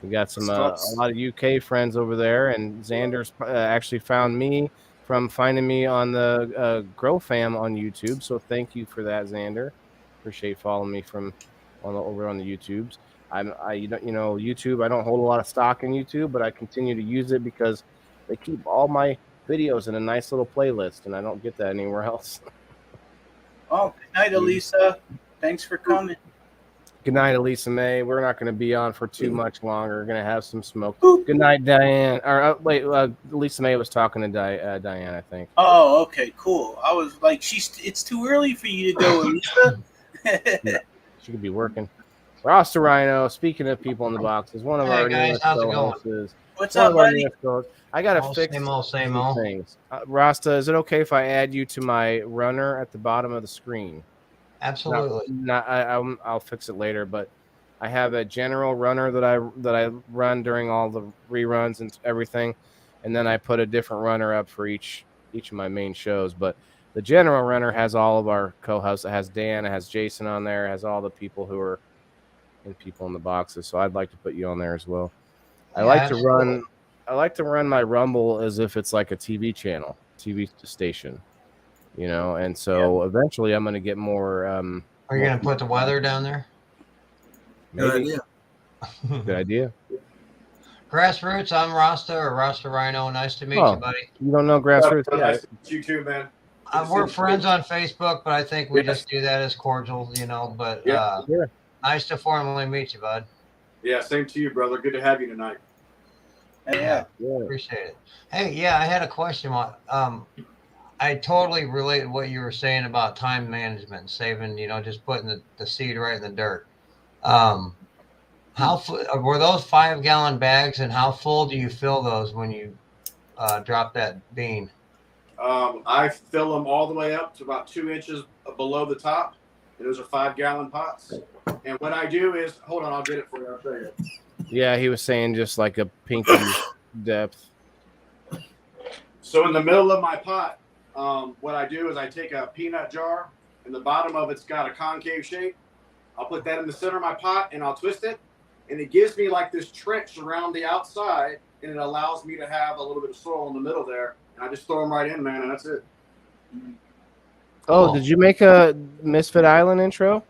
We got some a lot of UK friends over there, and Xander's actually found me from finding me on the Grow Fam on YouTube. So thank you for that, Xander. Appreciate following me from over on the YouTubes. YouTube. I don't hold a lot of stock in YouTube, but I continue to use it because they keep all my videos in a nice little playlist, and I don't get that anywhere else. Oh, good night, Elisa. Thanks for coming. Good night, Elisa May. We're not going to be on for too much longer. We're going to have some smoke. Good night, Diane. Or wait, Lisa May was talking to Diane, I think. Oh, okay, cool. I was like, it's too early for you to go, Elisa. Yeah, she could be working. Roster Rhino, speaking of people in the boxes, one of our newest co-hosts. What's up, buddy? I got to fix same old. things. Rasta, is it okay if I add you to my runner at the bottom of the screen? Absolutely. I'll fix it later, but I have a general runner that I run during all the reruns and everything, and then I put a different runner up for each of my main shows. But the general runner has all of our co-hosts. It has Dan, it has Jason on there, it has all the people who are people in the boxes. So I'd like to put you on there as well. I like to run my Rumble as if it's like a TV channel, TV station. And so eventually I'm going to get more. Are you going to put the weather down there? Maybe. Good idea. Grassroots, I'm Rasta or Rasta Rhino. Nice to meet you, buddy. You don't know Grassroots? Yeah. Nice to meet you too, man. We're friends on Facebook, but I think we just do that as cordial, But nice to formally meet you, bud. Yeah, same to you, brother. Good to have you tonight. Yeah. Appreciate it. Hey, I had a question. I totally relate to what you were saying about time management, saving, just putting the seed right in the dirt. How were those 5-gallon bags, and how full do you fill those when you drop that bean? I fill them all the way up to about 2 inches below the top. And those are 5-gallon pots. And what I do is, hold on, I'll get it for you. I'll show you. Yeah, he was saying just like a pinky depth. So in the middle of my pot, what I do is I take a peanut jar, and the bottom of it's got a concave shape. I'll put that in the center of my pot, and I'll twist it, and it gives me like this trench around the outside, and it allows me to have a little bit of soil in the middle there, and I just throw them right in, man, and that's it. Oh, did you make a Misfit Island intro?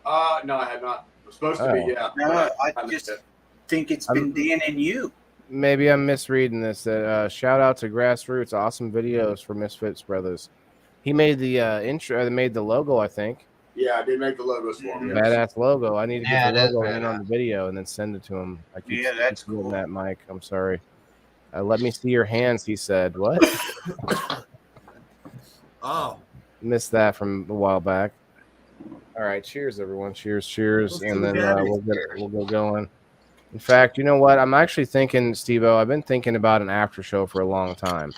No, I have not. It was supposed to be, yeah. No, I just think it's been Dan and you. Maybe I'm misreading this. Shout out to Grassroots. Awesome videos for Misfits Brothers. He made the intro. Made the logo, I think. Yeah, I did make the logos for him. Badass logo. I need to get the logo in on the video and then send it to him. I keep that's cool. That, Mike. I'm sorry. Let me see your hands, he said. What? Oh. Missed that from a while back. All right. Cheers, everyone. Cheers. And then we'll go going. In fact, you know what? I'm actually thinking, Steve-O, I've been thinking about an after show for a long time.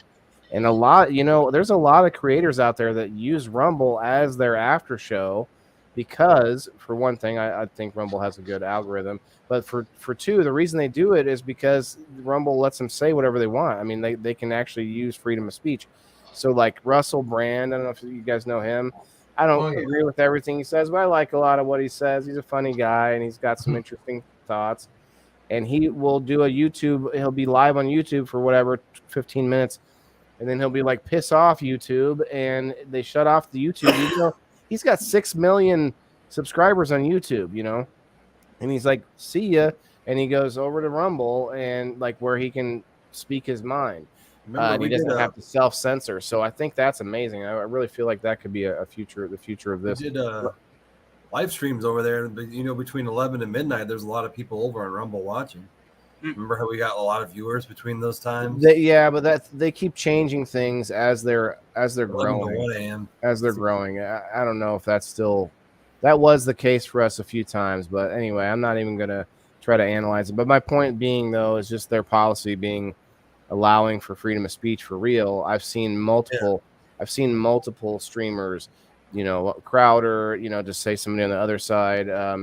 And there's a lot of creators out there that use Rumble as their after show because, for one thing, I think Rumble has a good algorithm. But for two, the reason they do it is because Rumble lets them say whatever they want. I mean, they can actually use freedom of speech. So, like Russell Brand, I don't know if you guys know him. I don't agree with everything he says, but I like a lot of what he says. He's a funny guy, and he's got some interesting thoughts. And he will do a YouTube. He'll be live on YouTube for whatever, 15 minutes. And then he'll be like, piss off, YouTube. And they shut off the YouTube. He's got 6 million subscribers on YouTube, And he's like, see ya. And he goes over to Rumble and like where he can speak his mind. And he doesn't have to self-censor. So I think that's amazing. I really feel like that could be the future of this. live streams over there. But between 11 and midnight, there's a lot of people over on Rumble watching. Remember how we got a lot of viewers between those times? But they keep changing things as they're 11 growing. to 1 a.m. As they're growing. I don't know if that was the case for us a few times, but anyway, I'm not even gonna try to analyze it. But my point being, though, is just their policy being allowing for freedom of speech for real. I've seen multiple streamers, Crowder, just say somebody on the other side. I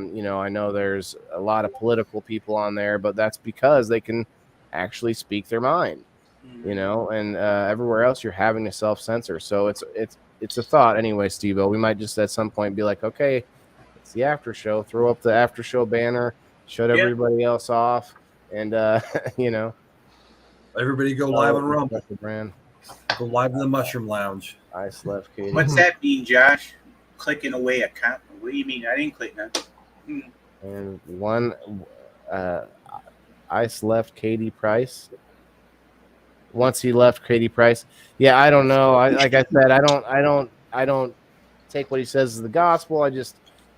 know there's a lot of political people on there, but that's because they can actually speak their mind, and everywhere else you're having to self-censor. So it's a thought anyway, Steve-O. We might just at some point be like, okay, it's the after show, throw up the after show banner, shut everybody else off, and everybody go live on Rumble. Brand. Go live in the Mushroom Lounge. I left Katie. What's that mean, Josh? Clicking away account. What do you mean? I didn't click nothing. And one Ice left Katie Price. Once he left Katie Price. Yeah, I don't know. Like I said, I don't take what he says as the gospel.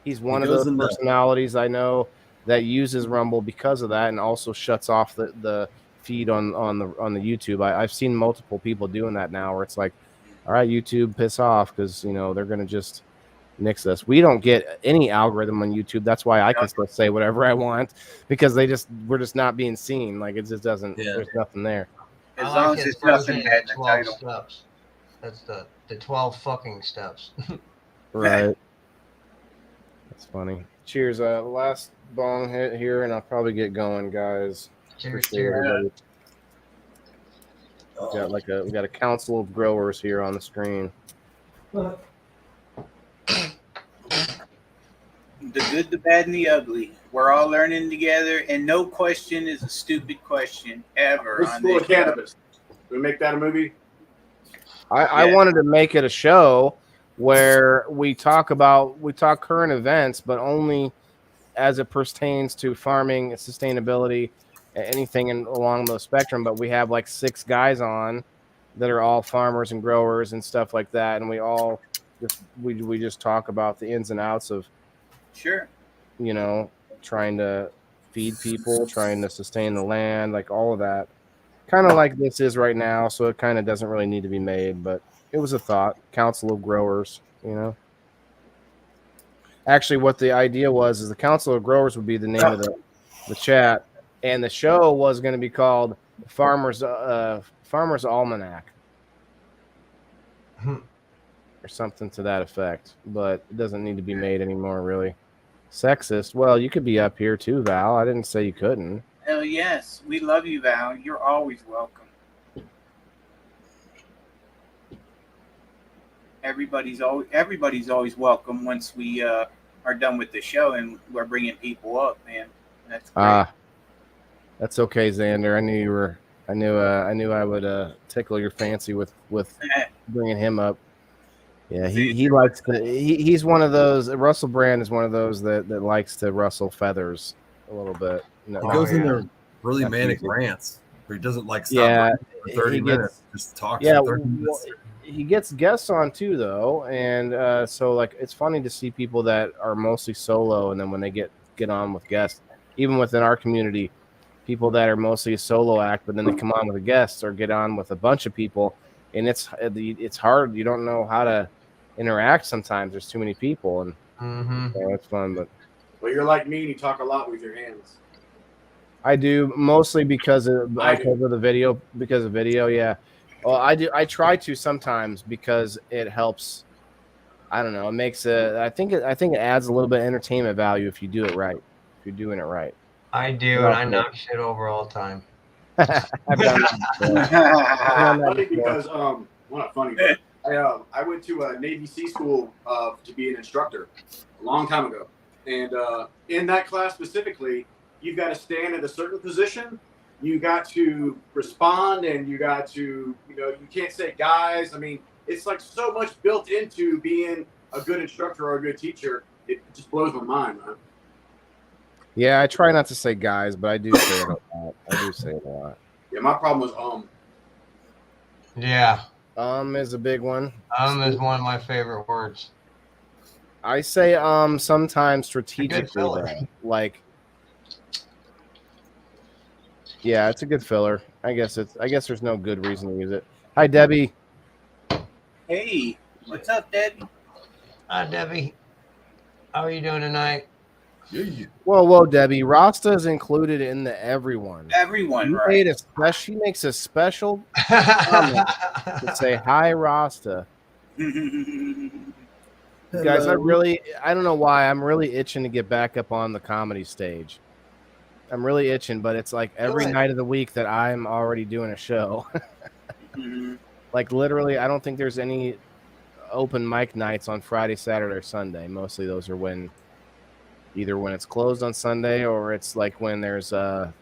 He's one of those personalities I know that uses Rumble because of that, and also shuts off the feed on the YouTube. I've seen multiple people doing that now, where it's like, all right, YouTube, piss off, because they're gonna just nix us. We don't get any algorithm on YouTube. That's why I can still say whatever I want, because we're just not being seen. Like, it just doesn't. There's nothing there. As long as it's nothing bad in the 12 title. steps. That's the 12 fucking steps. Right. That's funny. Cheers. Last bong hit here, and I'll probably get going, guys. Cheers, Appreciate cheers. everybody. We got a council of growers here on the screen. The good, the bad, and the ugly. We're all learning together, and no question is a stupid question ever. It's full of cannabis. We make that a movie. I wanted to make it a show where we talk current events, but only as it pertains to farming, sustainability, anything along the spectrum. But we have like 6 guys on that are all farmers and growers and stuff like that, and we all just talk about the ins and outs of trying to feed people, trying to sustain the land, like all of that, kind of like this is right now. So it kind of doesn't really need to be made, but it was a thought. Council of Growers, Actually, what the idea was is the Council of Growers would be the name of the chat, and the show was going to be called Farmer's Almanac or something to that effect. But it doesn't need to be made anymore, really. Sexist. Well, you could be up here too, Val. I didn't say you couldn't. Hell yes, we love you, Val. You're always welcome. Everybody's always welcome once we are done with the show and we're bringing people up, man. That's great. That's okay, Xander. I knew you were. I knew I would tickle your fancy with bringing him up. Yeah, he likes to. He's one of those. Russell Brand is one of those that likes to rustle feathers a little bit. He goes into really manic rants where he doesn't stop for 30 minutes. Just talks for 30 minutes. He gets guests on too, though, and so it's funny to see people that are mostly solo, and then when they get on with guests, even within our community, people that are mostly a solo act, but then they come on with a guest or get on with a bunch of people, and it's hard. You don't know how to interact sometimes. There's too many people, and it's fun. But you're like me, and you talk a lot with your hands. I do, mostly because of the video. Because of video, yeah. Well, I do. I try to sometimes because it helps. I don't know. It makes I think it adds a little bit of entertainment value if you do it right. If you're doing it right. I do, and I knock shit over all the time. I've done that Funny because well, not funny, but I went to a Navy Sea School to be an instructor a long time ago, and in that class specifically, you've got to stand at a certain position. You got to respond, and you got to, you can't say guys. I mean, it's like so much built into being a good instructor or a good teacher. It just blows my mind, man. Yeah, I try not to say guys, but I do say it a lot. I do say it a lot. Yeah, my problem was Yeah. Is a big one. Is one of my favorite words. I say sometimes strategically filler. though. Like, yeah, it's a good filler. I guess there's no good reason to use it. Hi, Debbie. Hey, what's up, Debbie? Hi, Debbie. How are you doing tonight? Whoa, Debbie. Rasta is included in the everyone. Everyone, You right? she makes a special comment to say hi, Rasta. Guys, I don't know why. I'm really itching to get back up on the comedy stage. I'm really itching, but it's like every night of the week that I'm already doing a show. Like literally, I don't think there's any open mic nights on Friday, Saturday, or Sunday. Mostly those are either when it's closed on Sunday or it's like when there's a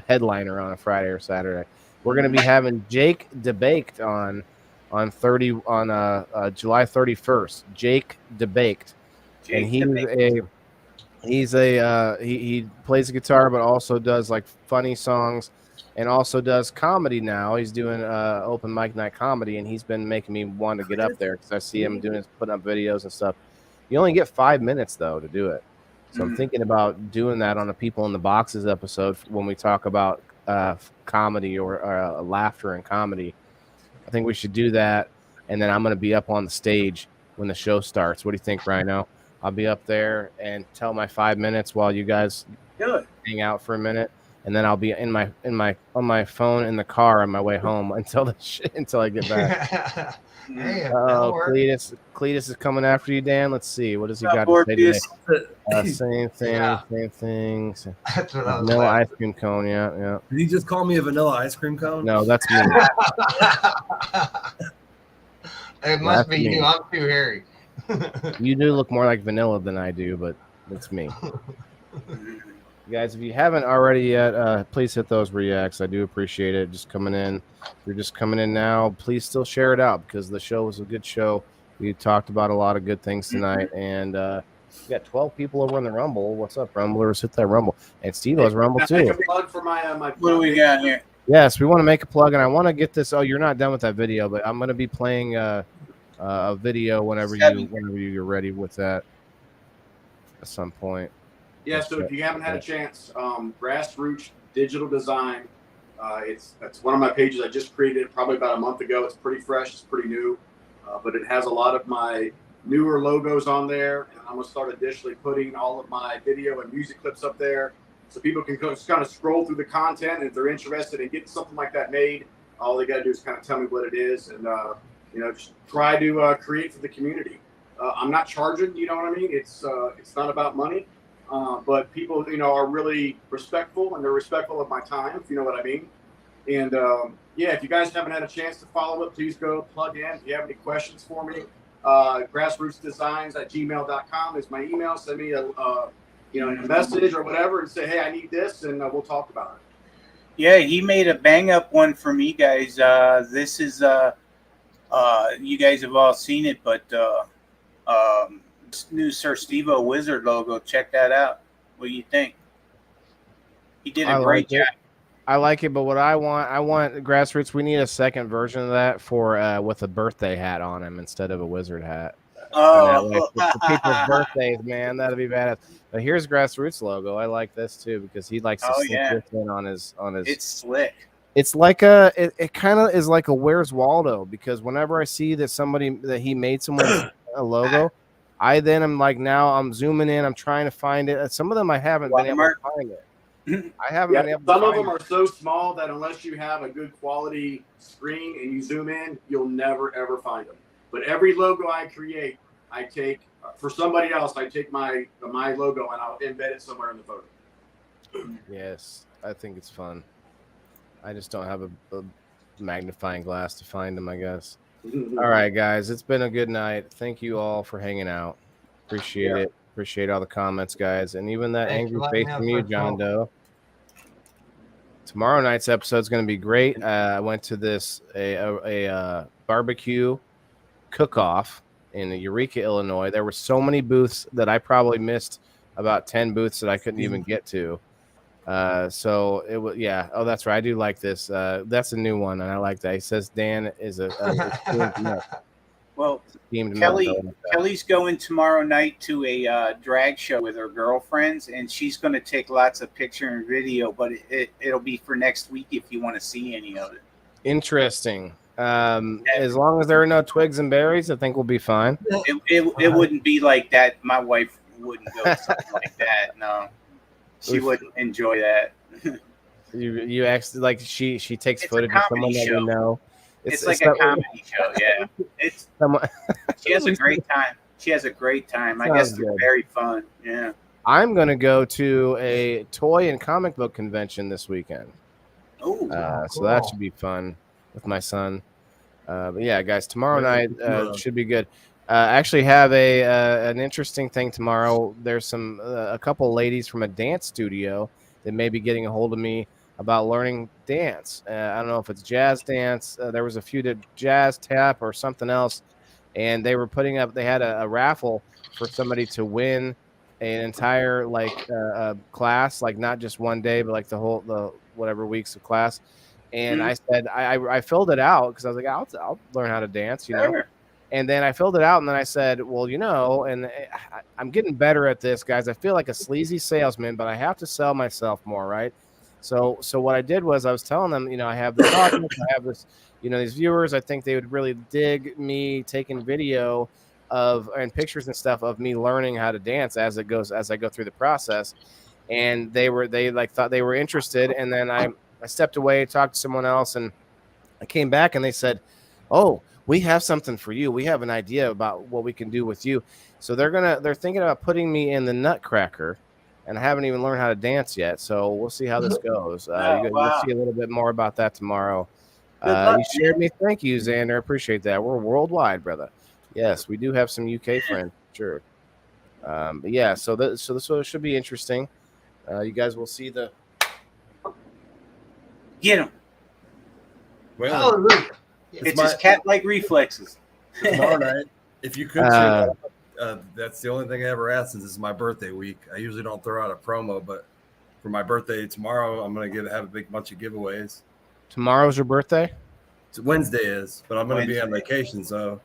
headliner on a Friday or Saturday. We're going to be having Jake Debaked on July 31st. Jake Debaked, and he plays the guitar, but also does like funny songs, and also does comedy now. He's doing open mic night comedy, and he's been making me want to get up there because I see him putting up videos and stuff. You only get 5 minutes though to do it, so I'm thinking about doing that on a People in the Boxes episode when we talk about comedy or laughter and comedy. I think we should do that, and then I'm going to be up on the stage when the show starts. What do you think, Rhino? I'll be up there and tell my 5 minutes while you guys hang out for a minute, and then I'll be on my phone in the car on my way home until I get back. Hey, Cletus is coming after you, Dan. Let's see, what does he got to say today? Same thing. That's what I was No ice cream cone. Yeah. Did he just call me a vanilla ice cream cone? No, that's me. It must be you. I'm too hairy. You do look more like vanilla than I do, but it's me. Guys, if you haven't already yet, please hit those reacts. I do appreciate it. Just coming in. If you're just coming in now, please still share it out because the show was a good show. We talked about a lot of good things tonight, and we got 12 people over on the Rumble. What's up, Rumblers? Hit that Rumble. And Steve has Rumble too. Make a plug for my what do we got here? Yes, we want to make a plug, and I want to get this. Oh, you're not done with that video, but I'm going to be playing a video whenever you're ready with that at some point. Yeah, so if you haven't had a chance, Grassroots Digital Design, that's one of my pages. I just created it probably about a month ago. It's pretty fresh, it's pretty new, but it has a lot of my newer logos on there, and I'm gonna start additionally putting all of my video and music clips up there, so people can just kind of scroll through the content, and if they're interested in getting something like that made, all they gotta do is kind of tell me what it is, and just try to create for the community. I'm not charging, you know what I mean? It's not about money. But people, are really respectful, and they're respectful of my time, if you know what I mean. And if you guys haven't had a chance to follow it, please go plug in. If you have any questions for me, grassrootsdesigns@gmail.com is my email. Send me a message or whatever, and say, hey, I need this, and we'll talk about it. Yeah, he made a bang up one for me, guys. This is you guys have all seen it, but new Sir Steve-O Wizard logo. Check that out. What do you think? He did a great job. I like it, but what I want Grassroots. We need a second version of that for with a birthday hat on him instead of a wizard hat. For people's birthdays, man, that'd be badass. But here's Grassroots logo. I like this too because he likes to stick this in on his. It's slick. It's like it kind of is like a Where's Waldo, because whenever I see that he made someone a logo, I'm like, now I'm zooming in, I'm trying to find it. Some of them I haven't been able to find it. I haven't been able to some of them are so small that unless you have a good quality screen and you zoom in, you'll never ever find them. But every logo I create, I take for somebody else, I take my logo and I'll embed it somewhere in the photo. Yes, I think it's fun. I just don't have a magnifying glass to find them, I guess. All right, guys, it's been a good night. Thank you all for hanging out. Appreciate it. Appreciate all the comments, guys, and even that angry face from you, John Doe. Tomorrow night's episode is going to be great. I went to a barbecue cook-off in Eureka, Illinois. There were so many booths that I probably missed about 10 booths that I couldn't even get to. So it was, Oh, that's right. I do like this. That's a new one, and I like that. He says Dan is Well, Steamed Kelly's going tomorrow night to a drag show with her girlfriends, and she's going to take lots of picture and video. But it'll be for next week if you want to see any of it. Interesting. As long as there are no twigs and berries, I think we'll be fine. It wouldn't be like that. My wife wouldn't go to something like that. No, she wouldn't enjoy that. You actually like she takes It's footage of someone that we know. It's like a comedy show. Yeah, it's someone. she has a great time. She has a great time. I guess they're very fun. Yeah. I'm gonna go to a toy and comic book convention this weekend. Oh, so that should be fun with my son. But yeah, guys, tomorrow night should be good. Actually, have an interesting thing tomorrow. There's a couple ladies from a dance studio that may be getting a hold of me about learning dance. I don't know if it's jazz dance. There was a few that jazz tap or something else, and they were putting up. They had a raffle for somebody to win an entire class, like not just one day, but like the whatever weeks of class. And I said I filled it out because I was like, I'll learn how to dance, you know. Sure. And then I filled it out, and then I said, well, you know, and I'm getting better at this, guys. I feel like a sleazy salesman, but I have to sell myself more, right? So what I did was I was telling them, you know, I have this audience, I have this, you know, these viewers. I think they would really dig me taking video and pictures and stuff of me learning how to dance as I go through the process. And they thought they were interested, and then I stepped away, talked to someone else, and I came back and they said, oh, we have something for you. We have an idea about what we can do with you. So they're thinking about putting me in the Nutcracker, and I haven't even learned how to dance yet. So we'll see how this goes. You'll see a little bit more about that tomorrow. You shared me. Thank you, Xander. Appreciate that. We're worldwide, brother. Yes, we do have some UK friends, sure. But yeah, so this should be interesting. You guys will see the. Get him. Well, It's his cat-like reflexes. Tomorrow night, if you could, that's the only thing I ever ask since this is my birthday week. I usually don't throw out a promo, but for my birthday tomorrow, I'm gonna have a big bunch of giveaways. Tomorrow's your birthday? Wednesday is, but I'm gonna be on vacation, so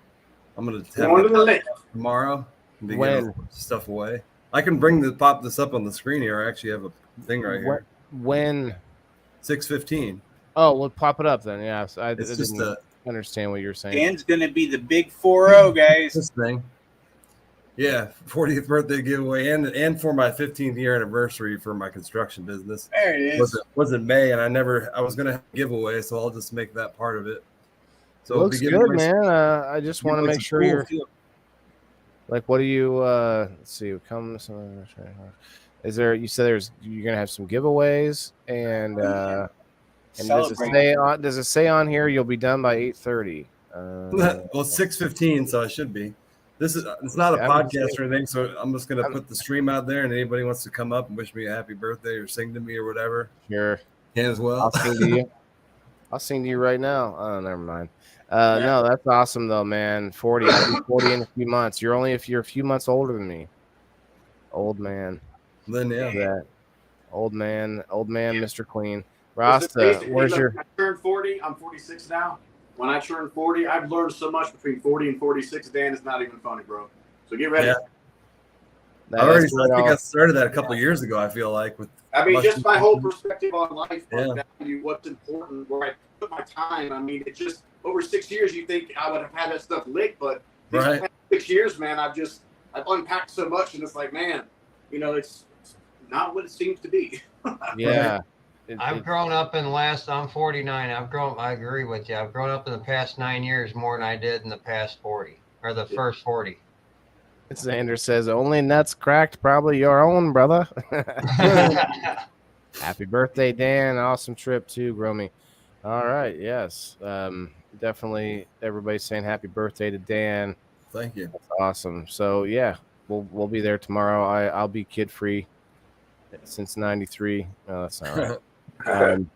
I'm gonna have tomorrow. And when stuff away, I can pop this up on the screen here. I actually have a thing right here. When 6:15. Oh, we'll pop it up then. Yeah, so I It's didn't just understand what you're saying. Dan's gonna be the big 4-0, guys. This thing. Yeah, 40th birthday giveaway and for my 15th year anniversary for my construction business. There it is. Was in May, and I was gonna have a giveaway, so I'll just make that part of it. So it looks good, man. I just want to make sure you're like, what do you let's see, is there, you said you're gonna have some giveaways, and does it say on here you'll be done by 8:30? Well, 6:15, so I should be. It's not a podcast or anything, so I'm just gonna put the stream out there, and anybody wants to come up and wish me a happy birthday or sing to me or whatever, sure, can as well. I'll sing to you. I'll sing to you right now. Oh, never mind. No, that's awesome though, man. 40. I'll be 40 in a few months. You're a few months older than me. Old man. Then that. Old man, Mr. Clean. Rasta, where's your? I turned 40. I'm 46 now. When I turned 40, I've learned so much between 40 and 46. Dan, it's not even funny, bro. So get ready. Yeah. I think I started that a couple of years ago. I feel like just my whole perspective on life, value, what's important, where I put my time. I mean, it's just over 6 years. You think I would have had that stuff licked, but these past 6 years, man, I've unpacked so much, and it's like, man, you know, it's not what it seems to be. Yeah. I've grown up I'm 49. I agree with you. I've grown up in the past 9 years more than I did in the past 40 or the first 40. Xander says, only nuts cracked, probably your own, brother. Happy birthday, Dan. Awesome trip too, Gromy. All right. Yes. Definitely everybody's saying happy birthday to Dan. Thank you. That's awesome. So yeah, we'll be there tomorrow. I'll be kid free since '93. No, that's not right.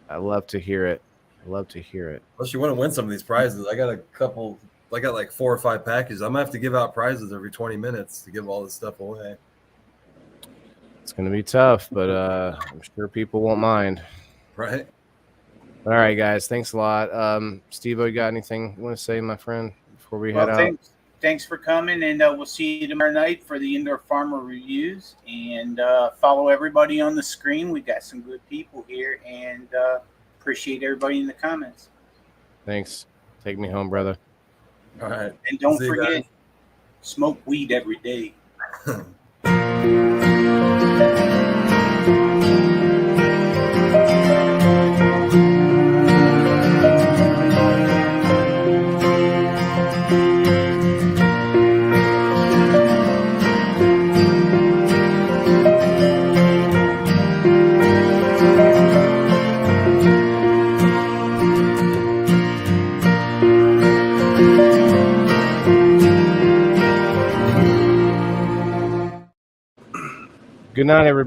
I love to hear it. Unless you want to win some of these prizes, I got like 4 or 5 packages. I'm gonna have to give out prizes every 20 minutes to give all this stuff away. It's gonna be tough, but I'm sure people won't mind. Right. All right, guys. Thanks a lot. Steve-O, you got anything you want to say, my friend, before we head out? Thanks for coming, and we'll see you tomorrow night for the Indoor Farmer reviews. And follow everybody on the screen. We got some good people here, and appreciate everybody in the comments. Thanks. Take me home, brother. All right. And don't See you forget, guys. smoke weed every day. Good night, everybody.